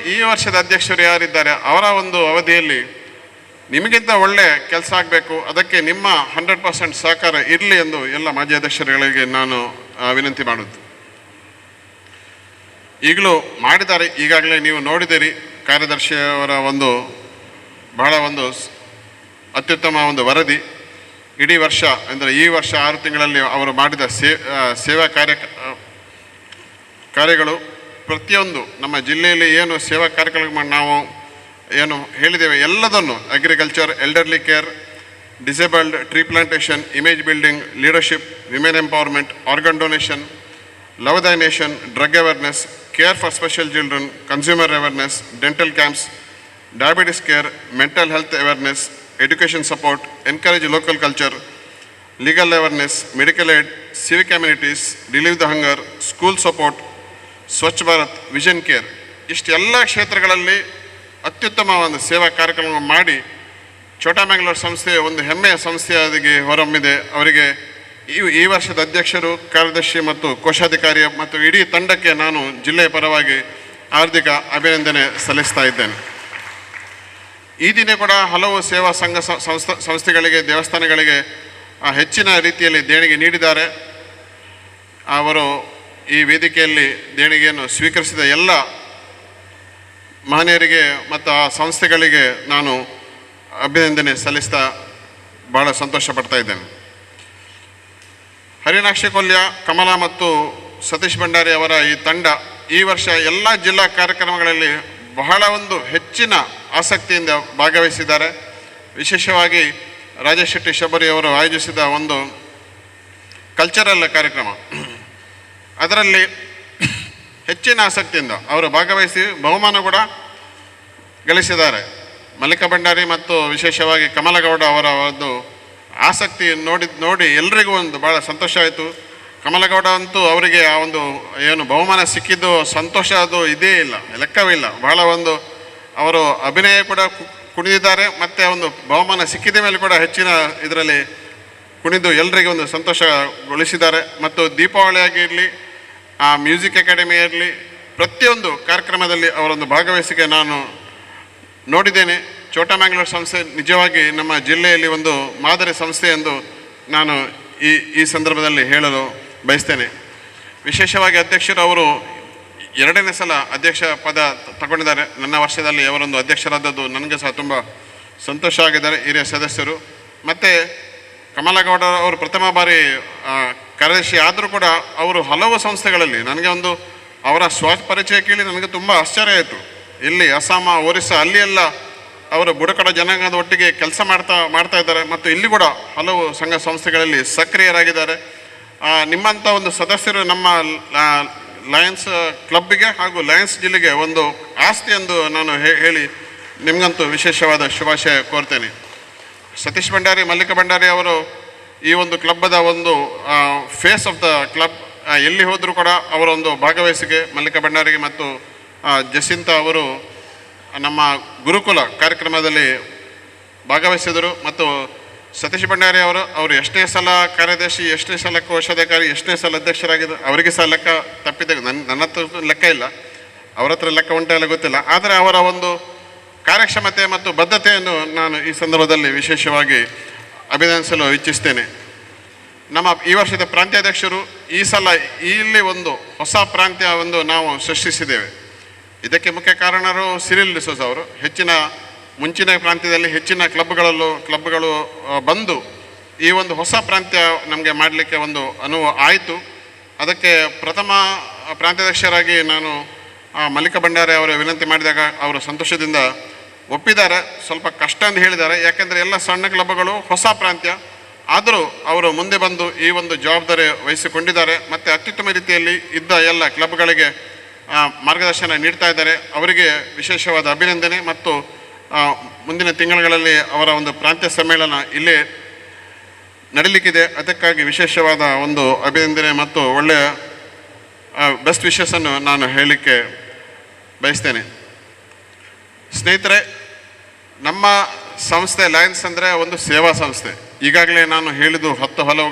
ವರ್ಷದ ಅಧ್ಯಕ್ಷರು ಯಾರಿದ್ದಾರೆ ಅವರ ಒಂದು ಅವಧಿಯಲ್ಲಿ ನಿಮಗಿಂತ ಒಳ್ಳೆಯ ಕೆಲಸ ಆಗಬೇಕು. ಅದಕ್ಕೆ ನಿಮ್ಮ 100% ಸಹಕಾರ ಇರಲಿ ಎಂದು ಎಲ್ಲ ಮಾಜಿ ಅಧ್ಯಕ್ಷರುಗಳಿಗೆ ನಾನು ವಿನಂತಿ ಮಾಡುವುದು. ಈಗಲೂ ಮಾಡಿದ್ದಾರೆ, ಈಗಾಗಲೇ ನೀವು ನೋಡಿದ್ದೀರಿ. ಕಾರ್ಯದರ್ಶಿಯವರ ಒಂದು ಬಹಳ ಒಂದು ಅತ್ಯುತ್ತಮ ಒಂದು ವರದಿ. ಇಡೀ ವರ್ಷ ಅಂದರೆ ಈ ವರ್ಷ 6 ತಿಂಗಳಲ್ಲಿ ಅವರು ಮಾಡಿದ ಸೇವಾ ಕಾರ್ಯಗಳು ಪ್ರತಿಯೊಂದು ನಮ್ಮ ಜಿಲ್ಲೆಯಲ್ಲಿ ಏನು ಸೇವಾ ಕಾರ್ಯಕ್ರಮ ನಾವು ಏನು ಹೇಳಿದ್ದೇವೆ ಎಲ್ಲದನ್ನು, agriculture, elderly care, disabled, tree plantation, image building, leadership, women empowerment, organ donation, love thy nation, drug awareness, care for special children, consumer awareness, dental camps, diabetes care, mental health awareness, education support, encourage local culture, legal awareness, medical aid, civic amenities, relieve the hunger, school support, Swachh Bharat, vision care, ಇಷ್ಟೆಲ್ಲ ಕ್ಷೇತ್ರಗಳಲ್ಲಿ ಅತ್ಯುತ್ತಮ ಒಂದು ಸೇವಾ ಕಾರ್ಯಕ್ರಮ ಮಾಡಿ ಛೋಟಾ ಮ್ಯಾಂಗ್ಳೂರ್ ಸಂಸ್ಥೆ ಒಂದು ಹೆಮ್ಮೆಯ ಸಂಸ್ಥೆಯಾಗಿ ಹೊರಹೊಮ್ಮಿದೆ. ಅವರಿಗೆ ಈ ವರ್ಷದ ಅಧ್ಯಕ್ಷರು, ಕಾರ್ಯದರ್ಶಿ ಮತ್ತು ಕೋಶಾಧಿಕಾರಿ ಮತ್ತು ಇಡೀ ತಂಡಕ್ಕೆ ನಾನು ಜಿಲ್ಲೆಯ ಪರವಾಗಿ ಹಾರ್ದಿಕ ಅಭಿನಂದನೆ ಸಲ್ಲಿಸ್ತಾ ಇದ್ದೇನೆ. ಈ ದಿನ ಕೂಡ ಹಲವು ಸೇವಾ ಸಂಘ ಸಂಸ್ಥೆಗಳಿಗೆ, ದೇವಸ್ಥಾನಗಳಿಗೆ ಹೆಚ್ಚಿನ ರೀತಿಯಲ್ಲಿ ದೇಣಿಗೆ ನೀಡಿದ್ದಾರೆ. ಅವರು ಈ ವೇದಿಕೆಯಲ್ಲಿ ದೇಣಿಗೆಯನ್ನು ಸ್ವೀಕರಿಸಿದ ಎಲ್ಲ ಮಹನೀಯರಿಗೆ ಮತ್ತು ಆ ಸಂಸ್ಥೆಗಳಿಗೆ ನಾನು ಅಭಿನಂದನೆ ಸಲ್ಲಿಸ್ತಾ ಭಾಳ ಸಂತೋಷ ಪಡ್ತಾ ಇದ್ದೇನೆ. ಹರಿಣಾಕ್ಷಿ ಕೊಲ್ಯ, ಕಮಲಾ ಮತ್ತು ಸತೀಶ್ ಭಂಡಾರಿ ಅವರ ಈ ತಂಡ ಈ ವರ್ಷ ಎಲ್ಲ ಜಿಲ್ಲಾ ಕಾರ್ಯಕ್ರಮಗಳಲ್ಲಿ ಬಹಳ ಒಂದು ಹೆಚ್ಚಿನ ಆಸಕ್ತಿಯಿಂದ ಭಾಗವಹಿಸಿದ್ದಾರೆ. ವಿಶೇಷವಾಗಿ ರಾಜೇಶ್ ಶೆಟ್ಟಿ ಶಬರಿ ಅವರು ಆಯೋಜಿಸಿದ ಒಂದು ಕಲ್ಚರಲ್ ಕಾರ್ಯಕ್ರಮ, ಅದರಲ್ಲಿ ಹೆಚ್ಚಿನ ಆಸಕ್ತಿಯಿಂದ ಅವರು ಭಾಗವಹಿಸಿ ಬಹುಮಾನ ಕೂಡ ಗಳಿಸಿದ್ದಾರೆ. ಮಲ್ಲಿಕಾ ಭಂಡಾರಿ ಮತ್ತು ವಿಶೇಷವಾಗಿ ಕಮಲಗೌಡ ಅವರ ಒಂದು ಆಸಕ್ತಿ ನೋಡಿ ಎಲ್ರಿಗೂ ಒಂದು ಭಾಳ ಸಂತೋಷ ಆಯಿತು. ಕಮಲಗೌಡ ಅಂತೂ ಅವರಿಗೆ ಆ ಒಂದು ಏನು ಬಹುಮಾನ ಸಿಕ್ಕಿದ್ದು ಸಂತೋಷ ಅದು ಇದೇ ಇಲ್ಲ, ಲೆಕ್ಕವಿಲ್ಲ. ಬಹಳ ಒಂದು ಅವರು ಅಭಿನಯ ಕೂಡ ಕುಣಿದಿದ್ದಾರೆ, ಮತ್ತು ಒಂದು ಬಹುಮಾನ ಸಿಕ್ಕಿದ ಮೇಲೆ ಕೂಡ ಹೆಚ್ಚಿನ ಇದರಲ್ಲಿ ಕುಣಿದು ಎಲ್ರಿಗೂ ಒಂದು ಸಂತೋಷಗೊಳಿಸಿದ್ದಾರೆ. ಮತ್ತು ದೀಪಾವಳಿ ಆಗಿರಲಿ, ಆ ಮ್ಯೂಸಿಕ್ ಅಕಾಡೆಮಿ ಇರಲಿ, ಪ್ರತಿಯೊಂದು ಕಾರ್ಯಕ್ರಮದಲ್ಲಿ ಅವರೊಂದು ಭಾಗವಹಿಸಿಕೆ ನಾನು ನೋಡಿದ್ದೇನೆ. ಛೋಟಾ ಮ್ಯಾಂಗ್ಳೂರ್ ಸಂಸ್ಥೆ ನಿಜವಾಗಿ ನಮ್ಮ ಜಿಲ್ಲೆಯಲ್ಲಿ ಒಂದು ಮಾದರಿ ಸಂಸ್ಥೆ ಎಂದು ನಾನು ಈ ಸಂದರ್ಭದಲ್ಲಿ ಹೇಳಲು ಬಯಸ್ತೇನೆ. ವಿಶೇಷವಾಗಿ ಅಧ್ಯಕ್ಷರು ಅವರು 2ನೇ ಸಲ ಅಧ್ಯಕ್ಷ ಪದ ತಗೊಂಡಿದ್ದಾರೆ. ನನ್ನ ವರ್ಷದಲ್ಲಿ ಅವರೊಂದು ಅಧ್ಯಕ್ಷರಾದದ್ದು ನನಗೆ ಸಹ ತುಂಬ ಸಂತೋಷ ಆಗಿದ್ದಾರೆ ಹಿರಿಯ ಸದಸ್ಯರು. ಮತ್ತು ಕಮಲಗೌಡ ಅವರು ಪ್ರಥಮ ಬಾರಿ ಕಾರ್ಯದರ್ಶಿ ಆದರೂ ಕೂಡ ಅವರು ಹಲವು ಸಂಸ್ಥೆಗಳಲ್ಲಿ ನನಗೆ ಒಂದು ಅವರ ಸ್ವಪರಿಚಯ ಕೇಳಿ ನನಗೆ ತುಂಬ ಆಶ್ಚರ್ಯ ಆಯಿತು. ಇಲ್ಲಿ ಅಸ್ಸಾಮ, ಒರಿಸ್ಸಾ ಅಲ್ಲಿ ಎಲ್ಲ ಅವರು ಬುಡಕಡ ಜನಾಂಗದ ಒಟ್ಟಿಗೆ ಕೆಲಸ ಮಾಡ್ತಾ ಇದ್ದಾರೆ. ಮತ್ತು ಇಲ್ಲಿ ಕೂಡ ಹಲವು ಸಂಘ ಸಂಸ್ಥೆಗಳಲ್ಲಿ ಸಕ್ರಿಯರಾಗಿದ್ದಾರೆ. ನಿಮ್ಮಂಥ ಒಂದು ಸದಸ್ಯರು ನಮ್ಮ ಲಯನ್ಸ್ ಕ್ಲಬ್ಬಿಗೆ ಹಾಗೂ ಲಯನ್ಸ್ ಜಿಲ್ಲೆಗೆ ಒಂದು ಆಸ್ತಿ ಎಂದು ನಾನು ಹೇಳಿ ನಿಮಗಂತೂ ವಿಶೇಷವಾದ ಶುಭಾಶಯ ಕೋರ್ತೇನೆ. ಸತೀಶ್ ಭಂಡಾರಿ, ಮಲ್ಲಿಕಾ ಭಂಡಾರಿ ಅವರು ಈ ಒಂದು ಕ್ಲಬ್ಬದ ಒಂದು ಫೇಸ್ ಆಫ್ ದ ಕ್ಲಬ್. ಎಲ್ಲಿ ಹೋದರೂ ಕೂಡ ಅವರೊಂದು ಭಾಗವಹಿಸಿಕೆ. ಮಲ್ಲಿಕಾ ಭಂಡಾರಿಗೆ ಮತ್ತು ಜಸಿಂತಾ ಅವರು ನಮ್ಮ ಗುರುಕುಲ ಕಾರ್ಯಕ್ರಮದಲ್ಲಿ ಭಾಗವಹಿಸಿದರು. ಮತ್ತು ಸತೀಶ್ ಭಂಡಾರಿ ಅವರು ಎಷ್ಟನೇ ಸಲ ಕಾರ್ಯದರ್ಶಿ, ಎಷ್ಟನೇ ಸಲ ಕೋಶಾಧಿಕಾರಿ, ಎಷ್ಟನೇ ಸಲ ಅಧ್ಯಕ್ಷರಾಗಿದ್ದರು, ಅವರಿಗೆ ಸಹ ಲೆಕ್ಕ ತಪ್ಪಿದೆ. ನನ್ನ ಹತ್ರ ಲೆಕ್ಕ ಇಲ್ಲ, ಅವರ ಹತ್ರ ಲೆಕ್ಕ ಉಂಟೆಲ್ಲ ಗೊತ್ತಿಲ್ಲ. ಆದರೆ ಅವರ ಒಂದು ಕಾರ್ಯಕ್ಷಮತೆ ಮತ್ತು ಬದ್ಧತೆಯನ್ನು ನಾನು ಈ ಸಂದರ್ಭದಲ್ಲಿ ವಿಶೇಷವಾಗಿ ಅಭಿನಂದಿಸಲು ಇಚ್ಛಿಸ್ತೇನೆ. ನಮ್ಮ ಈ ವರ್ಷದ ಪ್ರಾಂತ್ಯಾಧ್ಯಕ್ಷರು ಈ ಸಲ ಇಲ್ಲಿ ಒಂದು ಹೊಸ ಪ್ರಾಂತ್ಯ ಒಂದು ನಾವು ಸೃಷ್ಟಿಸಿದ್ದೇವೆ. ಇದಕ್ಕೆ ಮುಖ್ಯ ಕಾರಣರು ಸಿರಿಲ್ ಡಿಸೋಜ ಅವರು. ಮುಂಚಿನ ಪ್ರಾಂತ್ಯದಲ್ಲಿ ಹೆಚ್ಚಿನ ಕ್ಲಬ್ಗಳು ಬಂದು ಈ ಒಂದು ಹೊಸ ಪ್ರಾಂತ್ಯ ನಮಗೆ ಮಾಡಲಿಕ್ಕೆ ಒಂದು ಅನುವು ಆಯಿತು. ಅದಕ್ಕೆ ಪ್ರಥಮ ಪ್ರಾಂತ್ಯಾಧ್ಯಕ್ಷರಾಗಿ ನಾನು ಮಲ್ಲಿಕಾ ಭಂಡಾರಿ ಅವರು ವಿನಂತಿ ಮಾಡಿದಾಗ ಅವರು ಸಂತೋಷದಿಂದ ಒಪ್ಪಿದ್ದಾರೆ. ಸ್ವಲ್ಪ ಕಷ್ಟ ಅಂತ ಹೇಳಿದ್ದಾರೆ, ಯಾಕೆಂದರೆ ಎಲ್ಲ ಸಣ್ಣ ಕ್ಲಬ್ಗಳು ಹೊಸ ಪ್ರಾಂತ್ಯ. ಆದರೂ ಅವರು ಮುಂದೆ ಬಂದು ಈ ಒಂದು ಜವಾಬ್ದಾರಿ ವಹಿಸಿಕೊಂಡಿದ್ದಾರೆ ಮತ್ತು ಅತ್ಯುತ್ತಮ ರೀತಿಯಲ್ಲಿ ಇದ್ದ ಎಲ್ಲ ಕ್ಲಬ್ಗಳಿಗೆ ಮಾರ್ಗದರ್ಶನ ನೀಡ್ತಾ ಇದ್ದಾರೆ. ಅವರಿಗೆ ವಿಶೇಷವಾದ ಅಭಿನಂದನೆ. ಮತ್ತು ಮುಂದಿನ ತಿಂಗಳುಗಳಲ್ಲಿ ಅವರ ಒಂದು ಪ್ರಾಂತ್ಯ ಸಮ್ಮೇಳನ ಇಲ್ಲೇ ನಡೀಲಿಕ್ಕಿದೆ. ಅದಕ್ಕಾಗಿ ವಿಶೇಷವಾದ ಒಂದು ಅಭಿನಂದನೆ ಮತ್ತು ಒಳ್ಳೆಯ ಬೆಸ್ಟ್ ವಿಶಸ್ಸನ್ನು ನಾನು ಹೇಳಲಿಕ್ಕೆ ಬಯಸ್ತೇನೆ. ಸ್ನೇಹಿತರೆ, ನಮ್ಮ ಸಂಸ್ಥೆ ಲಯನ್ಸ್ ಅಂದರೆ ಒಂದು ಸೇವಾ ಸಂಸ್ಥೆ. ಈಗಾಗಲೇ ನಾನು ಹೇಳಿದ್ದು ಹಲವು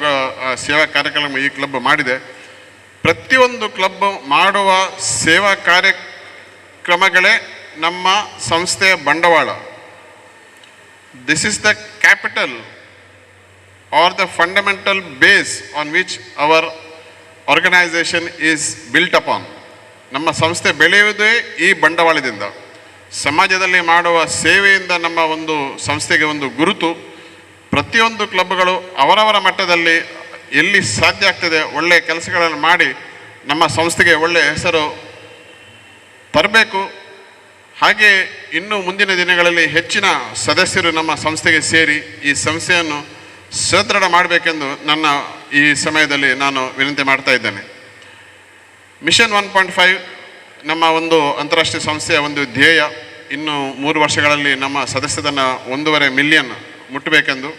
ಸೇವಾ ಕಾರ್ಯಕ್ರಮ ಈ ಕ್ಲಬ್ ಮಾಡಿದೆ. ಪ್ರತಿಯೊಂದು ಕ್ಲಬ್ ಮಾಡುವ ಸೇವಾ ಕಾರ್ಯಕ್ರಮಗಳೇ ನಮ್ಮ ಸಂಸ್ಥೆಯ ಬಂಡವಾಳ. This is the capital or the fundamental base on which our organisation is built upon. ನಮ್ಮ ಸಂಸ್ಥೆ ಬೆಳೆಯುವುದೇ ಈ ಬಂಡವಾಳದಿಂದ. ಸಮಾಜದಲ್ಲಿ ಮಾಡುವ ಸೇವೆಯಿಂದ ನಮ್ಮ ಒಂದು ಸಂಸ್ಥೆಗೆ ಒಂದು ಗುರುತು. ಪ್ರತಿಯೊಂದು ಕ್ಲಬ್ಗಳು ಅವರವರ ಮಟ್ಟದಲ್ಲಿ ಎಲ್ಲಿ ಸಾಧ್ಯ ಆಗ್ತದೆ ಒಳ್ಳೆಯ ಕೆಲಸಗಳನ್ನು ಮಾಡಿ ನಮ್ಮ ಸಂಸ್ಥೆಗೆ ಒಳ್ಳೆಯ ಹೆಸರು ತರಬೇಕು. ಹಾಗೆ ಇನ್ನು ಮುಂದಿನ ದಿನಗಳಲ್ಲಿ ಹೆಚ್ಚಿನ ಸದಸ್ಯರು ನಮ್ಮ ಸಂಸ್ಥೆಗೆ ಸೇರಿ ಈ ಸಂಸ್ಥೆಯನ್ನು ಸದೃಢ ಮಾಡಬೇಕೆಂದು ನನ್ನ ಈ ಸಮಯದಲ್ಲಿ ನಾನು ವಿನಂತಿ ಮಾಡ್ತಾ ಇದ್ದೇನೆ. ಮಿಷನ್ 1.5 ನಮ್ಮ ಒಂದು ಅಂತಾರಾಷ್ಟ್ರೀಯ ಸಂಸ್ಥೆಯ ಒಂದು ಧ್ಯೇಯ. ಇನ್ನು 3 ವರ್ಷಗಳಲ್ಲಿ ನಮ್ಮ ಸದಸ್ಯರನ್ನು 1.5 ಮಿಲಿಯನ್ ಮುಟ್ಟಬೇಕೆಂದು.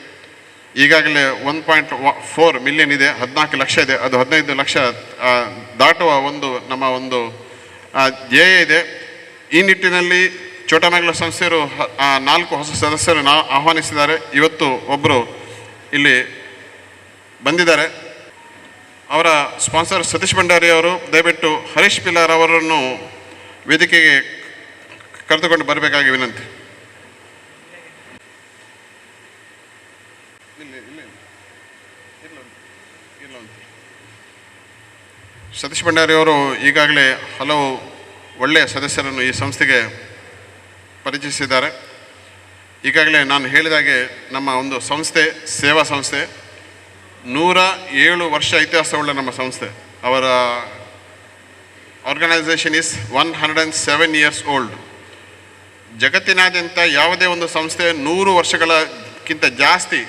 ಈಗಾಗಲೇ 1.4 ಮಿಲಿಯನ್ ಇದೆ, 14 ಲಕ್ಷ ಇದೆ, ಅದು 15 ಲಕ್ಷ ದಾಟುವ ಒಂದು ನಮ್ಮ ಒಂದು ಧ್ಯೇಯ ಇದೆ. ಈ ನಿಟ್ಟಿನಲ್ಲಿ ಚೋಟಮಂಗಳೂರು ಸಂಸ್ಥೆಯರು 4 ಹೊಸ ಸದಸ್ಯರು ಆಹ್ವಾನಿಸಿದ್ದಾರೆ. ಇವತ್ತು ಒಬ್ಬರು ಇಲ್ಲಿ ಬಂದಿದ್ದಾರೆ. ಅವರ ಸ್ಪಾನ್ಸರ್ ಸತೀಶ್ ಭಂಡಾರಿ ಅವರು. ದಯವಿಟ್ಟು ಹರೀಶ್ ಪಿಲಾರ್ ಅವರನ್ನು ವೇದಿಕೆಗೆ ಕರೆದುಕೊಂಡು ಬರಬೇಕಾಗಿ ವಿನಂತಿ. ಸತೀಶ್ ಭಂಡಾರಿ ಅವರು ಈಗಾಗಲೇ ಹಲವು ಒಳ್ಳೆಯ ಸದಸ್ಯರನ್ನು ಈ ಸಂಸ್ಥೆಗೆ ಪರಿಚಯಿಸಿದ್ದಾರೆ. ಈಗಾಗಲೇ ನಾನು ಹೇಳಿದಾಗೆ ನಮ್ಮ ಒಂದು ಸಂಸ್ಥೆ ಸೇವಾ ಸಂಸ್ಥೆ 107 ವರ್ಷ ಇತಿಹಾಸವುಳ್ಳ ನಮ್ಮ ಸಂಸ್ಥೆ. ಅವರ ಆರ್ಗನೈಸೇಷನ್ ಈಸ್ 107 ಇಯರ್ಸ್ ಓಲ್ಡ್. ಜಗತ್ತಿನಾದ್ಯಂತ ಯಾವುದೇ ಒಂದು ಸಂಸ್ಥೆ 100 ವರ್ಷಗಳಕ್ಕಿಂತ ಜಾಸ್ತಿ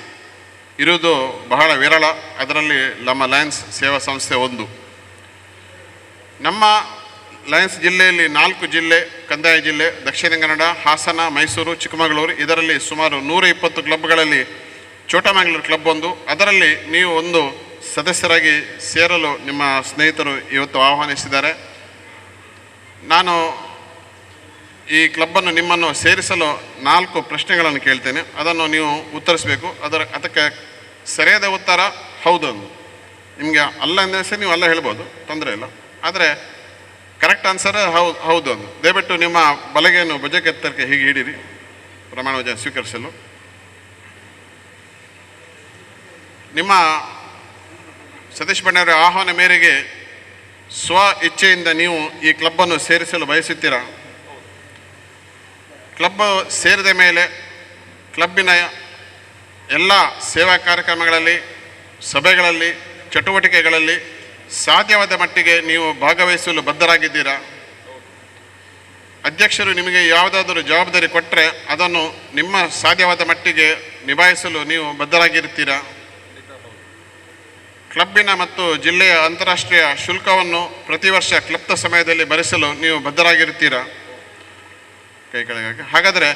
ಇರುವುದು ಬಹಳ ವಿರಳ. ಅದರಲ್ಲಿ ನಮ್ಮ ಲಯನ್ಸ್ ಸೇವಾ ಸಂಸ್ಥೆ ಒಂದು. ನಮ್ಮ ಲಯನ್ಸ್ ಜಿಲ್ಲೆಯಲ್ಲಿ 4 ಜಿಲ್ಲೆ, ಕಂದಾಯ ಜಿಲ್ಲೆ, ದಕ್ಷಿಣ ಕನ್ನಡ, ಹಾಸನ, ಮೈಸೂರು, ಚಿಕ್ಕಮಗಳೂರು. ಇದರಲ್ಲಿ ಸುಮಾರು 120 ಕ್ಲಬ್ಗಳಲ್ಲಿ ಚೋಟಮಂಗಳೂರು ಕ್ಲಬ್ ಒಂದು. ಅದರಲ್ಲಿ ನೀವು ಒಂದು ಸದಸ್ಯರಾಗಿ ಸೇರಲು ನಿಮ್ಮ ಸ್ನೇಹಿತರು ಇವತ್ತು ಆಹ್ವಾನಿಸಿದ್ದಾರೆ. ನಾನು ಈ ಕ್ಲಬ್ಬನ್ನು ನಿಮ್ಮನ್ನು ಸೇರಿಸಲು 4 ಪ್ರಶ್ನೆಗಳನ್ನು ಕೇಳ್ತೇನೆ. ಅದನ್ನು ನೀವು ಉತ್ತರಿಸಬೇಕು. ಅದಕ್ಕೆ ಸರಿಯಾದ ಉತ್ತರ ಹೌದು ಅಂದು. ನಿಮಗೆ ಅಲ್ಲ ಅಂದರೆ ನೀವು ಅಲ್ಲ ಹೇಳ್ಬೋದು, ತೊಂದರೆ ಇಲ್ಲ. ಆದರೆ ಕರೆಕ್ಟ್ ಆನ್ಸರ್ ಹೌದು ಅಂದು. ದಯವಿಟ್ಟು ನಿಮ್ಮ ಬಲಗೆಯನ್ನು ಭುಜಕ್ಕೆತ್ತರಕ್ಕೆ ಹೀಗೆ ಹಿಡೀರಿ, ಪ್ರಮಾಣ ವಚನ ಸ್ವೀಕರಿಸಲು. ನಿಮ್ಮ ಸತೀಶ್ ಭಂಡಾರಿ ಆಹ್ವಾನ ಮೇರೆಗೆ ಸ್ವ ಇಚ್ಛೆಯಿಂದ ನೀವು ಈ ಕ್ಲಬ್ಬನ್ನು ಸೇರಿಸಲು ಬಯಸುತ್ತೀರಾ? ಕ್ಲಬ್ ಸೇರಿದ ಮೇಲೆ ಕ್ಲಬ್ಬಿನ ಎಲ್ಲ ಸೇವಾ ಕಾರ್ಯಕ್ರಮಗಳಲ್ಲಿ, ಸಭೆಗಳಲ್ಲಿ, ಚಟುವಟಿಕೆಗಳಲ್ಲಿ ಸಾಧ್ಯವಾದ ಮಟ್ಟಿಗೆ ನೀವು ಭಾಗವಹಿಸಲು ಬದ್ಧರಾಗಿದ್ದೀರಾ? ಅಧ್ಯಕ್ಷರು ನಿಮಗೆ ಯಾವುದಾದರೂ ಜವಾಬ್ದಾರಿ ಕೊಟ್ಟರೆ ಅದನ್ನು ನಿಮ್ಮ ಸಾಧ್ಯವಾದ ಮಟ್ಟಿಗೆ ನಿಭಾಯಿಸಲು ನೀವು ಬದ್ಧರಾಗಿರ್ತೀರಾ? ಕ್ಲಬ್ಬಿನ ಮತ್ತು ಜಿಲ್ಲೆಯ ಅಂತಾರಾಷ್ಟ್ರೀಯ ಶುಲ್ಕವನ್ನು ಪ್ರತಿ ವರ್ಷ ಕ್ಲಬ್ನ ಸಮಯದಲ್ಲಿ ಭರಿಸಲು ನೀವು ಬದ್ಧರಾಗಿರ್ತೀರಾ? ಕೈ ಕೆಳಗೆ. ಹಾಗಾದರೆ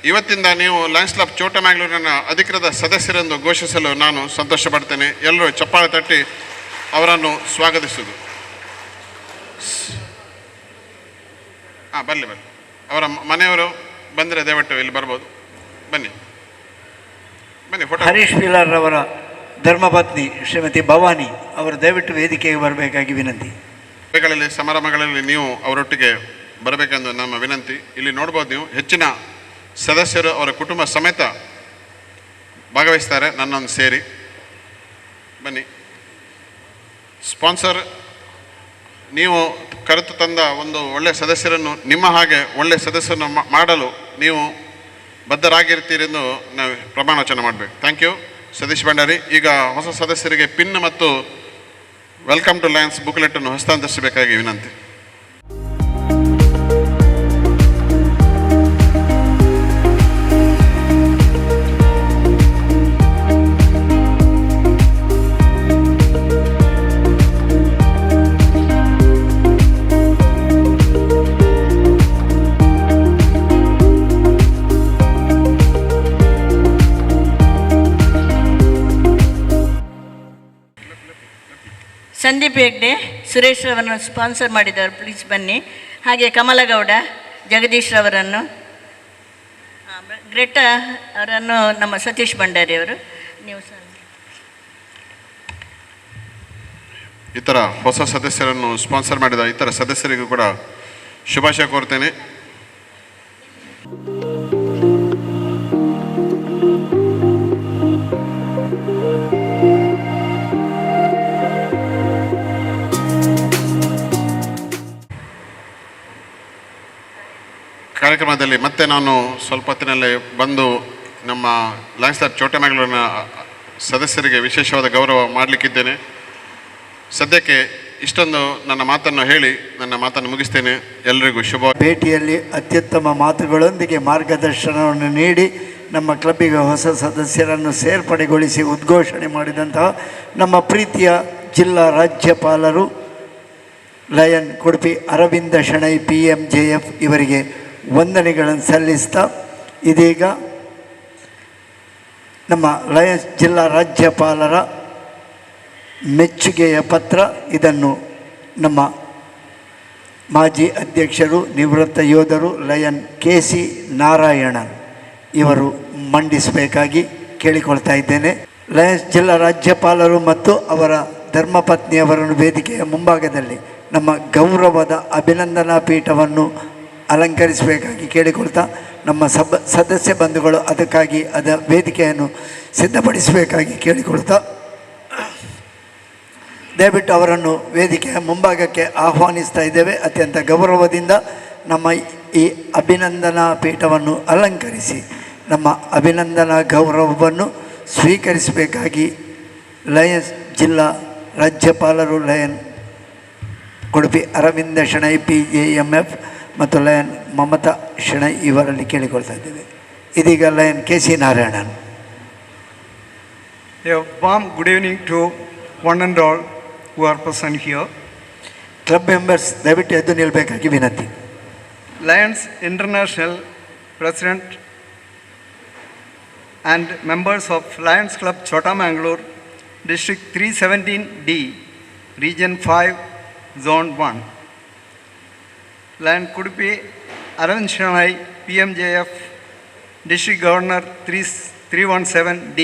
ಇವತ್ತಿಂದ ನೀವು ಲಯನ್ಸ್ ಕ್ಲಬ್ ಚೋಟಮಂಗಳೂರಿನ ಅಧಿಕೃತ ಸದಸ್ಯರೆಂದು ಘೋಷಿಸಲು ನಾನು ಸಂತೋಷ ಪಡ್ತೇನೆ. ಎಲ್ಲರೂ ಚಪ್ಪಾಳೆ ತಟ್ಟಿ ಅವರನ್ನು ಸ್ವಾಗತಿಸುವುದು. ಬರಲಿ ಅವರ ಮನೆಯವರು ಬಂದರೆ ದಯವಿಟ್ಟು ಇಲ್ಲಿ ಬರ್ಬೋದು. ಬನ್ನಿ ಫೋಟೋ. ಹರೀಶ್ ಪಿಲಾರ್ ಅವರ ಧರ್ಮಪತ್ನಿ ಶ್ರೀಮತಿ ಭವಾನಿ ಅವರು ದಯವಿಟ್ಟು ವೇದಿಕೆಗೆ ಬರಬೇಕಾಗಿ ವಿನಂತಿ. ಸಭೆಗಳಲ್ಲಿ, ಸಮಾರಂಭಗಳಲ್ಲಿ ನೀವು ಅವರೊಟ್ಟಿಗೆ ಬರಬೇಕೆಂದು ನಮ್ಮ ವಿನಂತಿ. ಇಲ್ಲಿ ನೋಡ್ಬೋದು ನೀವು ಹೆಚ್ಚಿನ ಸದಸ್ಯರು ಅವರ ಕುಟುಂಬ ಸಮೇತ ಭಾಗವಹಿಸ್ತಾರೆ, ನನ್ನೊಂದು ಸೇರಿ. ಬನ್ನಿ. ಸ್ಪಾನ್ಸರ್, ನೀವು ಕರೆತು ತಂದ ಒಂದು ಒಳ್ಳೆಯ ಸದಸ್ಯರನ್ನು ನಿಮ್ಮ ಹಾಗೆ ಒಳ್ಳೆಯ ಸದಸ್ಯರನ್ನು ಮಾಡಲು ನೀವು ಬದ್ಧರಾಗಿರ್ತೀರೆಂದು ನಾವು ಪ್ರಮಾಣ ವಚನ ಮಾಡಬೇಕು. Thank you Satish Bhandari. ಈಗ ಹೊಸ ಸದಸ್ಯರಿಗೆ ಪಿನ್ ಮತ್ತು ವೆಲ್ಕಮ್ ಟು ಲಯನ್ಸ್ ಬುಕ್ಲೆಟನ್ನು ಹಸ್ತಾಂತರಿಸಬೇಕಾಗಿ ವಿನಂತಿ. ಸಂದೀಪ್ ಹೆಗ್ಡೆ, ಸುರೇಶ್ ಅವರನ್ನು ಸ್ಪಾನ್ಸರ್ ಮಾಡಿದವರು, ಪ್ಲೀಸ್ ಬನ್ನಿ. ಹಾಗೆ ಕಮಲಗೌಡ, ಜಗದೀಶ್ ರವರನ್ನು, ಗ್ರೆಟಾ ಅವರನ್ನು ನಮ್ಮ ಸತೀಶ್ ಭಂಡಾರಿ ಅವರು. ನೀವು ಸಹ ಇತರ ಹೊಸ ಸದಸ್ಯರನ್ನು ಸ್ಪಾನ್ಸರ್ ಮಾಡಿದ ಇತರ ಸದಸ್ಯರಿಗೂ ಕೂಡ ಶುಭಾಶಯ ಕೋರ್ತೇನೆ. ಕಾರ್ಯಕ್ರಮದಲ್ಲಿ ಮತ್ತೆ ನಾನು ಸ್ವಲ್ಪ ಹೊತ್ತಿನಲ್ಲೇ ಬಂದು ನಮ್ಮ ಲಯನ್ಸ್ ಕ್ಲಬ್ ಚೋಟಮಂಗಳೂರಿನ ಸದಸ್ಯರಿಗೆ ವಿಶೇಷವಾದ ಗೌರವ ಮಾಡಲಿಕ್ಕಿದ್ದೇನೆ. ಸದ್ಯಕ್ಕೆ ಇಷ್ಟೊಂದು ನನ್ನ ಮಾತನ್ನು ಹೇಳಿ ನನ್ನ ಮಾತನ್ನು ಮುಗಿಸ್ತೇನೆ. ಎಲ್ಲರಿಗೂ ಶುಭ. ಭೇಟಿಯಲ್ಲಿ ಅತ್ಯುತ್ತಮ ಮಾತುಗಳೊಂದಿಗೆ ಮಾರ್ಗದರ್ಶನವನ್ನು ನೀಡಿ ನಮ್ಮ ಕ್ಲಬ್ಬಿಗೆ ಹೊಸ ಸದಸ್ಯರನ್ನು ಸೇರ್ಪಡೆಗೊಳಿಸಿ ಉದ್ಘೋಷಣೆ ಮಾಡಿದಂತಹ ನಮ್ಮ ಪ್ರೀತಿಯ ಜಿಲ್ಲಾ ರಾಜ್ಯಪಾಲರು ಲಯನ್ ಕುಡುಪಿ ಅರವಿಂದ ಶೆಣೈ PMJF ಇವರಿಗೆ ವಂದನೆಗಳನ್ನು ಸಲ್ಲಿಸ್ತಾ, ಇದೀಗ ನಮ್ಮ ಲಯನ್ಸ್ ಜಿಲ್ಲಾ ರಾಜ್ಯಪಾಲರ ಮೆಚ್ಚುಗೆಯ ಪತ್ರ, ಇದನ್ನು ನಮ್ಮ ಮಾಜಿ ಅಧ್ಯಕ್ಷರು ನಿವೃತ್ತ ಯೋಧರು ಲಯನ್ KC ನಾರಾಯಣನ್ ಇವರು ಮಂಡಿಸಬೇಕಾಗಿ ಕೇಳಿಕೊಳ್ತಾ ಇದ್ದೇನೆ. ಲಯನ್ಸ್ ಜಿಲ್ಲಾ ರಾಜ್ಯಪಾಲರು ಮತ್ತು ಅವರ ಧರ್ಮಪತ್ನಿಯವರನ್ನು ವೇದಿಕೆಯ ಮುಂಭಾಗದಲ್ಲಿ ನಮ್ಮ ಗೌರವದ ಅಭಿನಂದನಾ ಪೀಠವನ್ನು ಅಲಂಕರಿಸಬೇಕಾಗಿ ಕೇಳಿಕೊಳ್ತಾ, ನಮ್ಮ ಸದಸ್ಯ ಬಂಧುಗಳು ಅದಕ್ಕಾಗಿ ವೇದಿಕೆಯನ್ನು ಸಿದ್ಧಪಡಿಸಬೇಕಾಗಿ ಕೇಳಿಕೊಳ್ತಾ, ದಯವಿಟ್ಟು ಅವರನ್ನು ವೇದಿಕೆಯ ಮುಂಭಾಗಕ್ಕೆ ಆಹ್ವಾನಿಸ್ತಾ ಇದ್ದೇವೆ. ಅತ್ಯಂತ ಗೌರವದಿಂದ ನಮ್ಮ ಈ ಅಭಿನಂದನಾ ಪೀಠವನ್ನು ಅಲಂಕರಿಸಿ ನಮ್ಮ ಅಭಿನಂದನಾ ಗೌರವವನ್ನು ಸ್ವೀಕರಿಸಬೇಕಾಗಿ ಲಯನ್ಸ್ ಜಿಲ್ಲಾ ರಾಜ್ಯಪಾಲರು ಲಯನ್ ಕುಡುಪಿ ಅರವಿಂದ ಶೆಣೈ PJMF ಮತ್ತು ಲಯನ್ ಮಮತಾ ಶೆಣೈ ಇವರಲ್ಲಿ ಕೇಳಿಕೊಳ್ತಾ ಇದ್ದೇವೆ. ಇದೀಗ lion KC Narayanan. A warm good evening to one and all who are present here. Club members ದಯವಿಟ್ಟು ಎದ್ದು ನಿಲ್ಲಬೇಕಾಗಿ ವಿನಂತಿ. Lions International President and members of Lions Club Chota Mangalore, District 317D, Region 5, Zone 1. Lion Kudupi Aravind Shenoy, PMJF, District Governor 317D.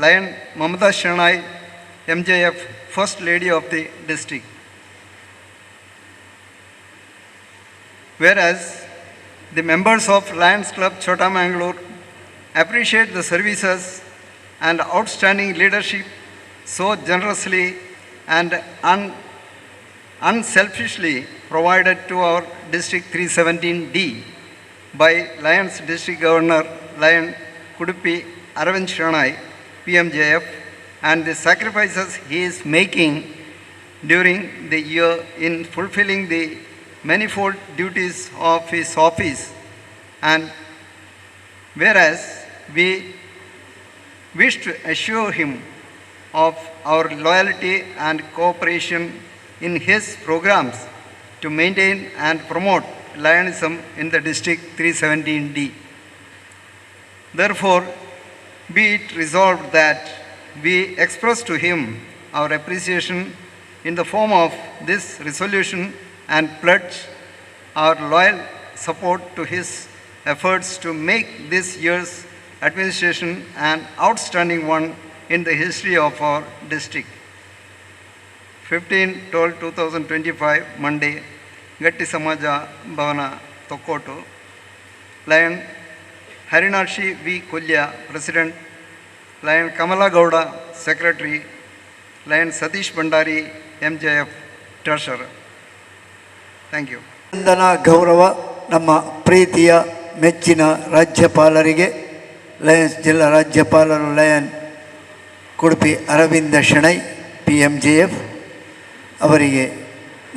Lion Mamata Shenoy, MJF, First Lady of the district. Whereas the members of Lions Club Chota Mangalore appreciate the services and outstanding leadership so generously and unselfishly provided to our District 317D by Lions District Governor Lion Kudupi Aravind Shenoy, PMJF, and the sacrifices he is making during the year in fulfilling the manifold duties of his office. And whereas we wish to assure him of our loyalty and cooperation in his programs to maintain and promote Lionism in the District 317D. Therefore, be it resolved that we express to him our appreciation in the form of this resolution and pledge our loyal support to his efforts to make this year's administration an outstanding one in the history of our district. 15/12/2025, Monday, Gatti Samaja Bhavana, Tokkotu. Lion Harinakshi V. Kulya, President. Lion Kamala Gowda, Secretary. Lion Satish Bandari, MJF, Treasurer. Thank you. ವಂದನಾ ಗೌರವ ನಮ್ಮ ಪ್ರೀತಿಯ ಮೆಚ್ಚಿನ ರಾಜ್ಯಪಾಲರಿಗೆ, Lions ಜಿಲ್ಲಾ ರಾಜ್ಯಪಾಲರು lion ಕುಡುಪಿ Arvind Shenoy PMJF ಅವರಿಗೆ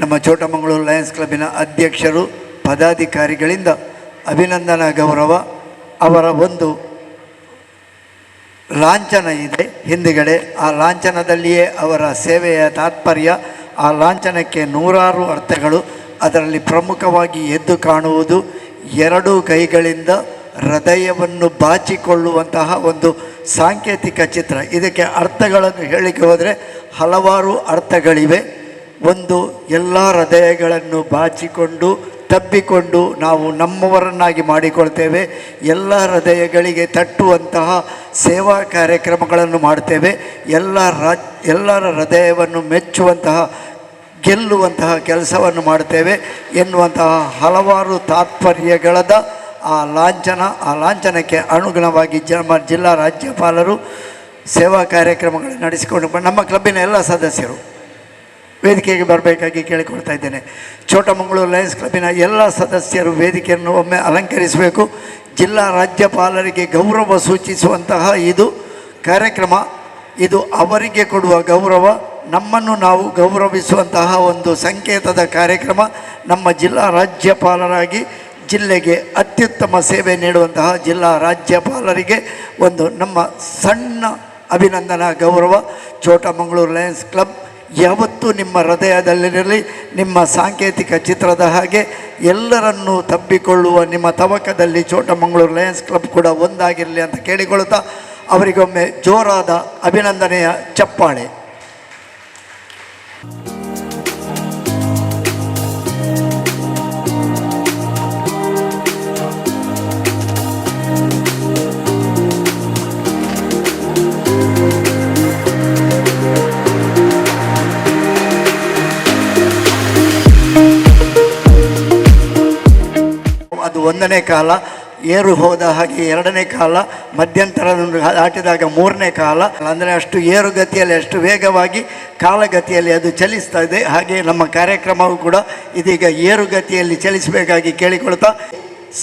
ನಮ್ಮ ಚೋಟಮಂಗಳೂರು Lions ಕ್ಲಬ್ಬಿನ ಅಧ್ಯಕ್ಷರು ಪದಾಧಿಕಾರಿಗಳಿಂದ ಅಭಿನಂದನಾ ಗೌರವ. ಅವರ ಒಂದು ಲಾಂಛನ ಇದೆ ಹಿಂದುಗಡೆ, ಆ ಲಾಂಛನದಲ್ಲಿಯೇ ಅವರ ಸೇವೆಯ ತಾತ್ಪರ್ಯ. ಆ ಲಾಂಛನಕ್ಕೆ ನೂರಾರು ಅರ್ಥಗಳು. ಅದರಲ್ಲಿ ಪ್ರಮುಖವಾಗಿ ಎದ್ದು ಕಾಣುವುದು ಎರಡೂ ಕೈಗಳಿಂದ ಹೃದಯವನ್ನು ಬಾಚಿಕೊಳ್ಳುವಂತಹ ಒಂದು ಸಾಂಕೇತಿಕ ಚಿತ್ರ. ಇದಕ್ಕೆ ಅರ್ಥಗಳನ್ನು ಹೇಳಿಕೆ ಹೋದರೆ ಹಲವಾರು ಅರ್ಥಗಳಿವೆ. ಒಂದು, ಎಲ್ಲ ಹೃದಯಗಳನ್ನು ಬಾಚಿಕೊಂಡು ತಬ್ಬಿಕೊಂಡು ನಾವು ನಮ್ಮವರನ್ನಾಗಿ ಮಾಡಿಕೊಳ್ತೇವೆ. ಎಲ್ಲ ಹೃದಯಗಳಿಗೆ ತಟ್ಟುವಂತಹ ಸೇವಾ ಕಾರ್ಯಕ್ರಮಗಳನ್ನು ಮಾಡ್ತೇವೆ. ಎಲ್ಲರ ಹೃದಯವನ್ನು ಮೆಚ್ಚುವಂತಹ ಗೆಲ್ಲುವಂತಹ ಕೆಲಸವನ್ನು ಮಾಡ್ತೇವೆ ಎನ್ನುವಂತಹ ಹಲವಾರು ತಾತ್ಪರ್ಯಗಳದ ಆ ಲಾಂಛನಕ್ಕೆ ಅನುಗುಣವಾಗಿ ಜಿಲ್ಲಾ ರಾಜ್ಯಪಾಲರು ಸೇವಾ ಕಾರ್ಯಕ್ರಮಗಳನ್ನು ನಡೆಸಿಕೊಂಡು ನಮ್ಮ ಕ್ಲಬ್ಬಿನ ಎಲ್ಲ ಸದಸ್ಯರು ವೇದಿಕೆಗೆ ಬರಬೇಕಾಗಿ ಕೇಳಿಕೊಳ್ತಾ ಇದ್ದೇನೆ. ಚೋಟಮಂಗಳೂರು ಲಯನ್ಸ್ ಕ್ಲಬ್ಬಿನ ಎಲ್ಲ ಸದಸ್ಯರು ವೇದಿಕೆಯನ್ನು ಒಮ್ಮೆ ಅಲಂಕರಿಸಬೇಕು. ಜಿಲ್ಲಾ ರಾಜ್ಯಪಾಲರಿಗೆ ಗೌರವ ಸೂಚಿಸುವಂತಹ ಇದು ಕಾರ್ಯಕ್ರಮ. ಇದು ಅವರಿಗೆ ಕೊಡುವ ಗೌರವ. ನಮ್ಮನ್ನು ನಾವು ಗೌರವಿಸುವಂತಹ ಒಂದು ಸಂಕೇತದ ಕಾರ್ಯಕ್ರಮ. ನಮ್ಮ ಜಿಲ್ಲಾ ರಾಜ್ಯಪಾಲರಾಗಿ ಜಿಲ್ಲೆಗೆ ಅತ್ಯುತ್ತಮ ಸೇವೆ ನೀಡುವಂತಹ ಜಿಲ್ಲಾ ರಾಜ್ಯಪಾಲರಿಗೆ ಒಂದು ನಮ್ಮ ಸಣ್ಣ ಅಭಿನಂದನಾ ಗೌರವ. ಚೋಟಮಂಗಳೂರು ಲಯನ್ಸ್ ಕ್ಲಬ್ ಯಾವತ್ತೂ ನಿಮ್ಮ ಹೃದಯದಲ್ಲಿರಲಿ. ನಿಮ್ಮ ಸಾಂಕೇತಿಕ ಚಿತ್ರದ ಹಾಗೆ ಎಲ್ಲರನ್ನೂ ತಬ್ಬಿಕೊಳ್ಳುವ ನಿಮ್ಮ ತವಕದಲ್ಲಿ ಚೋಟಮಂಗಳೂರು ಲಯನ್ಸ್ ಕ್ಲಬ್ ಕೂಡ ಒಂದಾಗಿರಲಿ ಅಂತ ಕೇಳಿಕೊಳ್ಳುತ್ತಾ ಅವರಿಗೊಮ್ಮೆ ಜೋರಾದ ಅಭಿನಂದನೆಯ ಚಪ್ಪಾಳೆ. ಅದು ಒಂದನೇ ಕಾಲ, ಏರು ಹೋದ ಹಾಗೆ ಎರಡನೇ ಕಾಲ, ಮಧ್ಯಂತರ ದಾಟಿದಾಗ ಮೂರನೇ ಕಾಲ. ಅಂದರೆ ಅಷ್ಟು ಏರುಗತಿಯಲ್ಲಿ ಅಷ್ಟು ವೇಗವಾಗಿ ಕಾಲಗತಿಯಲ್ಲಿ ಅದು ಚಲಿಸ್ತಾ ಇದೆ. ಹಾಗೆ ನಮ್ಮ ಕಾರ್ಯಕ್ರಮವು ಕೂಡ ಇದೀಗ ಏರುಗತಿಯಲ್ಲಿ ಚಲಿಸಬೇಕಾಗಿ ಕೇಳಿಕೊಳ್ತಾ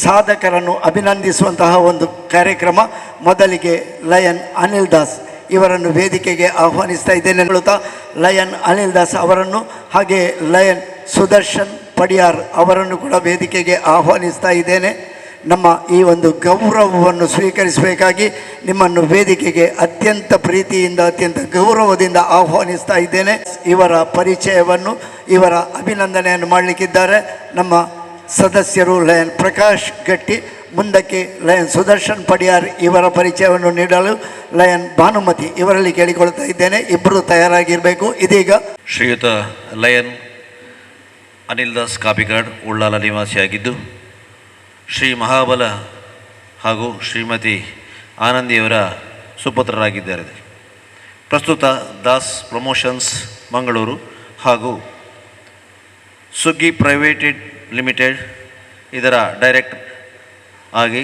ಸಾಧಕರನ್ನು ಅಭಿನಂದಿಸುವಂತಹ ಒಂದು ಕಾರ್ಯಕ್ರಮ. ಮೊದಲಿಗೆ ಲಯನ್ ಅನಿಲ್ ದಾಸ್ ಇವರನ್ನು ವೇದಿಕೆಗೆ ಆಹ್ವಾನಿಸ್ತಾ ಇದ್ದೇನೆ. ಹೇಳುತ್ತಾ ಲಯನ್ ಅನಿಲ್ ದಾಸ್ ಅವರನ್ನು ಹಾಗೆ ಲಯನ್ ಸುದರ್ಶನ್ ಪಡಿಯಾರ್ ಅವರನ್ನು ಕೂಡ ವೇದಿಕೆಗೆ ಆಹ್ವಾನಿಸ್ತಾ ಇದ್ದೇನೆ. ನಮ್ಮ ಈ ಒಂದು ಗೌರವವನ್ನು ಸ್ವೀಕರಿಸಬೇಕಾಗಿ ನಿಮ್ಮನ್ನು ವೇದಿಕೆಗೆ ಅತ್ಯಂತ ಪ್ರೀತಿಯಿಂದ ಅತ್ಯಂತ ಗೌರವದಿಂದ ಆಹ್ವಾನಿಸ್ತಾ ಇದ್ದೇನೆ. ಇವರ ಪರಿಚಯವನ್ನು ಇವರ ಅಭಿನಂದನೆಯನ್ನು ಮಾಡಲಿಕ್ಕಿದ್ದಾರೆ ನಮ್ಮ ಸದಸ್ಯರು ಲಯನ್ ಪ್ರಕಾಶ್ ಗಟ್ಟಿ. ಮುಂದಕ್ಕೆ ಲಯನ್ ಸುದರ್ಶನ್ ಪಡಿಯಾರ್ ಇವರ ಪರಿಚಯವನ್ನು ನೀಡಲು ಲಯನ್ ಭಾನುಮತಿ ಇವರಲ್ಲಿ ಕೇಳಿಕೊಳ್ತಾ ಇದ್ದೇನೆ. ಇಬ್ಬರು ತಯಾರಾಗಿರಬೇಕು. ಇದೀಗ ಶ್ರೀಯುತ ಲಯನ್ ಅನಿಲ್ ದಾಸ್ ಕಾಪಿಕಾಡ್ ಉಳ್ಳಾಲ ನಿವಾಸಿಯಾಗಿದ್ದು ಶ್ರೀ ಮಹಾಬಲ ಹಾಗೂ ಶ್ರೀಮತಿ ಆನಂದಿಯವರ ಸುಪುತ್ರರಾಗಿದ್ದಾರೆ. ಪ್ರಸ್ತುತ ದಾಸ್ ಪ್ರಮೋಷನ್ಸ್ ಮಂಗಳೂರು ಹಾಗೂ ಸುಗ್ಗಿ ಪ್ರೈವೇಟೆಡ್ ಲಿಮಿಟೆಡ್ ಇದರ ಡೈರೆಕ್ಟರ್ ಆಗಿ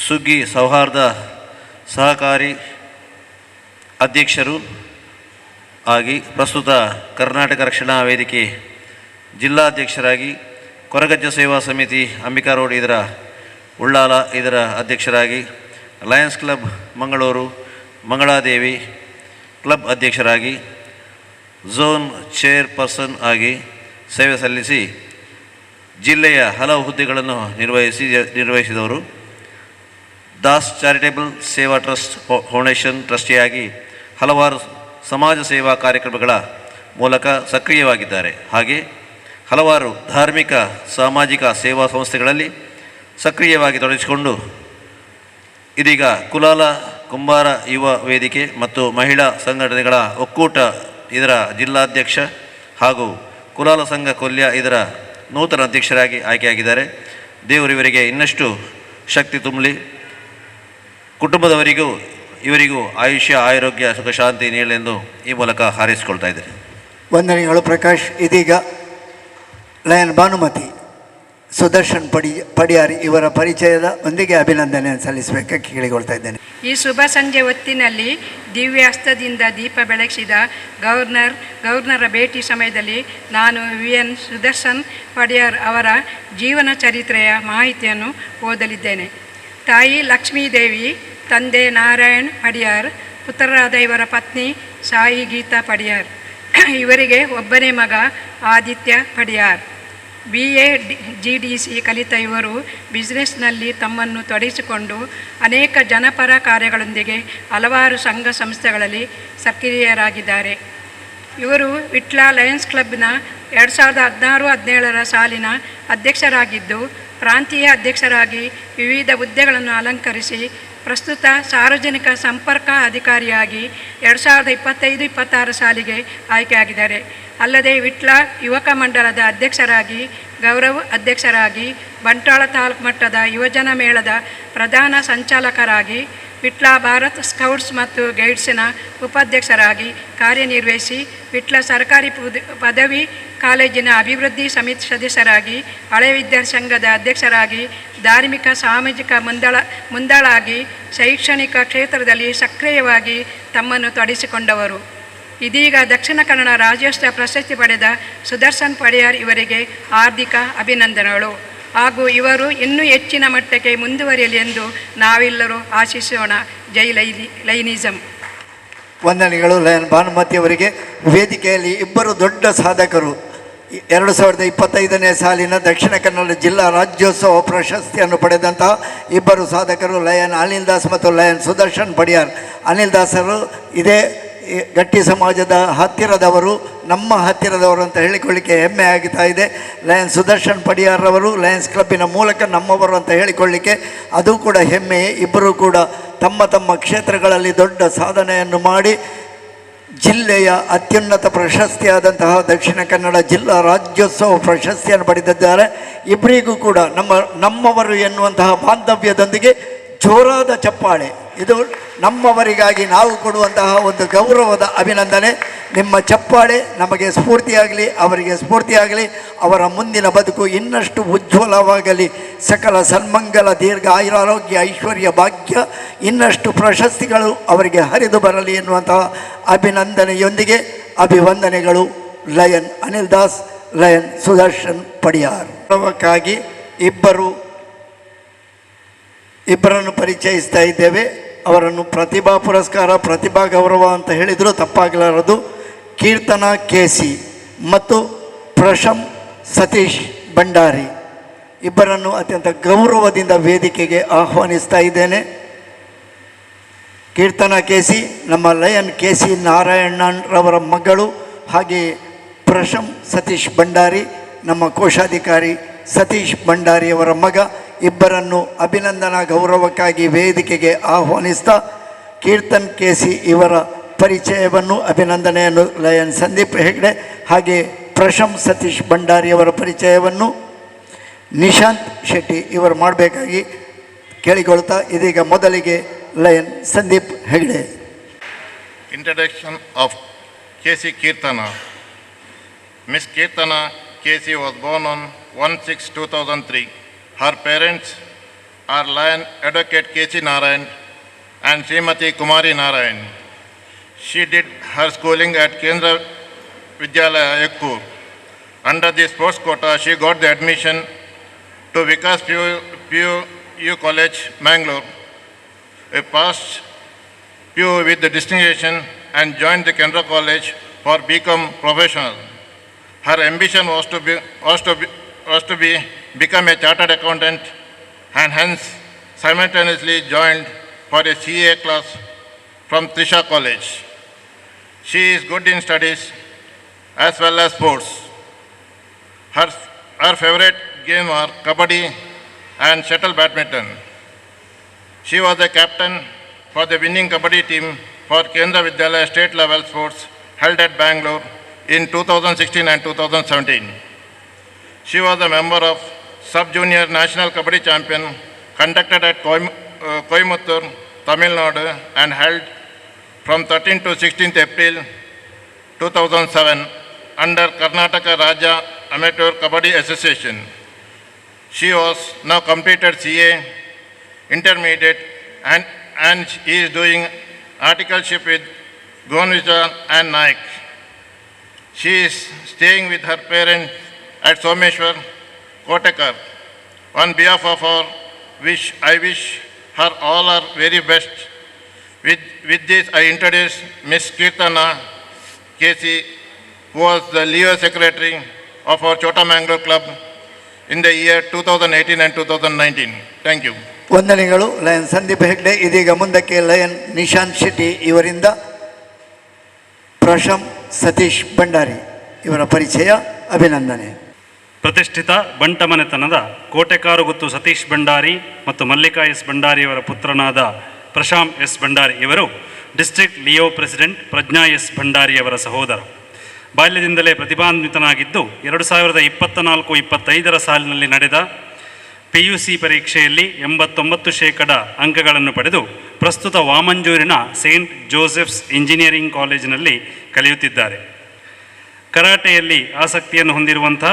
ಸುಗ್ಗಿ ಸೌಹಾರ್ದ ಸಹಕಾರಿ ಅಧ್ಯಕ್ಷರು ಆಗಿ ಪ್ರಸ್ತುತ ಕರ್ನಾಟಕ ರಕ್ಷಣಾ ವೇದಿಕೆ ಜಿಲ್ಲಾಧ್ಯಕ್ಷರಾಗಿ ಕೊರಗಜ್ಜ ಸೇವಾ ಸಮಿತಿ ಅಂಬಿಕಾ ರೋಡ್ ಇದರ ಉಳ್ಳಾಲ ಇದರ ಅಧ್ಯಕ್ಷರಾಗಿ Lions club Mangaluru Mangaladevi club ಅಧ್ಯಕ್ಷರಾಗಿ ಝೋನ್ ಚೇರ್ಪರ್ಸನ್ ಆಗಿ ಸೇವೆ ಸಲ್ಲಿಸಿ ಜಿಲ್ಲೆಯ ಹಲವು ಹುದ್ದೆಗಳನ್ನು ನಿರ್ವಹಿಸಿದವರು. ದಾಸ್ ಚಾರಿಟೇಬಲ್ ಸೇವಾ ಟ್ರಸ್ಟ್ ಫೌಂಡೇಶನ್ ಟ್ರಸ್ಟಿಯಾಗಿ ಹಲವಾರು ಸಮಾಜ ಸೇವಾ ಕಾರ್ಯಕ್ರಮಗಳ ಮೂಲಕ ಸಕ್ರಿಯವಾಗಿದ್ದಾರೆ. ಹಾಗೆ ಹಲವಾರು ಧಾರ್ಮಿಕ ಸಾಮಾಜಿಕ ಸೇವಾ ಸಂಸ್ಥೆಗಳಲ್ಲಿ ಸಕ್ರಿಯವಾಗಿ ತೊಡಗಿಸಿಕೊಂಡು ಇದೀಗ ಕುಲಾಲ ಕುಂಬಾರ ಯುವ ವೇದಿಕೆ ಮತ್ತು ಮಹಿಳಾ ಸಂಘಟನೆಗಳ ಒಕ್ಕೂಟ ಇದರ ಜಿಲ್ಲಾಧ್ಯಕ್ಷ ಹಾಗೂ ಕುಲಾಲ ಸಂಘ ಕೊಲ್ಯ ಇದರ ನೂತನ ಅಧ್ಯಕ್ಷರಾಗಿ ಆಯ್ಕೆಯಾಗಿದ್ದಾರೆ. ದೇವರು ಇವರಿಗೆ ಇನ್ನಷ್ಟು ಶಕ್ತಿ ತುಂಬಲಿ, ಕುಟುಂಬದವರಿಗೂ ಇವರಿಗೂ ಆಯುಷ್ಯ ಆರೋಗ್ಯ ಸುಖ ಶಾಂತಿ ನೀಡಲೆಂದು ಈ ಮೂಲಕ ಹಾರೈಸಿಕೊಳ್ತಾ ಇದ್ದಾರೆ. ವಂದನೆಗಳು ಪ್ರಕಾಶ್. ಇದೀಗ ಲಯನ್ ಭಾನುಮತಿ ಸುದರ್ಶನ್ ಪಡಿಯಾರ್ ಇವರ ಪರಿಚಯದ ಒಂದಿಗೆ ಅಭಿನಂದನೆಯನ್ನು ಸಲ್ಲಿಸಬೇಕಾಗಿ ಕೇಳಿಕೊಳ್ತಾ ಇದ್ದೇನೆ. ಈ ಶುಭ ಸಂಜೆ ಹೊತ್ತಿನಲ್ಲಿ ದಿವ್ಯಾಸ್ತದಿಂದ ದೀಪ ಬೆಳಗಿಸಿದ ಗವರ್ನರ ಭೇಟಿ ಸಮಯದಲ್ಲಿ ನಾನು VN ಸುದರ್ಶನ್ ಪಡಿಯಾರ್ ಅವರ ಜೀವನ ಚರಿತ್ರೆಯ ಮಾಹಿತಿಯನ್ನು ಓದಲಿದ್ದೇನೆ. ತಾಯಿ ಲಕ್ಷ್ಮೀದೇವಿ, ತಂದೆ ನಾರಾಯಣ್ ಪಡಿಯಾರ್, ಪುತ್ರರಾದ ಇವರ ಪತ್ನಿ ಸಾಯಿ ಗೀತಾ ಪಡಿಯಾರ್. ಇವರಿಗೆ ಒಬ್ಬನೇ ಮಗ ಆದಿತ್ಯ ಪಡಿಯಾರ್. BA GDC ಕಲಿತ ಇವರು ಬಿಸ್ನೆಸ್ನಲ್ಲಿ ತಮ್ಮನ್ನು ತೊಡಗಿಸಿಕೊಂಡು ಅನೇಕ ಜನಪರ ಕಾರ್ಯಗಳೊಂದಿಗೆ ಹಲವಾರು ಸಂಘ ಸಂಸ್ಥೆಗಳಲ್ಲಿ ಸಕ್ರಿಯರಾಗಿದ್ದಾರೆ. ಇವರು ವಿಟ್ಲ ಲಯನ್ಸ್ ಕ್ಲಬ್ನ 2016-17 ಸಾಲಿನ ಅಧ್ಯಕ್ಷರಾಗಿದ್ದು ಪ್ರಾಂತೀಯ ಅಧ್ಯಕ್ಷರಾಗಿ ವಿವಿಧ ಹುದ್ದೆಗಳನ್ನು ಅಲಂಕರಿಸಿ ಪ್ರಸ್ತುತ ಸಾರ್ವಜನಿಕ ಸಂಪರ್ಕ ಅಧಿಕಾರಿಯಾಗಿ 2025-26 ಸಾಲಿಗೆ ಆಯ್ಕೆಯಾಗಿದ್ದಾರೆ. ಅಲ್ಲದೆ ವಿಟ್ಲ ಯುವಕ ಮಂಡಲದ ಅಧ್ಯಕ್ಷರಾಗಿ, ಗೌರವ ಅಧ್ಯಕ್ಷರಾಗಿ, ಬಂಟ್ವಾಳ ತಾಲೂಕು ಮಟ್ಟದ ಯುವಜನ ಮೇಳದ ಪ್ರಧಾನ ಸಂಚಾಲಕರಾಗಿ, ವಿಟ್ಲ ಭಾರತ್ ಸ್ಕೌಟ್ಸ್ ಮತ್ತು ಗೈಡ್ಸ್ನ ಉಪಾಧ್ಯಕ್ಷರಾಗಿ ಕಾರ್ಯನಿರ್ವಹಿಸಿ ವಿಟ್ಲ ಸರ್ಕಾರಿ ಪದವಿ ಕಾಲೇಜಿನ ಅಭಿವೃದ್ಧಿ ಸಮಿತಿ ಸದಸ್ಯರಾಗಿ, ಹಳೆ ವಿದ್ಯಾರ್ಥಿ ಸಂಘದ ಅಧ್ಯಕ್ಷರಾಗಿ, ಧಾರ್ಮಿಕ ಸಾಮಾಜಿಕ ಮುಂದಾಳಾಗಿ ಶೈಕ್ಷಣಿಕ ಕ್ಷೇತ್ರದಲ್ಲಿ ಸಕ್ರಿಯವಾಗಿ ತಮ್ಮನ್ನು ತೊಡಗಿಸಿಕೊಂಡವರು. ಇದೀಗ ದಕ್ಷಿಣ ಕನ್ನಡ ರಾಜ್ಯೋತ್ಸವ ಪ್ರಶಸ್ತಿ ಪಡೆದ ಸುದರ್ಶನ್ ಪಡಿಯಾರ್ ಇವರಿಗೆ ಹಾರ್ದಿಕ ಅಭಿನಂದನೆಗಳು ಹಾಗೂ ಇವರು ಇನ್ನೂ ಹೆಚ್ಚಿನ ಮಟ್ಟಕ್ಕೆ ಮುಂದುವರಿಯಲಿ ಎಂದು ನಾವೆಲ್ಲರೂ ಆಶಿಸೋಣ. ಜೈ ಲೈನಿಸಂ. ವಂದನೆಗಳು ಲಯನ್ ಭಾನುಮತಿ ಅವರಿಗೆ. ವೇದಿಕೆಯಲ್ಲಿ ಇಬ್ಬರು ದೊಡ್ಡ ಸಾಧಕರು 2025ನೇ ಸಾಲಿನ ದಕ್ಷಿಣ ಕನ್ನಡ ಜಿಲ್ಲಾ ರಾಜ್ಯೋತ್ಸವ ಪ್ರಶಸ್ತಿಯನ್ನು ಪಡೆದಂತಹ ಇಬ್ಬರು ಸಾಧಕರು ಲಯನ್ ಅನಿಲ್ ದಾಸ್ ಮತ್ತು ಲಯನ್ ಸುದರ್ಶನ್ ಪಡಿಯಾರ್. ಅನಿಲ್ ದಾಸರು ಇದೇ ಗಟ್ಟಿ ಸಮಾಜದ ಹತ್ತಿರದವರು, ನಮ್ಮ ಹತ್ತಿರದವರು ಅಂತ ಹೇಳಿಕೊಳ್ಳಿಕ್ಕೆ ಹೆಮ್ಮೆ ಆಗ್ತಾ ಇದೆ. ಲಯನ್ ಸುದರ್ಶನ್ ಪಡಿಯಾರ್ ಅವರು ಲಯನ್ಸ್ ಕ್ಲಬ್ಬಿನ ಮೂಲಕ ನಮ್ಮವರು ಅಂತ ಹೇಳಿಕೊಳ್ಳಿಕ್ಕೆ ಅದು ಕೂಡ ಹೆಮ್ಮೆಯೇ. ಇಬ್ಬರು ಕೂಡ ತಮ್ಮ ತಮ್ಮ ಕ್ಷೇತ್ರಗಳಲ್ಲಿ ದೊಡ್ಡ ಸಾಧನೆಯನ್ನು ಮಾಡಿ ಜಿಲ್ಲೆಯ ಅತ್ಯುನ್ನತ ಪ್ರಶಸ್ತಿಯಾದಂತಹ ದಕ್ಷಿಣ ಕನ್ನಡ ಜಿಲ್ಲಾ ರಾಜ್ಯೋತ್ಸವ ಪ್ರಶಸ್ತಿಯನ್ನು ಪಡೆದಿದ್ದಾರೆ. ಇಬ್ಬರಿಗೂ ಕೂಡ ನಮ್ಮವರು ಎನ್ನುವಂತಹ ಬಾಂಧವ್ಯದೊಂದಿಗೆ ಜೋರಾದ ಚಪ್ಪಾಳೆ. ಇದು ನಮ್ಮವರಿಗಾಗಿ ನಾವು ಕೊಡುವಂತಹ ಒಂದು ಗೌರವದ ಅಭಿನಂದನೆ. ನಿಮ್ಮ ಚಪ್ಪಾಳೆ ನಮಗೆ ಸ್ಫೂರ್ತಿಯಾಗಲಿ, ಅವರಿಗೆ ಸ್ಫೂರ್ತಿಯಾಗಲಿ. ಅವರ ಮುಂದಿನ ಬದುಕು ಇನ್ನಷ್ಟು ಉಜ್ವಲವಾಗಲಿ. ಸಕಲ ಸನ್ಮಂಗಲ, ದೀರ್ಘ ಆಯುರಾರೋಗ್ಯ, ಐಶ್ವರ್ಯ, ಭಾಗ್ಯ, ಇನ್ನಷ್ಟು ಪ್ರಶಸ್ತಿಗಳು ಅವರಿಗೆ ಹರಿದು ಬರಲಿ ಎನ್ನುವಂತಹ ಅಭಿನಂದನೆಯೊಂದಿಗೆ ಅಭಿವಂದನೆಗಳು. Lion Anil Das, lion Sudarshan Padiyar. ಗೌರವಕ್ಕಾಗಿ ಇಬ್ಬರನ್ನು ಪರಿಚಯಿಸ್ತಾ ಇದ್ದೇವೆ. ಅವರನ್ನು ಪ್ರತಿಭಾ ಪುರಸ್ಕಾರ, ಪ್ರತಿಭಾ ಗೌರವ ಅಂತ ಹೇಳಿದರೂ ತಪ್ಪಾಗಲಾರದು. ಕೀರ್ತನಾ ಕೆಸಿ ಮತ್ತು ಪ್ರಶಮ್ ಸತೀಶ್ ಭಂಡಾರಿ ಇಬ್ಬರನ್ನು ಅತ್ಯಂತ ಗೌರವದಿಂದ ವೇದಿಕೆಗೆ ಆಹ್ವಾನಿಸ್ತಾ ಇದ್ದೇನೆ. ಕೀರ್ತನಾ ಕೆಸಿ ನಮ್ಮ ಲಯನ್ ಕೆಸಿ ನಾರಾಯಣರವರ ಮಗಳು. ಹಾಗೆ ಪ್ರಶಮ್ ಸತೀಶ್ ಭಂಡಾರಿ ನಮ್ಮ ಕೋಶಾಧಿಕಾರಿ ಸತೀಶ್ ಭಂಡಾರಿಯವರ ಮಗ. ಇಬ್ಬರನ್ನು ಅಭಿನಂದನಾ ಗೌರವಕ್ಕಾಗಿ ವೇದಿಕೆಗೆ ಆಹ್ವಾನಿಸ್ತಾ ಕೀರ್ತನ್ ಕೆಸಿ ಇವರ ಪರಿಚಯವನ್ನು, ಅಭಿನಂದನೆಯನ್ನು ಲಯನ್ ಸಂದೀಪ್ ಹೆಗ್ಡೆ ಹಾಗೆ ಪ್ರಶಮ್ ಸತೀಶ್ ಭಂಡಾರಿಯವರ ಪರಿಚಯವನ್ನು ನಿಶಾಂತ್ ಶೆಟ್ಟಿ ಇವರು ಮಾಡಬೇಕಾಗಿ ಕೇಳಿಕೊಳ್ತಾ ಇದೀಗ ಮೊದಲಿಗೆ lion Sandeep Hegde. Introduction of KC Kirtana. Miss Kirtana K.C. was born on 1/6/2003. Her parents are Lion Advocate K.C. Narayan and Srimati Kumari Narayan. She did her schooling at Kendra Vidyalaya, Ekkur. Under the sports quota, she got the admission to Vikas PU College, Mangalore. A passed PU with the distinction and joined the Kendra College for become professional. Her ambition was to become a chartered accountant and hence simultaneously joined for a CA class from Trisha College. She is good in studies as well as sports. Her favorite game are kabaddi and shuttle badminton. She was the captain for the winning kabaddi team for Kendra Vidyalaya state level sports held at Bangalore in 2016 and 2017. She was a member of Sub-Junior National Kabaddi Champion conducted at Coimbatore, Tamil Nadu and held from 13th to 16th April 2007 under Karnataka Raja Amateur Kabaddi Association. She was now completed CA Intermediate and she is doing articleship with Gonvija and Naik. She is staying with her parents at Someshwar, Kotekar. On behalf of our I wish her all our very best. With this, I introduce Miss Kirtana K.C., who was the Leo Secretary of our Chota Mangalore Club in the year 2018 and 2019. Thank you. ವಂದನೆಗಳು lion Sandeep Hegde. ಇದೀಗ ಮುಂದಕ್ಕೆ lion Nishant Shetty ಇವರಿಂದ ಪ್ರಶಮ್ ಸತೀಶ್ ಭಂಡಾರಿ ಇವರ ಪರಿಚಯ, ಅಭಿನಂದನೆ. ಪ್ರತಿಷ್ಠಿತ ಬಂಟಮನೆತನದ ಕೋಟೆಕಾರುಗುತ್ತು ಸತೀಶ್ ಭಂಡಾರಿ ಮತ್ತು Mallika S ಭಂಡಾರಿಯವರ ಪುತ್ರನಾದ ಪ್ರಶಾಮ್ S Bhandari ಇವರು ಡಿಸ್ಟ್ರಿಕ್ಟ್ ಲಿಯೋ ಪ್ರೆಸಿಡೆಂಟ್ ಪ್ರಜ್ಞಾ ಎಸ್ ಭಂಡಾರಿಯವರ ಸಹೋದರ. ಬಾಲ್ಯದಿಂದಲೇ ಪ್ರತಿಭಾನ್ವಿತನಾಗಿದ್ದು 2024-25 ಸಾಲಿನಲ್ಲಿ ನಡೆದ PUC ಪರೀಕ್ಷೆಯಲ್ಲಿ 89% ಅಂಕಗಳನ್ನು ಪಡೆದು ಪ್ರಸ್ತುತ ವಾಮಂಜೂರಿನ ಸೇಂಟ್ ಜೋಸೆಫ್ಸ್ ಇಂಜಿನಿಯರಿಂಗ್ ಕಾಲೇಜಿನಲ್ಲಿ ಕಲಿಯುತ್ತಿದ್ದಾರೆ. ಕರಾಟೆಯಲ್ಲಿ ಆಸಕ್ತಿಯನ್ನು ಹೊಂದಿರುವಂಥ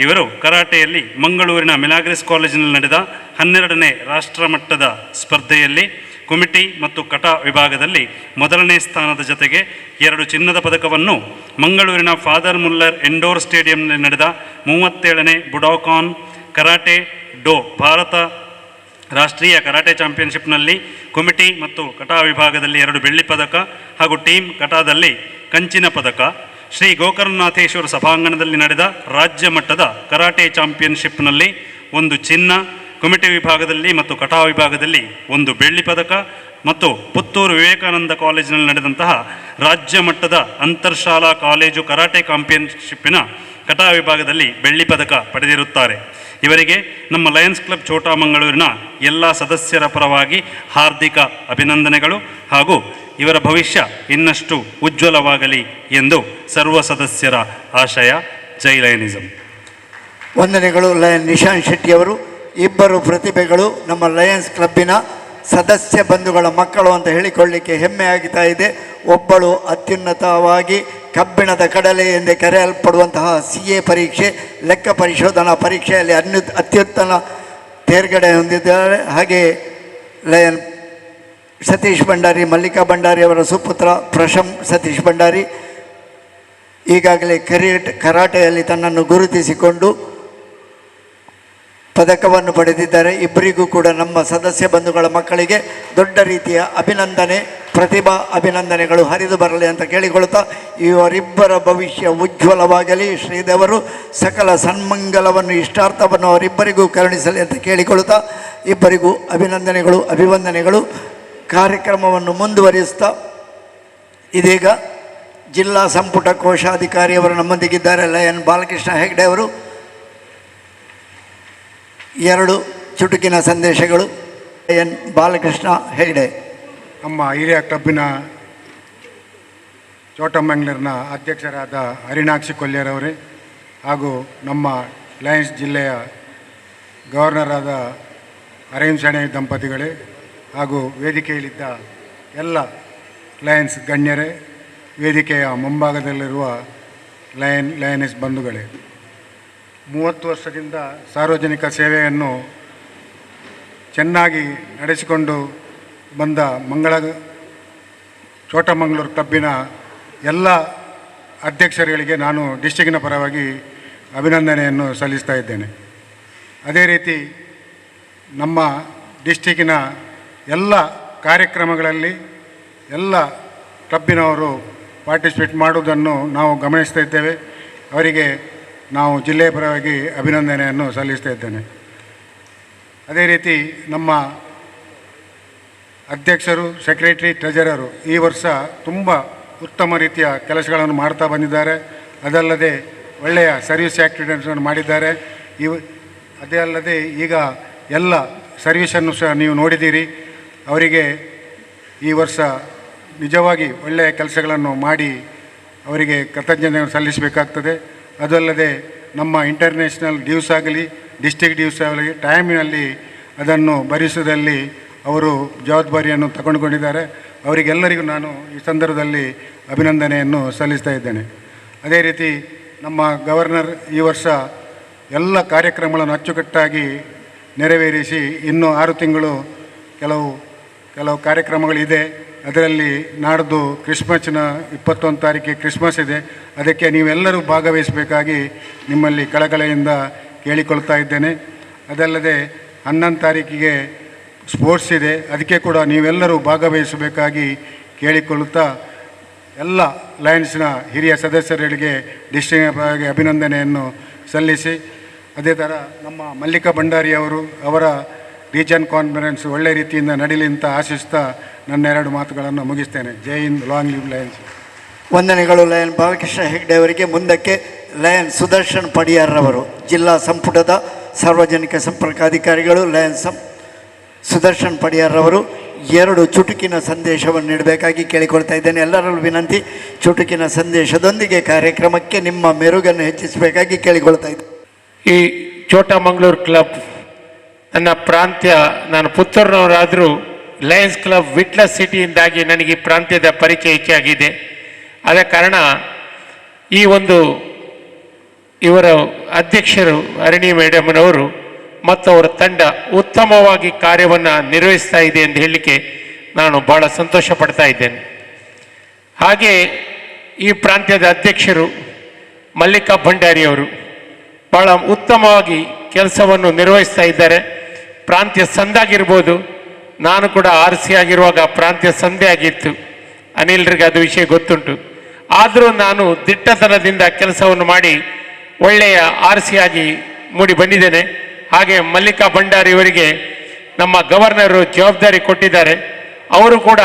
ಇವರು ಕರಾಟೆಯಲ್ಲಿ ಮಂಗಳೂರಿನ ಮಿಲಾಗ್ರಿಸ್ ಕಾಲೇಜಿನಲ್ಲಿ ನಡೆದ 12ನೇ ರಾಷ್ಟ್ರಮಟ್ಟದ ಸ್ಪರ್ಧೆಯಲ್ಲಿ ಕುಮಿಟಿ ಮತ್ತು ಕಟ ವಿಭಾಗದಲ್ಲಿ ಮೊದಲನೇ ಸ್ಥಾನದ ಜೊತೆಗೆ 2 ಚಿನ್ನದ ಪದಕವನ್ನು, ಮಂಗಳೂರಿನ ಫಾದರ್ ಮುಲ್ಲರ್ ಇಂಡೋರ್ ಸ್ಟೇಡಿಯಂನಲ್ಲಿ ನಡೆದ 37ನೇ ಬುಡಾಕಾನ್ ಕರಾಟೆ ಡೋ ಭಾರತ ರಾಷ್ಟ್ರೀಯ ಕರಾಟೆ ಚಾಂಪಿಯನ್ಶಿಪ್ನಲ್ಲಿ ಕುಮಿಟಿ ಮತ್ತು ಕಟಾ ವಿಭಾಗದಲ್ಲಿ 2 ಬೆಳ್ಳಿ ಪದಕ ಹಾಗೂ ಟೀಮ್ ಕಟಾದಲ್ಲಿ ಕಂಚಿನ ಪದಕ, ಶ್ರೀ ಗೋಕರ್ಣನಾಥೇಶ್ವರ ಸಭಾಂಗಣದಲ್ಲಿ ನಡೆದ ರಾಜ್ಯ ಮಟ್ಟದ ಕರಾಟೆ ಚಾಂಪಿಯನ್ಶಿಪ್ನಲ್ಲಿ 1 ಚಿನ್ನ, ಕಮಿಟಿ ವಿಭಾಗದಲ್ಲಿ ಮತ್ತು ಕಟಾ ವಿಭಾಗದಲ್ಲಿ 1 ಬೆಳ್ಳಿ ಪದಕ ಮತ್ತು ಪುತ್ತೂರು ವಿವೇಕಾನಂದ ಕಾಲೇಜಿನಲ್ಲಿ ನಡೆದಂತಹ ರಾಜ್ಯ ಮಟ್ಟದ ಅಂತರ್ಶಾಲಾ ಕಾಲೇಜು ಕರಾಟೆ ಚಾಂಪಿಯನ್ಶಿಪ್ಪಿನ ಕಟಾ ವಿಭಾಗದಲ್ಲಿ ಬೆಳ್ಳಿ ಪದಕ ಪಡೆದಿರುತ್ತಾರೆ. ಇವರಿಗೆ ನಮ್ಮ ಲಯನ್ಸ್ ಕ್ಲಬ್ ಛೋಟಾಮಂಗಳೂರಿನ ಎಲ್ಲ ಸದಸ್ಯರ ಪರವಾಗಿ ಹಾರ್ದಿಕ ಅಭಿನಂದನೆಗಳು ಹಾಗೂ ಇವರ ಭವಿಷ್ಯ ಇನ್ನಷ್ಟು ಉಜ್ವಲವಾಗಲಿ ಎಂದು ಸರ್ವ ಸದಸ್ಯರ ಆಶಯ. ಜೈ ಲಯನಿಸಂ. ವಂದನೆಗಳು ಲಯನ್ ನಿಶಾಂತ್ ಶೆಟ್ಟಿಯವರು. ಇಬ್ಬರು ಪ್ರತಿಭೆಗಳು ನಮ್ಮ ಲಯನ್ಸ್ ಕ್ಲಬ್ಬಿನ ಸದಸ್ಯ ಬಂಧುಗಳ ಮಕ್ಕಳು ಅಂತ ಹೇಳಿಕೊಳ್ಳಲಿಕ್ಕೆ ಹೆಮ್ಮೆ ಆಗ್ತಾ ಇದೆ. ಒಬ್ಬಳು ಅತ್ಯುನ್ನತವಾಗಿ ಕಬ್ಬಿಣದ ಕಡಲೆ ಎಂದೇ ಕರೆಯಲ್ಪಡುವಂತಹ CA ಪರೀಕ್ಷೆ, ಲೆಕ್ಕ ಪರಿಶೋಧನಾ ಪರೀಕ್ಷೆಯಲ್ಲಿ ಅತ್ಯುತ್ತಮ ತೇರ್ಗಡೆ ಹೊಂದಿದ್ದಾರೆ. ಹಾಗೆ ಲಯನ್ ಸತೀಶ್ ಭಂಡಾರಿ, ಮಲ್ಲಿಕಾ ಭಂಡಾರಿ ಅವರ ಸುಪುತ್ರ ಸತೀಶ್ ಭಂಡಾರಿ ಈಗಾಗಲೇ ಕರಾಟೆಯಲ್ಲಿ ತನ್ನನ್ನು ಗುರುತಿಸಿಕೊಂಡು ಪದಕವನ್ನು ಪಡೆದಿದ್ದಾರೆ. ಇಬ್ಬರಿಗೂ ಕೂಡ ನಮ್ಮ ಸದಸ್ಯ ಬಂಧುಗಳ ಮಕ್ಕಳಿಗೆ ದೊಡ್ಡ ರೀತಿಯ ಅಭಿನಂದನೆ, ಪ್ರತಿಭಾ ಅಭಿನಂದನೆಗಳು ಹರಿದು ಬರಲಿ ಅಂತ ಕೇಳಿಕೊಳ್ತಾ, ಇವರಿಬ್ಬರ ಭವಿಷ್ಯ ಉಜ್ವಲವಾಗಲಿ, ಶ್ರೀದೇವರು ಸಕಲ ಸನ್ಮಂಗಲವನ್ನು ಇಷ್ಟಾರ್ಥವನ್ನು ಅವರಿಬ್ಬರಿಗೂ ಕರುಣಿಸಲಿ ಅಂತ ಕೇಳಿಕೊಳ್ತಾ, ಇಬ್ಬರಿಗೂ ಅಭಿನಂದನೆಗಳು, ಅಭಿವಂದನೆಗಳು. ಕಾರ್ಯಕ್ರಮವನ್ನು ಮುಂದುವರಿಸ್ತಾ ಇದೀಗ ಜಿಲ್ಲಾ ಸಂಪುಟ ಕೋಶಾಧಿಕಾರಿಯವರು ನಮ್ಮೊಂದಿಗಿದ್ದಾರೆ. ಲಯನ್ ಬಾಲಕೃಷ್ಣ ಹೆಗ್ಡೆ ಅವರು 2 ಚುಟುಕಿನ ಸಂದೇಶಗಳು. ಲಯನ್ ಬಾಲಕೃಷ್ಣ ಹೆಗ್ಡೆ. ನಮ್ಮ ಹಿರಿಯ ಕ್ಲಬ್ಬಿನ ಚೋಟಮಂಗ್ಳೂರಿನ ಅಧ್ಯಕ್ಷರಾದ ಹರಿಣಾಕ್ಷಿ ಕೊಲ್ಯರವರೇ ಹಾಗೂ ನಮ್ಮ ಲಯನ್ಸ್ ಜಿಲ್ಲೆಯ ಗವರ್ನರಾದ ಅರವಿಂದ್ ಶೆಣೈ ದಂಪತಿಗಳೇ ಹಾಗೂ ವೇದಿಕೆಯಲ್ಲಿದ್ದ ಎಲ್ಲ ಲಯನ್ಸ್ ಗಣ್ಯರೇ, ವೇದಿಕೆಯ ಮುಂಭಾಗದಲ್ಲಿರುವ ಲಯನೆಸ್ ಬಂಧುಗಳೇ, 30 ವರ್ಷದಿಂದ ಸಾರ್ವಜನಿಕ ಸೇವೆಯನ್ನು ಚೆನ್ನಾಗಿ ನಡೆಸಿಕೊಂಡು ಬಂದ ಚೋಟಮಂಗಳೂರು ಕ್ಲಬ್ಬಿನ ಎಲ್ಲ ಅಧ್ಯಕ್ಷರುಗಳಿಗೆ ನಾನು ಡಿಸ್ಟಿಕ್ಕಿನ ಪರವಾಗಿ ಅಭಿನಂದನೆಯನ್ನು ಸಲ್ಲಿಸ್ತಾ ಇದ್ದೇನೆ. ಅದೇ ರೀತಿ ನಮ್ಮ ಡಿಸ್ಟಿಕ್ಕಿನ ಎಲ್ಲ ಕಾರ್ಯಕ್ರಮಗಳಲ್ಲಿ ಎಲ್ಲ ಕ್ಲಬ್ಬಿನವರು ಪಾರ್ಟಿಸಿಪೇಟ್ ಮಾಡುವುದನ್ನು ನಾವು ಗಮನಿಸ್ತಾ ಇದ್ದೇವೆ. ಅವರಿಗೆ ನಾವು ಜಿಲ್ಲೆಯ ಪರವಾಗಿ ಅಭಿನಂದನೆಯನ್ನು ಸಲ್ಲಿಸ್ತಾ ಇದ್ದೇನೆ. ಅದೇ ರೀತಿ ನಮ್ಮ ಅಧ್ಯಕ್ಷರು, ಸೆಕ್ರೆಟರಿ, ಟ್ರೆಜರರು ಈ ವರ್ಷ ತುಂಬ ಉತ್ತಮ ರೀತಿಯ ಕೆಲಸಗಳನ್ನು ಮಾಡ್ತಾ ಬಂದಿದ್ದಾರೆ. ಅದಲ್ಲದೆ ಒಳ್ಳೆಯ ಸರ್ವಿಸ್ ಆ್ಯಕ್ಟಿವಿಟೀಸನ್ನು ಮಾಡಿದ್ದಾರೆ. ಅದೇ ಅಲ್ಲದೆ ಈಗ ಎಲ್ಲ ಸರ್ವಿಸನ್ನು ಸಹ ನೀವು ನೋಡಿದ್ದೀರಿ. ಅವರಿಗೆ ಈ ವರ್ಷ ನಿಜವಾಗಿ ಒಳ್ಳೆಯ ಕೆಲಸಗಳನ್ನು ಮಾಡಿ ಅವರಿಗೆ ಕೃತಜ್ಞತೆಯನ್ನು ಸಲ್ಲಿಸಬೇಕಾಗ್ತದೆ. ಅದಲ್ಲದೆ ನಮ್ಮ ಇಂಟರ್ನ್ಯಾಷನಲ್ ಡ್ಯೂಸ್ ಆಗಲಿ, ಡಿಸ್ಟಿಕ್ ಡ್ಯೂಸ್ ಆಗಲಿ ಟೈಮಿನಲ್ಲಿ ಅದನ್ನು ಭರಿಸುವುದರಲ್ಲಿ ಅವರು ಜವಾಬ್ದಾರಿಯನ್ನು ತಗೊಂಡುಕೊಂಡಿದ್ದಾರೆ. ಅವರಿಗೆಲ್ಲರಿಗೂ ನಾನು ಈ ಸಂದರ್ಭದಲ್ಲಿ ಅಭಿನಂದನೆಯನ್ನು ಸಲ್ಲಿಸ್ತಾ ಇದ್ದೇನೆ. ಅದೇ ರೀತಿ ನಮ್ಮ ಗವರ್ನರ್ ಈ ವರ್ಷ ಎಲ್ಲ ಕಾರ್ಯಕ್ರಮಗಳನ್ನು ಅಚ್ಚುಕಟ್ಟಾಗಿ ನೆರವೇರಿಸಿ ಇನ್ನೂ 6 ತಿಂಗಳು ಕೆಲವು ಕಾರ್ಯಕ್ರಮಗಳಿದೆ. ಅದರಲ್ಲಿ ನಾಡ್ದು ಕ್ರಿಸ್ಮಸ್ನ 21 ತಾರೀಕಿಗೆ ಕ್ರಿಸ್ಮಸ್ ಇದೆ. ಅದಕ್ಕೆ ನೀವೆಲ್ಲರೂ ಭಾಗವಹಿಸಬೇಕಾಗಿ ನಿಮ್ಮಲ್ಲಿ ಕಳಕಳಿಯಿಂದ ಕೇಳಿಕೊಳ್ತಾ ಇದ್ದೇನೆ. ಅದಲ್ಲದೆ 11 ತಾರೀಕಿಗೆ ಸ್ಪೋರ್ಟ್ಸ್ ಇದೆ. ಅದಕ್ಕೆ ಕೂಡ ನೀವೆಲ್ಲರೂ ಭಾಗವಹಿಸಬೇಕಾಗಿ ಕೇಳಿಕೊಳ್ಳುತ್ತಾ ಎಲ್ಲ ಲಯನ್ಸ್ನ ಹಿರಿಯ ಸದಸ್ಯರಿಗೆ ಡಿಸ್ಟ್ರಿಕ್ಟ್ ಅಭಿನಂದನೆಯನ್ನು ಸಲ್ಲಿಸಿ, ಅದೇ ಥರ ನಮ್ಮ ಮಲ್ಲಿಕಾ ಭಂಡಾರಿ ಅವರ ರೀಜನ್ ಕಾನ್ಫರೆನ್ಸ್ ಒಳ್ಳೆ ರೀತಿಯಿಂದ ನಡೀಲಿ ಅಂತ ಆಶಿಸ್ತಾ ನನ್ನ 2 ಮಾತುಗಳನ್ನು ಮುಗಿಸ್ತೇನೆ. ಜೈ ಹಿಂದ್, ಲಾಂಗ್ ಲಿವ್ ಲಯನ್ಸ್. ವಂದನೆಗಳು ಲಯನ್ ಬಾಲಕೃಷ್ಣ ಹೆಗ್ಡೆ ಅವರಿಗೆ. ಮುಂದಕ್ಕೆ ಲಯನ್ ಸುದರ್ಶನ್ ಪಡಿಯಾರ್ರವರು, ಜಿಲ್ಲಾ ಸಂಪುಟದ ಸಾರ್ವಜನಿಕ ಸಂಪರ್ಕಾಧಿಕಾರಿಗಳು. ಲಯನ್ ಸುದರ್ಶನ್ ಪಡಿಯಾರ್ರವರು 2 ಚುಟುಕಿನ ಸಂದೇಶವನ್ನು ನೀಡಬೇಕಾಗಿ ಕೇಳಿಕೊಳ್ತಾ ಇದ್ದೇನೆ. ಎಲ್ಲರಲ್ಲೂ ವಿನಂತಿ, ಚುಟುಕಿನ ಸಂದೇಶದೊಂದಿಗೆ ಕಾರ್ಯಕ್ರಮಕ್ಕೆ ನಿಮ್ಮ ಮೆರುಗನ್ನು ಹೆಚ್ಚಿಸಬೇಕಾಗಿ ಕೇಳಿಕೊಳ್ತಾ ಇದ್ದೇನೆ. ಈ ಚೋಟಮಂಗಳೂರು ಕ್ಲಬ್ ನನ್ನ ಪ್ರಾಂತ್ಯ, ನಾನು ಪುತ್ತೂರಿನವರಾದರೂ ಲಯನ್ಸ್ ಕ್ಲಬ್ ವಿಟ್ಲಸ್ ಸಿಟಿಯಿಂದಾಗಿ ನನಗೆ ಈ ಪ್ರಾಂತ್ಯದ ಪರಿಚಯ ಹೆಚ್ಚಾಗಿದೆ. ಆದ ಕಾರಣ ಈ ಇವರ ಅಧ್ಯಕ್ಷರು ಹರಿಣಿ ಮೇಡಮ್ನವರು ಮತ್ತು ಅವರ ತಂಡ ಉತ್ತಮವಾಗಿ ಕಾರ್ಯವನ್ನು ನಿರ್ವಹಿಸ್ತಾ ಇದೆ ಎಂದು ಹೇಳಲಿಕ್ಕೆ ನಾನು ಭಾಳ ಸಂತೋಷ ಪಡ್ತಾ ಇದ್ದೇನೆ. ಹಾಗೆ ಈ ಪ್ರಾಂತ್ಯದ ಅಧ್ಯಕ್ಷರು ಮಲ್ಲಿಕಾ ಭಂಡಾರಿಯವರು ಭಾಳ ಉತ್ತಮವಾಗಿ ಕೆಲಸವನ್ನು ನಿರ್ವಹಿಸ್ತಾ ಇದ್ದಾರೆ. ಪ್ರಾಂತ್ಯ ಸಂದಾಗಿರ್ಬೋದು, ನಾನು ಕೂಡ RC ಆಗಿರುವಾಗ ಪ್ರಾಂತ್ಯ ಸಂಧೆ ಆಗಿತ್ತು. ಅನಿಲ್ರಿಗೆ ಅದು ವಿಷಯ ಗೊತ್ತುಂಟು. ಆದರೂ ನಾನು ದಿಟ್ಟತನದಿಂದ ಕೆಲಸವನ್ನು ಮಾಡಿ ಒಳ್ಳೆಯ ಆರ್ಸಿಯಾಗಿ ಮೂಡಿ ಬಂದಿದ್ದೇನೆ. ಹಾಗೆ ಮಲ್ಲಿಕಾ ಭಂಡಾರಿ ಅವರಿಗೆ ನಮ್ಮ ಗವರ್ನರು ಜವಾಬ್ದಾರಿ ಕೊಟ್ಟಿದ್ದಾರೆ. ಅವರು ಕೂಡ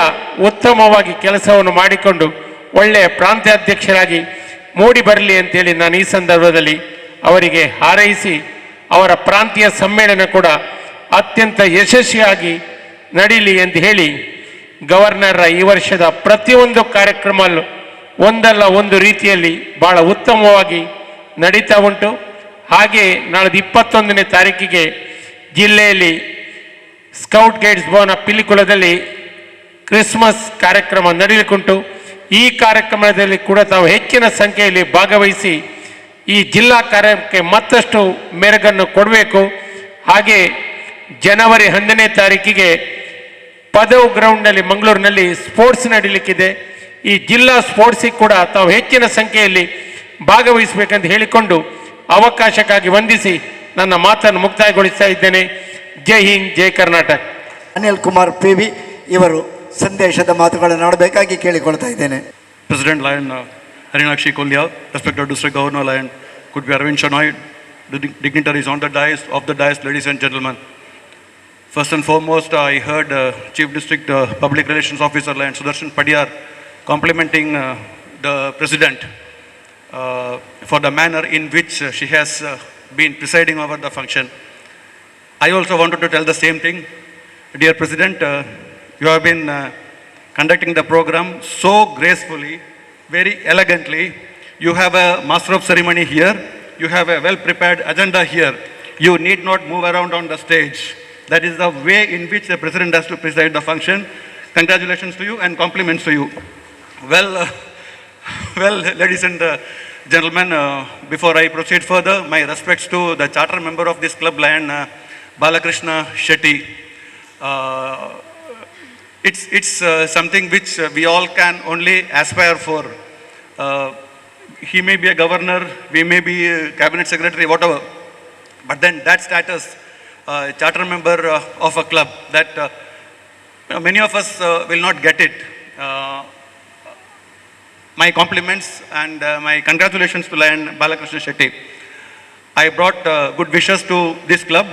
ಉತ್ತಮವಾಗಿ ಕೆಲಸವನ್ನು ಮಾಡಿಕೊಂಡು ಒಳ್ಳೆಯ ಪ್ರಾಂತ್ಯಾಧ್ಯಕ್ಷರಾಗಿ ಮೂಡಿ ಬರಲಿ ಅಂತೇಳಿ ನಾನು ಈ ಸಂದರ್ಭದಲ್ಲಿ ಅವರಿಗೆ ಹಾರೈಸಿ, ಅವರ ಪ್ರಾಂತೀಯ ಸಮ್ಮೇಳನ ಕೂಡ ಅತ್ಯಂತ ಯಶಸ್ವಿಯಾಗಿ ನಡೀಲಿ ಅಂತ ಹೇಳಿ, ಗವರ್ನರ ಈ ವರ್ಷದ ಪ್ರತಿಯೊಂದು ಕಾರ್ಯಕ್ರಮಲ್ಲೂ ಒಂದಲ್ಲ ಒಂದು ರೀತಿಯಲ್ಲಿ ಭಾಳ ಉತ್ತಮವಾಗಿ ನಡೀತಾ ಉಂಟು. ಹಾಗೆ ನಾಳೆ 21ನೇ ತಾರೀಕಿಗೆ ಜಿಲ್ಲೆಯಲ್ಲಿ ಸ್ಕೌಟ್ ಗೈಡ್ಸ್ ಭವನ ಪಿಲಿಕುಳದಲ್ಲಿ ಕ್ರಿಸ್ಮಸ್ ಕಾರ್ಯಕ್ರಮ ನಡೆಯಲಿಕ್ಕುಂಟು. ಈ ಕಾರ್ಯಕ್ರಮದಲ್ಲಿ ಕೂಡ ತಾವು ಹೆಚ್ಚಿನ ಸಂಖ್ಯೆಯಲ್ಲಿ ಭಾಗವಹಿಸಿ ಈ ಜಿಲ್ಲಾ ಕಾರ್ಯಕ್ಕೆ ಮತ್ತಷ್ಟು ಮೆರುಗನ್ನು ಕೊಡಬೇಕು. ಹಾಗೆ ಜನವರಿ 11ನೇ ತಾರೀಕಿಗೆ ಪದವ್ ಗ್ರೌಂಡ್ನಲ್ಲಿ ಮಂಗಳೂರಿನಲ್ಲಿ ಸ್ಪೋರ್ಟ್ಸ್ ನಡೀಲಿಕ್ಕಿದೆ. ಈ ಜಿಲ್ಲಾ ಸ್ಪೋರ್ಟ್ಸಿಗೆ ಕೂಡ ತಾವು ಹೆಚ್ಚಿನ ಸಂಖ್ಯೆಯಲ್ಲಿ ಭಾಗವಹಿಸಬೇಕಂತ ಹೇಳಿಕೊಂಡು ಅವಕಾಶಕ್ಕಾಗಿ ವಂದಿಸಿ ನನ್ನ ಮಾತನ್ನು ಮುಕ್ತಾಯಗೊಳಿಸ್ತಾ ಇದ್ದೇನೆ. ಜೈ ಹಿಂದ್, ಜೈ ಕರ್ನಾಟಕ. ಅನಿಲ್ ಕುಮಾರ್ ಪಿ.ವಿ. ಇವರು ಸಂದೇಶದ ಮಾತುಗಳನ್ನು ಆಡಬೇಕಾಗಿ ಕೇಳಿಕೊಳ್ತಾ ಇದ್ದೇನೆ. President Lion Harinakshi Kolya, respected District Governor Lion Kudpi Arvind Shenoy, the dignitaries on the dais, ladies and gentlemen. First and foremost, I heard Chief District Public Relations Officer Lion Sudarshan Padiyar complimenting the President for the manner in which she has been presiding over the function. I also wanted to tell the same thing. Dear President, you have been conducting the program so gracefully, very elegantly. You have a master of ceremony here. You have a well-prepared agenda here. You need not move around on the stage. That is the way in which the President has to preside the function. Congratulations to you and compliments to you. Well, ladies and gentlemen, before I proceed further, my respects to the charter member of this club, Lion Balakrishna Shetty. It's something which we all can only aspire for. He may be a governor, we may be a cabinet secretary, whatever. But then that status, charter member of a club, that many of us will not get it. My compliments and my congratulations to Lion Balakrishna Shetty. I brought good wishes to this club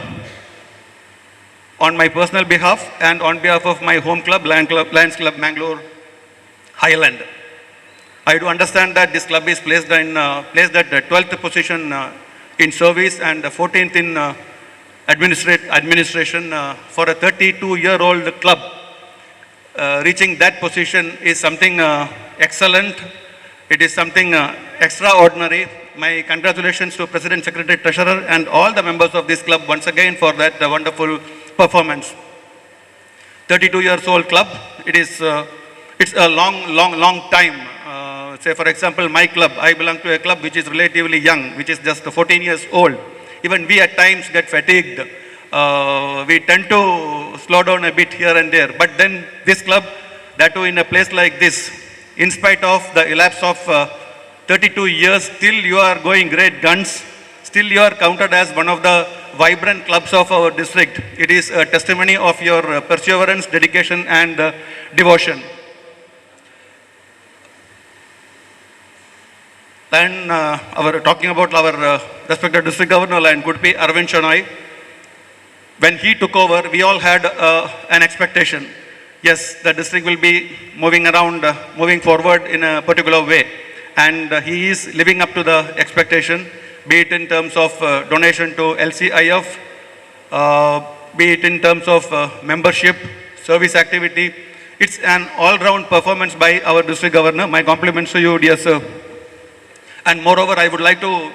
on my personal behalf and on behalf of my home club, Lions Club Mangalore Highland. I do understand that this club is placed at the 12th position in service and 14th in administration. For a 32-year-old club, reaching that position is something excellent. It is something extraordinary. My congratulations to President, Secretary, Treasurer and all the members of this club once again for that wonderful performance. 32 years old club. It's a long time. Say for example, my club, I belong to a club which is relatively young, which is just 14 years old. Even we at times get fatigued. We tend to slow down a bit here and there. But then this club, that too in a place like this, in spite of the elapse of 32 years, still you are going great guns. Still you are counted as one of the vibrant clubs of our district. It is a testimony of your perseverance, dedication and devotion. Then talking about our respected District Governor Lion Kudpi Arvind Shenoy, when he took over, we all had an expectation. Yes, the district will be moving forward in a particular way. And he is living up to the expectation, be it in terms of donation to LCIF, be it in terms of membership, service activity. It's an all-round performance by our district governor. My compliments to you, dear sir. And moreover, I would like to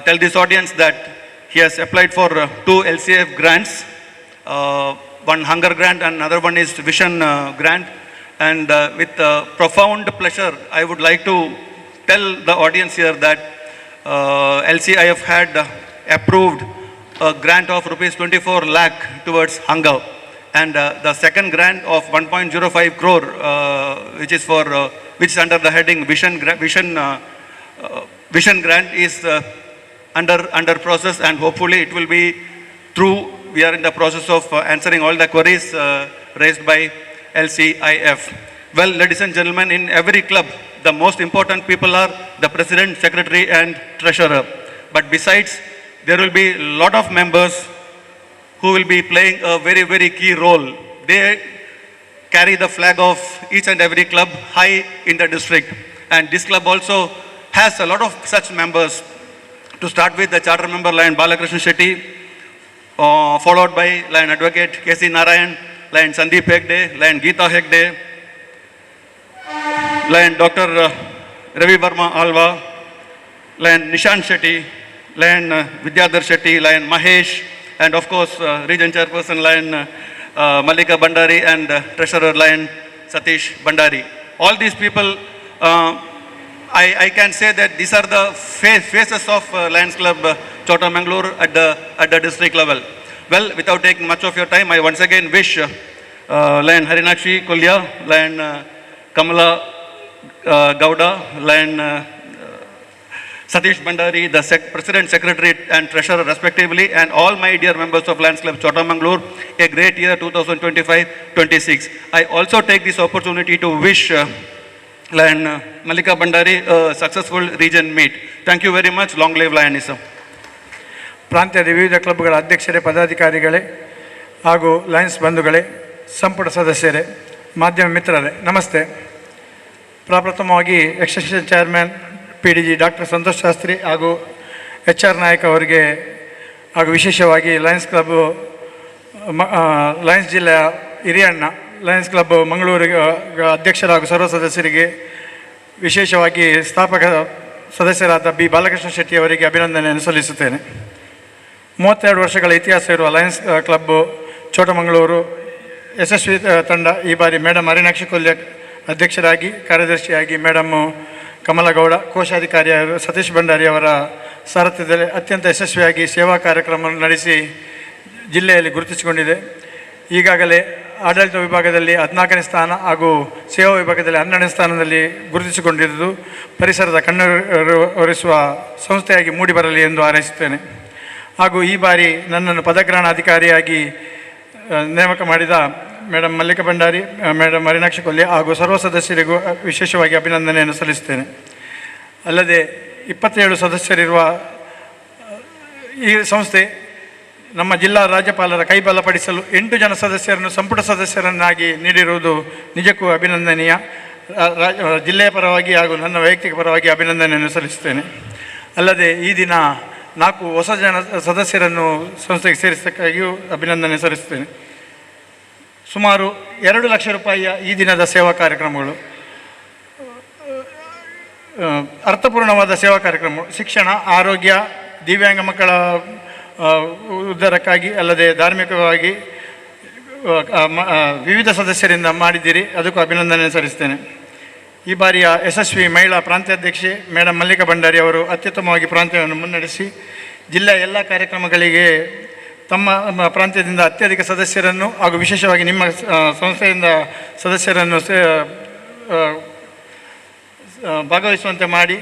tell this audience that he has applied for 2 LCIF grants, one hunger grant and another one is vision grant. And with profound pleasure, I would like to tell the audience here that LCIF had approved a grant of rupees 24 lakh towards hunger. And the second grant of 1.05 crore, which is under the heading Vision grant is under process, and hopefully it will be through. We are in the process of answering all the queries raised by LCIF. Well, ladies and gentlemen, in every club, the most important people are the president, secretary, and treasurer. But besides, there will be a lot of members who will be playing a very, very key role. They carry the flag of each and every club high in the district. And this club also has a lot of such members. To start with, the charter member Lion Balakrishna Shetty, followed by Lion Advocate K.C. Narayan, Lion Sandeep Hegde, Lion Geeta Hegde, Lion Dr. Ravi Verma Alva, Lion Nishan Shetty, Lion Vidyadhar Shetty, Lion Mahesh, and of course Region Chairperson Lion Mallika Bandari and Treasurer Lion Satish Bandari. All these people, I can say that these are the faces of Lions Club Chota Mangalore at the district level. Well, without taking much of your time, I once again wish Lion Harinakshi Kolya, Lion Kamala Gowda, Lion Satish Bandari, the President, Secretary and Treasurer respectively, and all my dear members of Lions Club Chota Mangalore, a great year 2025-26. I also take this opportunity to wish Lion Mallika Bandari a successful region meet. Thank you very much. Long live Lionism. ಪ್ರಾಂತ್ಯದ ವಿವಿಧ ಕ್ಲಬ್ಗಳ ಅಧ್ಯಕ್ಷರೇ, ಪದಾಧಿಕಾರಿಗಳೇ ಹಾಗೂ Lions ಬಂಧುಗಳೇ, ಸಂಪುಟ ಸದಸ್ಯರೇ, ಮಾಧ್ಯಮ ಮಿತ್ರರೇ, ನಮಸ್ತೆ. ಪ್ರಪ್ರಥಮವಾಗಿ extension chairman PDG doctor Santosh Shastri ಹಾಗೂ HR ನಾಯಕ್ ಅವರಿಗೆ ಹಾಗೂ ವಿಶೇಷವಾಗಿ ಲಯನ್ಸ್ ಕ್ಲಬ್ ಲಯನ್ಸ್ ಜಿಲ್ಲೆಯ ಹಿರಿಯಣ್ಣ ಲಯನ್ಸ್ ಕ್ಲಬ್ ಮಂಗಳೂರಿಗೆ ಅಧ್ಯಕ್ಷರ ಹಾಗೂ ಸರ್ವ ಸದಸ್ಯರಿಗೆ, ವಿಶೇಷವಾಗಿ ಸ್ಥಾಪಕ ಸದಸ್ಯರಾದ B. ಬಾಲಕೃಷ್ಣ ಶೆಟ್ಟಿ ಅವರಿಗೆ ಅಭಿನಂದನೆಯನ್ನು ಸಲ್ಲಿಸುತ್ತೇನೆ. 32 ವರ್ಷಗಳ ಇತಿಹಾಸ ಇರುವ ಲಯನ್ಸ್ ಕ್ಲಬ್ ಚೋಟಮಂಗಳೂರು ಯಶಸ್ವಿ ತಂಡ ಈ ಬಾರಿ ಮೇಡಮ್ ಹರಿನಾಕ್ಷಿ ಕೊಲ್ಯ ಅಧ್ಯಕ್ಷರಾಗಿ, ಕಾರ್ಯದರ್ಶಿಯಾಗಿ ಮೇಡಮ್ ಕಮಲಗೌಡ, ಕೋಶಾಧಿಕಾರಿಯಾದ ಸತೀಶ್ ಭಂಡಾರಿ ಅವರ ಸಾರಥ್ಯದಲ್ಲಿ ಅತ್ಯಂತ ಯಶಸ್ವಿಯಾಗಿ ಸೇವಾ ಕಾರ್ಯಕ್ರಮವನ್ನು ನಡೆಸಿ ಜಿಲ್ಲೆಯಲ್ಲಿ ಗುರುತಿಸಿಕೊಂಡಿದೆ. ಈಗಾಗಲೇ ಆಡಳಿತ ವಿಭಾಗದಲ್ಲಿ 14ನೇ ಸ್ಥಾನ ಹಾಗೂ ಸೇವಾ ವಿಭಾಗದಲ್ಲಿ 12ನೇ ಸ್ಥಾನದಲ್ಲಿ ಗುರುತಿಸಿಕೊಂಡಿರುವುದು ಪರಿಸರದ ಕಣ್ಣೊರೆಸುವ ಸಂಸ್ಥೆಯಾಗಿ ಮೂಡಿಬರಲಿ ಎಂದು ಹಾರೈಸುತ್ತೇನೆ. ಹಾಗೂ ಈ ಬಾರಿ ನನ್ನನ್ನು ಪದಗ್ರಹಣಾಧಿಕಾರಿಯಾಗಿ ನೇಮಕ ಮಾಡಿದ ಮೇಡಮ್ ಮಲ್ಲಿಕಾ ಭಂಡಾರಿ, ಮೇಡಮ್ ಹರಿನಾಕ್ಷಿ ಕೊಲ್ಲೆ ಹಾಗೂ ಸರ್ವ ಸದಸ್ಯರಿಗೂ ವಿಶೇಷವಾಗಿ ಅಭಿನಂದನೆಯನ್ನು ಸಲ್ಲಿಸುತ್ತೇನೆ. ಅಲ್ಲದೆ 27 ಸದಸ್ಯರಿರುವ ಈ ಸಂಸ್ಥೆ ನಮ್ಮ ಜಿಲ್ಲಾ ರಾಜ್ಯಪಾಲರ ಕೈ ಬಲಪಡಿಸಲು 8 ಜನ ಸದಸ್ಯರನ್ನು ಸಂಪುಟ ಸದಸ್ಯರನ್ನಾಗಿ ನೀಡಿರುವುದು ನಿಜಕ್ಕೂ ಅಭಿನಂದನೀಯ. ಜಿಲ್ಲೆಯ ಪರವಾಗಿ ಹಾಗೂ ನನ್ನ ವೈಯಕ್ತಿಕ ಪರವಾಗಿ ಅಭಿನಂದನೆಯನ್ನು ಸಲ್ಲಿಸುತ್ತೇನೆ. ಅಲ್ಲದೆ ಈ ದಿನ 4 ಹೊಸ ಜನ ಸದಸ್ಯರನ್ನು ಸಂಸ್ಥೆಗೆ ಸೇರಿಸಕ್ಕಾಗಿಯೂ ಅಭಿನಂದನೆ ಸಲ್ಲಿಸುತ್ತೇನೆ. ಸುಮಾರು 2 ಲಕ್ಷ ರೂಪಾಯಿಯ ಈ ದಿನದ ಸೇವಾ ಕಾರ್ಯಕ್ರಮಗಳು, ಅರ್ಥಪೂರ್ಣವಾದ ಸೇವಾ ಕಾರ್ಯಕ್ರಮಗಳು, ಶಿಕ್ಷಣ, ಆರೋಗ್ಯ, ದಿವ್ಯಾಂಗ ಮಕ್ಕಳ ಉದ್ಧಾರಕ್ಕಾಗಿ ಅಲ್ಲದೆ ಧಾರ್ಮಿಕವಾಗಿ ವಿವಿಧ ಸದಸ್ಯರಿಂದ ಮಾಡಿದ್ದೀರಿ, ಅದಕ್ಕೂ ಅಭಿನಂದನೆ ಸಲ್ಲಿಸ್ತೇನೆ. ಈ ಬಾರಿಯ ಯಶಸ್ವಿ ಮಹಿಳಾ ಪ್ರಾಂತ್ಯಾಧ್ಯಕ್ಷೆ ಮೇಡಮ್ ಮಲ್ಲಿಕಾ ಭಂಡಾರಿ ಅವರು ಅತ್ಯುತ್ತಮವಾಗಿ ಪ್ರಾಂತ್ಯವನ್ನು ಮುನ್ನಡೆಸಿ ಜಿಲ್ಲೆಯ ಎಲ್ಲ ಕಾರ್ಯಕ್ರಮಗಳಿಗೆ ತಮ್ಮ ಪ್ರಾಂತ್ಯದಿಂದ ಅತ್ಯಧಿಕ ಸದಸ್ಯರನ್ನು ಹಾಗೂ ವಿಶೇಷವಾಗಿ ನಿಮ್ಮ ಸಂಸ್ಥೆಯಿಂದ ಸದಸ್ಯರನ್ನು ಭಾಗವಹಿಸುವಂತೆ ಮಾಡಿ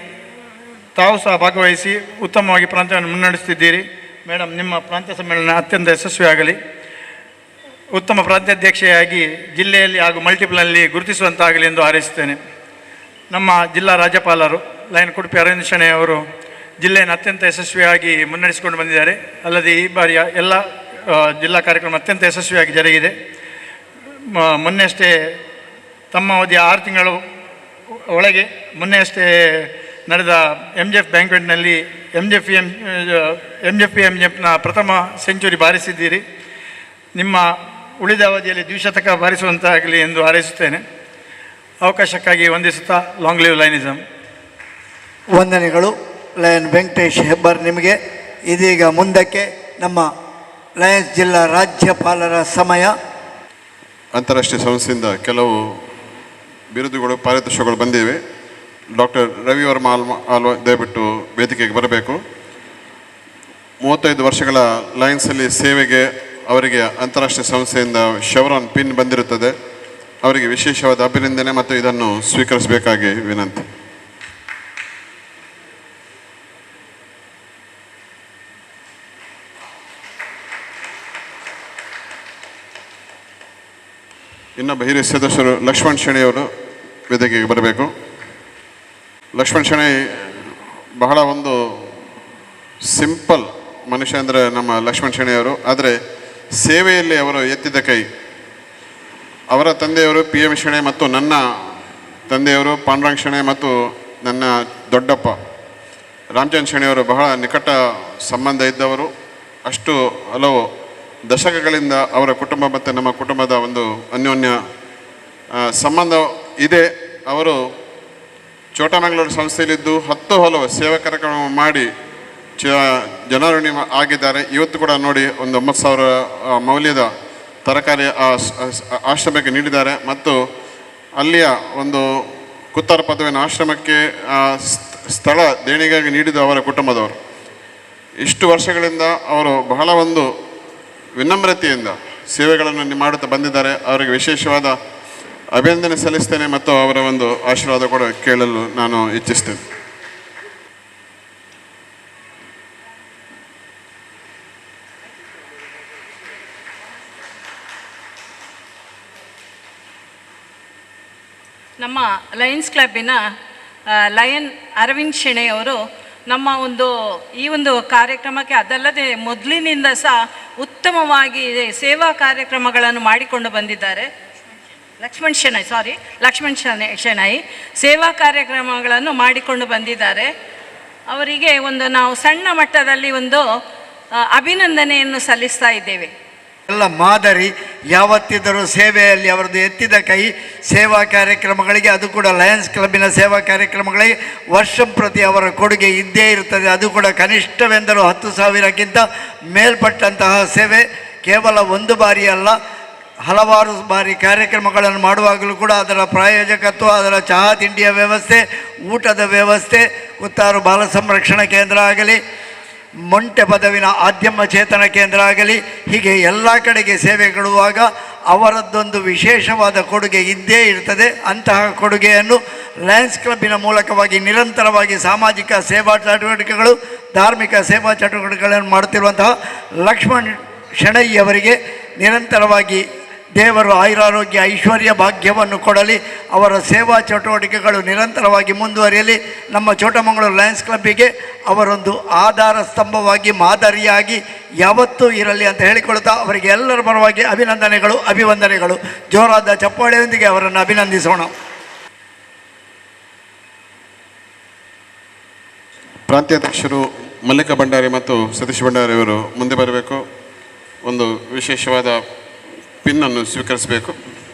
ತಾವು ಸಹ ಭಾಗವಹಿಸಿ ಉತ್ತಮವಾಗಿ ಪ್ರಾಂತ್ಯವನ್ನು ಮುನ್ನಡೆಸುತ್ತಿದ್ದೀರಿ. ಮೇಡಮ್, ನಿಮ್ಮ ಪ್ರಾಂತ್ಯ ಸಮ್ಮೇಳನ ಅತ್ಯಂತ ಯಶಸ್ವಿಯಾಗಲಿ. ಉತ್ತಮ ಪ್ರಾಂತ್ಯಾಧ್ಯಕ್ಷೆಯಾಗಿ ಜಿಲ್ಲೆಯಲ್ಲಿ ಹಾಗೂ ಮಲ್ಟಿಪಲ್ನಲ್ಲಿ ಗುರುತಿಸುವಂತಾಗಲಿ ಎಂದು ಹಾರೈಸುತ್ತೇನೆ. ನಮ್ಮ ಜಿಲ್ಲಾ ರಾಜ್ಯಪಾಲರು ಲಯನ್ ಕುಡುಪಿ ಅರವಿಂದ್ ಶೆಣೈ ಅವರು ಜಿಲ್ಲೆಯನ್ನು ಅತ್ಯಂತ ಯಶಸ್ವಿಯಾಗಿ ಮುನ್ನಡೆಸಿಕೊಂಡು ಬಂದಿದ್ದಾರೆ. ಅಲ್ಲದೆ ಈ ಬಾರಿಯ ಎಲ್ಲ ಜಿಲ್ಲಾ ಕಾರ್ಯಕ್ರಮ ಅತ್ಯಂತ ಯಶಸ್ವಿಯಾಗಿ ಜರುಗಿದೆ. ಮೊನ್ನೆಯಷ್ಟೇ ತಮ್ಮ ಅವಧಿಯ 6 ತಿಂಗಳ ಒಳಗೆ ಮೊನ್ನೆಯಷ್ಟೇ ನಡೆದ MJF ಬ್ಯಾಂಕ್ವೆಟ್ನಲ್ಲಿ MJFನ ಪ್ರಥಮ ಸೆಂಚುರಿ ಬಾರಿಸಿದ್ದೀರಿ. ನಿಮ್ಮ ಉಳಿದ ಅವಧಿಯಲ್ಲಿ ದ್ವಿಶತಕ ಬಾರಿಸುವಂತಾಗಲಿ ಎಂದು ಹಾರೈಸುತ್ತೇನೆ. ಅವಕಾಶಕ್ಕಾಗಿ ವಂದಿಸುತ್ತಾ ಲಾಂಗ್ ಲಿವ್ ಲಯನಿಸಮ್. ವಂದನೆಗಳು ಲಯನ್ ವೆಂಕಟೇಶ್ ಹೆಬ್ಬಾರ್ ನಿಮಗೆ. ಇದೀಗ ಮುಂದಕ್ಕೆ ನಮ್ಮ ಲಯನ್ಸ್ ಜಿಲ್ಲಾ ರಾಜ್ಯಪಾಲರ ಸಮಯ. ಅಂತಾರಾಷ್ಟ್ರೀಯ ಸಂಸ್ಥೆಯಿಂದ ಕೆಲವು ಬಿರುದುಗಳು, ಪಾರಿತೋಷಗಳು ಬಂದಿವೆ. ಡಾಕ್ಟರ್ ರವಿ ವರ್ಮ ಆಲ್ವಾ ದಯವಿಟ್ಟು ವೇದಿಕೆಗೆ ಬರಬೇಕು. 35 ವರ್ಷಗಳ ಲಯನ್ಸಲ್ಲಿ ಸೇವೆಗೆ ಅವರಿಗೆ ಅಂತಾರಾಷ್ಟ್ರೀಯ ಸಂಸ್ಥೆಯಿಂದ ಶೆವ್ರಾನ್ ಪಿನ್ ಬಂದಿರುತ್ತದೆ. ಅವರಿಗೆ ವಿಶೇಷವಾದ ಅಭಿನಂದನೆ ಮತ್ತು ಇದನ್ನು ಸ್ವೀಕರಿಸಬೇಕಾಗಿ ವಿನಂತಿ. ಇನ್ನೊಬ್ಬ ಹಿರಿಯ ಸದಸ್ಯರು ಲಕ್ಷ್ಮಣ್ ಶೆಣಿ ಅವರು ವೇದಿಕೆಗೆ ಬರಬೇಕು. ಲಕ್ಷ್ಮಣ್ ಶೆಣೈ ಬಹಳ ಒಂದು ಸಿಂಪಲ್ ಮನುಷ್ಯ ಅಂದರೆ ನಮ್ಮ ಲಕ್ಷ್ಮಣ್ ಶೆಣೈ ಅವರು. ಆದರೆ ಸೇವೆಯಲ್ಲಿ ಅವರು ಎತ್ತಿದ ಕೈ. ಅವರ ತಂದೆಯವರು PM ಶೆಣೈ ಮತ್ತು ನನ್ನ ತಂದೆಯವರು ಪಾಂಡುರಂಗ ಶೆಣೈ ಮತ್ತು ನನ್ನ ದೊಡ್ಡಪ್ಪ ರಾಮಚಂದ್ರ ಶೆಣೈಯವರು ಬಹಳ ನಿಕಟ ಸಂಬಂಧ ಇದ್ದವರು. ಅಷ್ಟು ಹಲವು ದಶಕಗಳಿಂದ ಅವರ ಕುಟುಂಬ ಮತ್ತು ನಮ್ಮ ಕುಟುಂಬದ ಒಂದು ಅನ್ಯೋನ್ಯ ಸಂಬಂಧ ಇದೆ. ಅವರು ಚೋಟಮಂಗಳೂರು ಸಂಸ್ಥೆಯಲ್ಲಿದ್ದು ಹಲವು ಸೇವಾ ಕಾರ್ಯಕ್ರಮ ಮಾಡಿ ಜನಋಣಿ ಆಗಿದ್ದಾರೆ. ಇವತ್ತು ಕೂಡ ನೋಡಿ ಒಂದು 9,000 ಮೌಲ್ಯದ ತರಕಾರಿ ಆಶ್ರಮಕ್ಕೆ ನೀಡಿದ್ದಾರೆ ಮತ್ತು ಅಲ್ಲಿಯ ಒಂದು ಕುತ್ತಾರ ಪದವಿನ ಆಶ್ರಮಕ್ಕೆ ಸ್ಥಳ ದೇಣಿಗೆಯಾಗಿ ನೀಡಿದ ಅವರ ಕುಟುಂಬದವರು. ಇಷ್ಟು ವರ್ಷಗಳಿಂದ ಅವರು ಬಹಳ ಒಂದು ವಿನಮ್ರತೆಯಿಂದ ಸೇವೆಗಳನ್ನು ಮಾಡುತ್ತಾ ಬಂದಿದ್ದಾರೆ. ಅವರಿಗೆ ವಿಶೇಷವಾದ ಅಭಿನಂದನೆ ಸಲ್ಲಿಸ್ತೇನೆ ಮತ್ತು ಅವರ ಒಂದು ಆಶೀರ್ವಾದ ಕೂಡ ಕೇಳಲು ನಾನು ಇಚ್ಛಿಸ್ತೇನೆ. ನಮ್ಮ ಲಯನ್ಸ್ ಕ್ಲಬ್ಬಿನ ಲಯನ್ ಅರವಿಂದ್ ಶೆಣೈ ಅವರು ನಮ್ಮ ಈ ಒಂದು ಕಾರ್ಯಕ್ರಮಕ್ಕೆ ಅದಲ್ಲದೆ ಮೊದಲಿನಿಂದ ಸಹ ಉತ್ತಮವಾಗಿ ಸೇವಾ ಕಾರ್ಯಕ್ರಮಗಳನ್ನು ಮಾಡಿಕೊಂಡು ಬಂದಿದ್ದಾರೆ. ಲಕ್ಷ್ಮಣ್ ಶೆಣೈ ಸೇವಾ ಕಾರ್ಯಕ್ರಮಗಳನ್ನು ಮಾಡಿಕೊಂಡು ಬಂದಿದ್ದಾರೆ. ಅವರಿಗೆ ನಾವು ಸಣ್ಣ ಮಟ್ಟದಲ್ಲಿ ಅಭಿನಂದನೆಯನ್ನು ಸಲ್ಲಿಸ್ತಾ ಇದ್ದೇವೆ. ಎಲ್ಲ ಮಾದರಿ ಯಾವತ್ತಿದ್ದರೂ ಸೇವೆಯಲ್ಲಿ ಅವರದ್ದು ಎತ್ತಿದ ಕೈ. ಸೇವಾ ಕಾರ್ಯಕ್ರಮಗಳಿಗೆ, ಅದು ಕೂಡ ಲಯನ್ಸ್ ಕ್ಲಬ್ಬಿನ ಸೇವಾ ಕಾರ್ಯಕ್ರಮಗಳಿಗೆ ವರ್ಷಂಪ್ರತಿ ಅವರ ಕೊಡುಗೆ ಇದ್ದೇ ಇರುತ್ತದೆ. ಅದು ಕೂಡ ಕನಿಷ್ಠವೆಂದರೂ 10,000ಕ್ಕಿಂತ ಮೇಲ್ಪಟ್ಟಂತಹ ಸೇವೆ. ಕೇವಲ ಒಂದು ಬಾರಿ ಅಲ್ಲ, ಹಲವಾರು ಬಾರಿ ಕಾರ್ಯಕ್ರಮಗಳನ್ನು ಮಾಡುವಾಗಲೂ ಕೂಡ ಅದರ ಪ್ರಾಯೋಜಕತ್ವ, ಅದರ ಚಹಾ ತಿಂಡಿಯ ವ್ಯವಸ್ಥೆ, ಊಟದ ವ್ಯವಸ್ಥೆ, ಕುತ್ತಾರು ಬಾಲ ಸಂರಕ್ಷಣಾ ಕೇಂದ್ರ ಆಗಲಿ, ಮೊಂಟೆ ಪದವಿನ ಆದ್ಯಮ ಚೇತನ ಕೇಂದ್ರ ಆಗಲಿ, ಹೀಗೆ ಎಲ್ಲ ಕಡೆಗೆ ಸೇವೆ ಕೊಡುವಾಗ ಅವರದ್ದೊಂದು ವಿಶೇಷವಾದ ಕೊಡುಗೆ ಇದ್ದೇ ಇರ್ತದೆ. ಅಂತಹ ಕೊಡುಗೆಯನ್ನು ಲಯನ್ಸ್ ಕ್ಲಬ್ಬಿನ ಮೂಲಕವಾಗಿ ನಿರಂತರವಾಗಿ ಸಾಮಾಜಿಕ ಸೇವಾ ಚಟುವಟಿಕೆಗಳು, ಧಾರ್ಮಿಕ ಸೇವಾ ಚಟುವಟಿಕೆಗಳನ್ನು ಮಾಡುತ್ತಿರುವಂತಹ ಲಕ್ಷ್ಮಣ್ ಶೆಣೈ ಅವರಿಗೆ ನಿರಂತರವಾಗಿ ದೇವರು ಆಯುರಾರೋಗ್ಯ ಐಶ್ವರ್ಯ ಭಾಗ್ಯವನ್ನು ಕೊಡಲಿ. ಅವರ ಸೇವಾ ಚಟುವಟಿಕೆಗಳು ನಿರಂತರವಾಗಿ ಮುಂದುವರಿಯಲಿ. ನಮ್ಮ ಚೋಟಮಂಗಳೂರು ಲಯನ್ಸ್ ಕ್ಲಬ್ಬಿಗೆ ಅವರೊಂದು ಆಧಾರ ಸ್ತಂಭವಾಗಿ, ಮಾದರಿಯಾಗಿ ಯಾವತ್ತೂ ಇರಲಿ ಅಂತ ಹೇಳಿಕೊಳ್ತಾ ಅವರಿಗೆ ಎಲ್ಲರ ಪರವಾಗಿ ಅಭಿವಂದನೆಗಳು. ಜೋರಾದ ಚಪ್ಪಾಳೆಯೊಂದಿಗೆ ಅವರನ್ನು ಅಭಿನಂದಿಸೋಣ. ಪ್ರಾಂತ್ಯಾಧ್ಯಕ್ಷರು ಮಲ್ಲಿಕಾ ಭಂಡಾರಿ ಮತ್ತು ಸತೀಶ್ ಭಂಡಾರಿ ಅವರು ಮುಂದೆ ಬರಬೇಕು. ಒಂದು ವಿಶೇಷವಾದ ಪಿನ್ನನ್ನು ಸ್ವೀಕರಿಸಬೇಕು.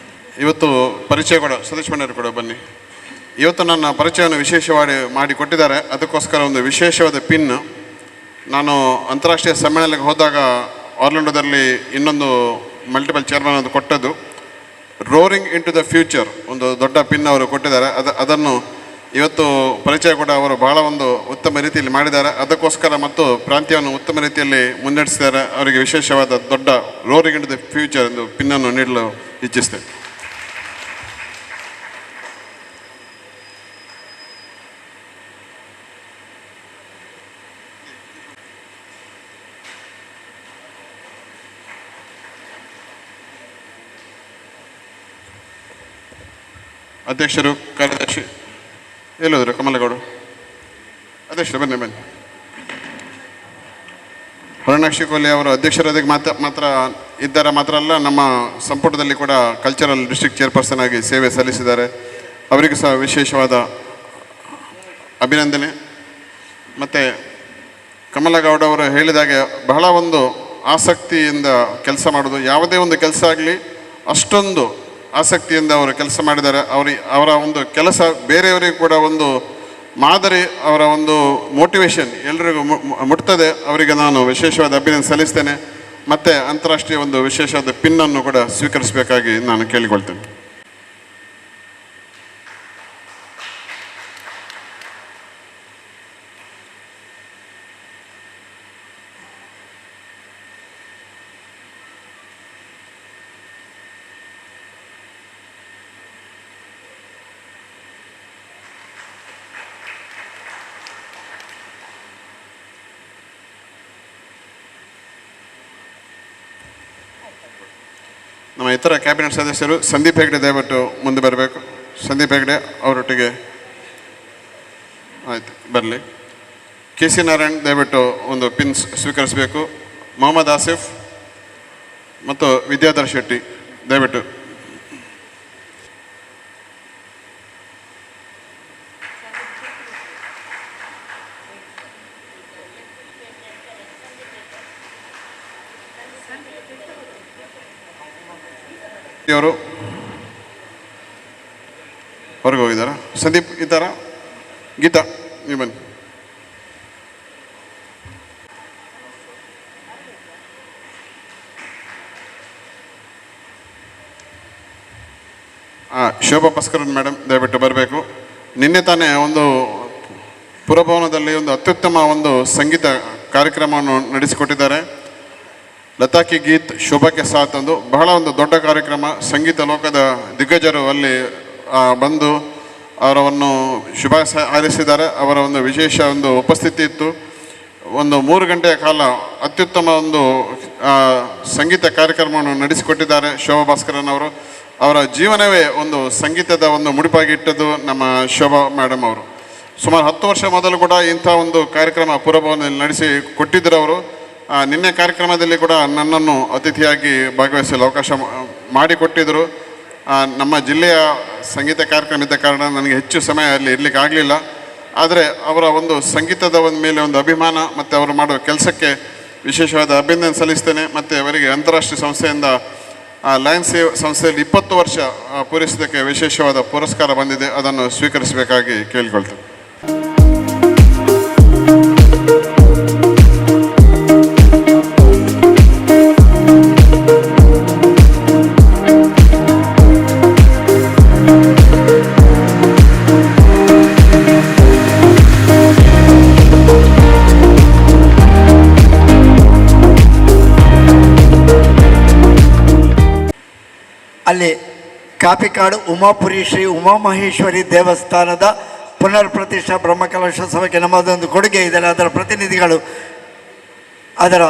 ಇವತ್ತು ಪರಿಚಯ ಕೂಡ ಸತೀಶ್ ಭಂಡಾರಿ ಕೂಡ ಬನ್ನಿ. ಇವತ್ತು ನನ್ನ ಪರಿಚಯವನ್ನು ವಿಶೇಷವಾಗಿ ಮಾಡಿಕೊಟ್ಟಿದ್ದಾರೆ. ಅದಕ್ಕೋಸ್ಕರ ಒಂದು ವಿಶೇಷವಾದ ಪಿನ್ ನಾನು ಅಂತಾರಾಷ್ಟ್ರೀಯ ಸಮ್ಮೇಳನಕ್ಕೆ ಹೋದಾಗ ಆರ್ಲೆಂಡೋದಲ್ಲಿ ಇನ್ನೊಂದು ಮಲ್ಟಿಪಲ್ ಚೇರ್ಮನ್ ಅದು ಕೊಟ್ಟದ್ದು. Roaring into the future ಒಂದು ದೊಡ್ಡ ಪಿನ್ ಅವರು ಕೊಟ್ಟಿದ್ದಾರೆ. ಅದನ್ನು ಇವತ್ತು ಪರಿಚಯ ಕೂಡ ಅವರು ಬಹಳ ಒಂದು ಉತ್ತಮ ರೀತಿಯಲ್ಲಿ ಮಾಡಿದ್ದಾರೆ. ಅದಕ್ಕೋಸ್ಕರ ಮತ್ತು ಪ್ರಾಂತ್ಯವನ್ನು ಉತ್ತಮ ರೀತಿಯಲ್ಲಿ ಮುನ್ನಡೆಸಿದ್ದಾರೆ. ಅವರಿಗೆ ವಿಶೇಷವಾದ ದೊಡ್ಡ roaring into the future ಎಂದು ಪಿನ್ನನ್ನು ನೀಡಲು ಇಚ್ಛಿಸ್ತೇನೆ. ಅಧ್ಯಕ್ಷರು, ಕಾರ್ಯದರ್ಶಿ ಎಲ್ಲೋದ್ರು? ಕಮಲಗೌಡ ಅಧ್ಯಕ್ಷರು ಬನ್ನಿ. ಹೊರನಾಕ್ಷಿ ಕೊಹ್ಲಿ ಅವರು ಅಧ್ಯಕ್ಷರಾಗಿ ಮಾತ್ರ ಇದ್ದಾರೆ. ಮಾತ್ರ ಅಲ್ಲ, ನಮ್ಮ ಸಂಪುಟದಲ್ಲಿ ಕೂಡ ಕಲ್ಚರಲ್ ಡಿಸ್ಟ್ರಿಕ್ಟ್ ಚೇರ್ಪರ್ಸನ್ ಆಗಿ ಸೇವೆ ಸಲ್ಲಿಸಿದ್ದಾರೆ. ಅವರಿಗೂ ಸಹ ವಿಶೇಷವಾದ ಅಭಿನಂದನೆ. ಮತ್ತು ಕಮಲಗೌಡ ಅವರು ಹೇಳಿದಾಗೆ ಬಹಳ ಒಂದು ಆಸಕ್ತಿಯಿಂದ ಕೆಲಸ ಮಾಡೋದು. ಯಾವುದೇ ಒಂದು ಕೆಲಸ ಆಗಲಿ ಅಷ್ಟೊಂದು ಆಸಕ್ತಿಯಿಂದ ಅವರು ಕೆಲಸ ಮಾಡಿದ್ದಾರೆ. ಅವರ ಒಂದು ಕೆಲಸ ಬೇರೆಯವರಿಗೂ ಕೂಡ ಒಂದು ಮಾದರಿ, ಅವರ ಒಂದು ಮೋಟಿವೇಶನ್ ಎಲ್ಲರಿಗೂ ಮುಟ್ತದೆ. ಅವರಿಗೆ ನಾನು ವಿಶೇಷವಾದ ಅಭಿನಂದನೆ ಸಲ್ಲಿಸ್ತೇನೆ. ಮತ್ತು ಅಂತಾರಾಷ್ಟ್ರೀಯ ಒಂದು ವಿಶೇಷವಾದ ಪಿನ್ನನ್ನು ಕೂಡ ಸ್ವೀಕರಿಸಬೇಕಾಗಿ ನಾನು ಕೇಳಿಕೊಳ್ತೇನೆ. ನಮ್ಮ ಇತರ ಕ್ಯಾಬಿನೆಟ್ ಸದಸ್ಯರು ಸಂದೀಪ್ ಹೆಗ್ಡೆ ದಯವಿಟ್ಟು ಮುಂದೆ ಬರಬೇಕು. ಸಂದೀಪ್ ಹೆಗ್ಡೆ ಅವರೊಟ್ಟಿಗೆ ಆಯಿತು ಬರಲಿ. ಕೆ ಸಿ ನಾರಾಯಣ್ ದಯವಿಟ್ಟು ಒಂದು ಪಿನ್ಸ್ ಸ್ವೀಕರಿಸಬೇಕು. ಮೊಹಮ್ಮದ್ ಆಸಿಫ್ ಮತ್ತು ವಿದ್ಯಾಧರ್ ಶೆಟ್ಟಿ ದಯವಿಟ್ಟು. ಅವರು ಹೊರಗೆ ಹೋಗಿದ್ದಾರಾ? ಸಂದೀಪ್ ಇದ್ದಾರಾ? ಗೀತಾ ನೀವು ಬನ್ನಿ. ಶೋಭಾ ಭಾಸ್ಕರನ್ ಮೇಡಮ್ ದಯವಿಟ್ಟು ಬರಬೇಕು. ನಿನ್ನೆ ತಾನೇ ಒಂದು ಪುರಭವನದಲ್ಲಿ ಒಂದು ಅತ್ಯುತ್ತಮ ಒಂದು ಸಂಗೀತ ಕಾರ್ಯಕ್ರಮವನ್ನು ನಡೆಸಿಕೊಟ್ಟಿದ್ದಾರೆ. ಲತಾಕಿ ಗೀತ್ ಶೋಭಾಕ್ಕೆ ಸಾಥ್ ಒಂದು ಬಹಳ ಒಂದು ದೊಡ್ಡ ಕಾರ್ಯಕ್ರಮ. ಸಂಗೀತ ಲೋಕದ ದಿಗ್ಗಜರು ಅಲ್ಲಿ ಬಂದು ಅವರನ್ನು ಶುಭ ಹಾರೈಸಿದ್ದಾರೆ. ಅವರ ಒಂದು ವಿಶೇಷ ಒಂದು ಉಪಸ್ಥಿತಿ ಇತ್ತು. ಒಂದು 3 ಗಂಟೆಯ ಕಾಲ ಅತ್ಯುತ್ತಮ ಒಂದು ಸಂಗೀತ ಕಾರ್ಯಕ್ರಮವನ್ನು ನಡೆಸಿಕೊಟ್ಟಿದ್ದಾರೆ ಶೋಭಾ ಭಾಸ್ಕರನ್ ಅವರು. ಅವರ ಜೀವನವೇ ಒಂದು ಸಂಗೀತದ ಒಂದು ಮುಡಿಪಾಗಿಟ್ಟದ್ದು ನಮ್ಮ ಶೋಭಾ ಮೇಡಮ್ ಅವರು. ಸುಮಾರು 10 ವರ್ಷ ಮೊದಲು ಕೂಡ ಇಂಥ ಒಂದು ಕಾರ್ಯಕ್ರಮ ಪುರಭವನದಲ್ಲಿ ನಡೆಸಿ ಕೊಟ್ಟಿದ್ದರು ಅವರು. ನಿನ್ನೆ ಕಾರ್ಯಕ್ರಮದಲ್ಲಿ ಕೂಡ ನನ್ನನ್ನು ಅತಿಥಿಯಾಗಿ ಭಾಗವಹಿಸಲು ಅವಕಾಶ ಮಾಡಿಕೊಟ್ಟಿದ್ದರು. ನಮ್ಮ ಜಿಲ್ಲೆಯ ಸಂಗೀತ ಕಾರ್ಯಕ್ರಮ ಇದ್ದ ಕಾರಣ ನನಗೆ ಹೆಚ್ಚು ಸಮಯ ಅಲ್ಲಿ ಇರಲಿಕ್ಕೆ ಆಗಲಿಲ್ಲ. ಆದರೆ ಅವರ ಒಂದು ಸಂಗೀತದ ಒಂದು ಮೇಲೆ ಒಂದು ಅಭಿಮಾನ ಮತ್ತು ಅವರು ಮಾಡುವ ಕೆಲಸಕ್ಕೆ ವಿಶೇಷವಾದ ಅಭಿನಂದನೆ ಸಲ್ಲಿಸ್ತೇನೆ. ಮತ್ತು ಅವರಿಗೆ ಅಂತಾರಾಷ್ಟ್ರೀಯ ಸಂಸ್ಥೆಯಿಂದ ಲಯನ್ಸ್ ಸಂಸ್ಥೆಯಲ್ಲಿ 20 ವರ್ಷ ಪೂರೈಸಿದ್ದಕ್ಕೆ ವಿಶೇಷವಾದ ಪುರಸ್ಕಾರ ಬಂದಿದೆ. ಅದನ್ನು ಸ್ವೀಕರಿಸಬೇಕಾಗಿ ಕೇಳಿಕೊಳ್ತೇನೆ. ಅಲ್ಲಿ ಕಾಪಿಕಾಡು ಉಮಾಪುರಿ ಶ್ರೀ ಉಮಾಮಹೇಶ್ವರಿ ದೇವಸ್ಥಾನದ ಪುನರ್ ಪ್ರತಿಷ್ಠಾ ಬ್ರಹ್ಮಕಲಶೋತ್ಸವಕ್ಕೆ ನಮ್ಮದೊಂದು ಕೊಡುಗೆ ಇದೆ. ಅದರ ಪ್ರತಿನಿಧಿಗಳು ಅದರ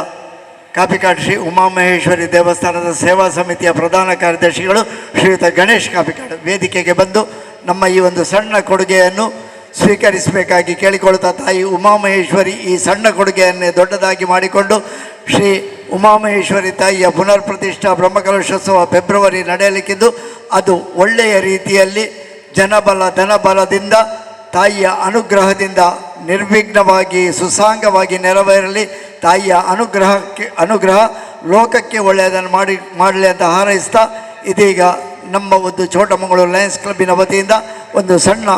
ಕಾಪಿಕಾಡು ಶ್ರೀ ಉಮಾಮಹೇಶ್ವರಿ ದೇವಸ್ಥಾನದ ಸೇವಾ ಸಮಿತಿಯ ಪ್ರಧಾನ ಕಾರ್ಯದರ್ಶಿಗಳು ಶ್ರೀಯುತ ಗಣೇಶ್ ಕಾಪಿಕಾಡು ವೇದಿಕೆಗೆ ಬಂದು ನಮ್ಮ ಈ ಒಂದು ಸಣ್ಣ ಕೊಡುಗೆಯನ್ನು ಸ್ವೀಕರಿಸಬೇಕಾಗಿ ಕೇಳಿಕೊಳ್ಳುತ್ತಾ ತಾಯಿ ಉಮಾಮಹೇಶ್ವರಿ ಈ ಸಣ್ಣ ಕೊಡುಗೆಯನ್ನೇ ದೊಡ್ಡದಾಗಿ ಮಾಡಿಕೊಂಡು ಶ್ರೀ ಉಮಾಮಹೇಶ್ವರಿ ತಾಯಿಯ ಪುನರ್ ಪ್ರತಿಷ್ಠಾ ಬ್ರಹ್ಮಕಲಶೋತ್ಸವ ಫೆಬ್ರವರಿ ನಡೆಯಲಿಕ್ಕಿದ್ದು ಅದು ಒಳ್ಳೆಯ ರೀತಿಯಲ್ಲಿ ಜನಬಲ ಧನಬಲದಿಂದ ತಾಯಿಯ ಅನುಗ್ರಹದಿಂದ ನಿರ್ವಿಘ್ನವಾಗಿ ಸುಸಾಂಗವಾಗಿ ನೆರವೇರಲಿ. ತಾಯಿಯ ಅನುಗ್ರಹ ಲೋಕಕ್ಕೆ ಒಳ್ಳೆಯದನ್ನು ಮಾಡಲಿ ಅಂತ ಹಾರೈಸ್ತಾ ಇದೀಗ ನಮ್ಮ ಒಂದು ಚೋಟಮಂಗಳೂರು ಲಯನ್ಸ್ ಕ್ಲಬ್ಬಿನ ವತಿಯಿಂದ ಒಂದು ಸಣ್ಣ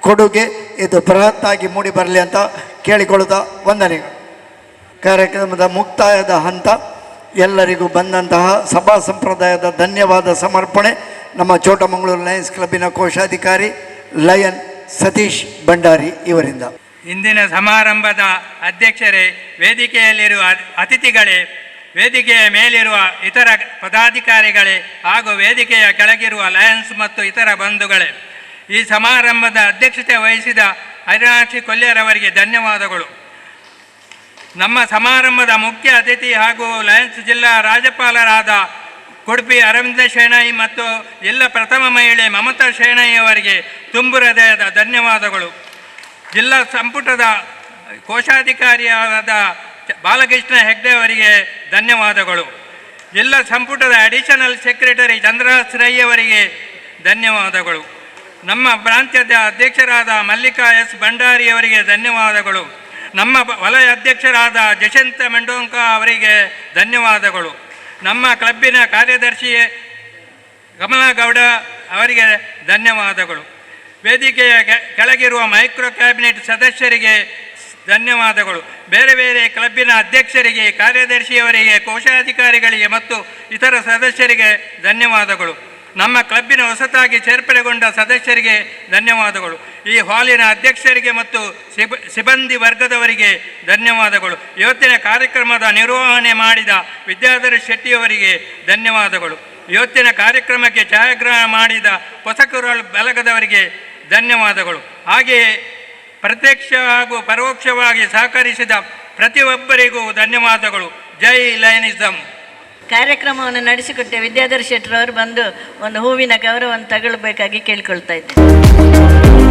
ಕೊಡುಗೆ ಇದು ಬೃಹತ್ತಾಗಿ ಮೂಡಿ ಬರಲಿ ಅಂತ ಕೇಳಿಕೊಳ್ಳುತ್ತಾ ವಂದನೆಗಳು. ಕಾರ್ಯಕ್ರಮದ ಮುಕ್ತಾಯದ ಹಂತ. ಎಲ್ಲರಿಗೂ ಬಂದಂತಹ ಸಭಾ ಸಂಪ್ರದಾಯದ ಧನ್ಯವಾದ ಸಮರ್ಪಣೆ ನಮ್ಮ ಚೋಟಮಂಗಳೂರು ಲಯನ್ಸ್ ಕ್ಲಬ್ಬಿನ ಕೋಶಾಧಿಕಾರಿ ಲಯನ್ ಸತೀಶ್ ಭಂಡಾರಿ ಇವರಿಂದ. ಇಂದಿನ ಸಮಾರಂಭದ ಅಧ್ಯಕ್ಷರೇ, ವೇದಿಕೆಯಲ್ಲಿರುವ ಅತಿಥಿಗಳೇ, ವೇದಿಕೆಯ ಮೇಲಿರುವ ಇತರ ಪದಾಧಿಕಾರಿಗಳೇ ಹಾಗೂ ವೇದಿಕೆಯ ಕೆಳಗಿರುವ ಲಯನ್ಸ್ ಮತ್ತು ಇತರ ಬಂಧುಗಳೇ, ಈ ಸಮಾರಂಭದ ಅಧ್ಯಕ್ಷತೆ ವಹಿಸಿದ ಹರಿಣಾಕ್ಷಿ ಕೊಲ್ಯರವರಿಗೆ ಧನ್ಯವಾದಗಳು. ನಮ್ಮ ಸಮಾರಂಭದ ಮುಖ್ಯ ಅತಿಥಿ ಹಾಗೂ ಲಯನ್ಸ್ ಜಿಲ್ಲಾ ರಾಜ್ಯಪಾಲರಾದ ಉಡುಪಿ ಅರವಿಂದ ಶೇಣೈ ಮತ್ತು ಜಿಲ್ಲಾ ಪ್ರಥಮ ಮಹಿಳೆ ಮಮತಾ ಶೇಣೈ ಅವರಿಗೆ ತುಂಬು ಹೃದಯದ ಧನ್ಯವಾದಗಳು. ಜಿಲ್ಲಾ ಸಂಪುಟದ ಕೋಶಾಧಿಕಾರಿಯಾದ ಬಾಲಕೃಷ್ಣ ಹೆಗ್ಡೆ ಅವರಿಗೆ ಧನ್ಯವಾದಗಳು. ಜಿಲ್ಲಾ ಸಂಪುಟದ ಅಡಿಷನಲ್ ಸೆಕ್ರೆಟರಿ ಚಂದ್ರಹಾಸ್ ರೈ ಅವರಿಗೆ ಧನ್ಯವಾದಗಳು. ನಮ್ಮ ಪ್ರಾಂತ್ಯದ ಅಧ್ಯಕ್ಷರಾದ ಮಲ್ಲಿಕಾ ಎಸ್ ಭಂಡಾರಿ ಅವರಿಗೆ ಧನ್ಯವಾದಗಳು. ನಮ್ಮ ವಲಯ ಅಧ್ಯಕ್ಷರಾದ ಜಶಂತ ಮೆಂಡೋಂಕ ಅವರಿಗೆ ಧನ್ಯವಾದಗಳು. ನಮ್ಮ ಕ್ಲಬ್ಬಿನ ಕಾರ್ಯದರ್ಶಿ ಕಮಲಗೌಡ ಅವರಿಗೆ ಧನ್ಯವಾದಗಳು. ವೇದಿಕೆಯ ಕೆಳಗಿರುವ ಮೈಕ್ರೋ ಕ್ಯಾಬಿನೆಟ್ ಸದಸ್ಯರಿಗೆ ಧನ್ಯವಾದಗಳು. ಬೇರೆ ಬೇರೆ ಕ್ಲಬ್ಬಿನ ಅಧ್ಯಕ್ಷರಿಗೆ, ಕಾರ್ಯದರ್ಶಿಯವರಿಗೆ, ಕೋಶಾಧಿಕಾರಿಗಳಿಗೆ ಮತ್ತು ಇತರ ಸದಸ್ಯರಿಗೆ ಧನ್ಯವಾದಗಳು. ನಮ್ಮ ಕ್ಲಬ್ಬಿನ ಹೊಸತಾಗಿ ಸೇರ್ಪಡೆಗೊಂಡ ಸದಸ್ಯರಿಗೆ ಧನ್ಯವಾದಗಳು. ಈ ಹಾಲಿನ ಅಧ್ಯಕ್ಷರಿಗೆ ಮತ್ತು ಸಿಬ್ಬಂದಿ ವರ್ಗದವರಿಗೆ ಧನ್ಯವಾದಗಳು. ಇವತ್ತಿನ ಕಾರ್ಯಕ್ರಮದ ನಿರ್ವಹಣೆ ಮಾಡಿದ ವಿದ್ಯಾಧರ ಶೆಟ್ಟಿಯವರಿಗೆ ಧನ್ಯವಾದಗಳು. ಇವತ್ತಿನ ಕಾರ್ಯಕ್ರಮಕ್ಕೆ ಛಾಯಾಗ್ರಹಣ ಮಾಡಿದ ಹೊಸಕುರಲ್ ಬೆಳಗದವರಿಗೆ ಧನ್ಯವಾದಗಳು. ಹಾಗೆಯೇ ಪ್ರತ್ಯಕ್ಷ ಹಾಗೂ ಪರೋಕ್ಷವಾಗಿ ಸಹಕರಿಸಿದ ಪ್ರತಿಯೊಬ್ಬರಿಗೂ ಧನ್ಯವಾದಗಳು. ಜೈ ಲಯನಿಸಮ್. ಕಾರ್ಯಕ್ರಮವನ್ನು ನಡೆಸಿಕೊಟ್ಟ ವಿದ್ಯಾಧರ್ ಶೆಟ್ಟರ್ ಅವರು ಬಂದು ಒಂದು ಹೂವಿನ ಗೌರವವನ್ನು ತಗೊಳ್ಬೇಕಾಗಿ ಕೇಳ್ಕೊಳ್ತಾ ಇದ್ದೇನೆ.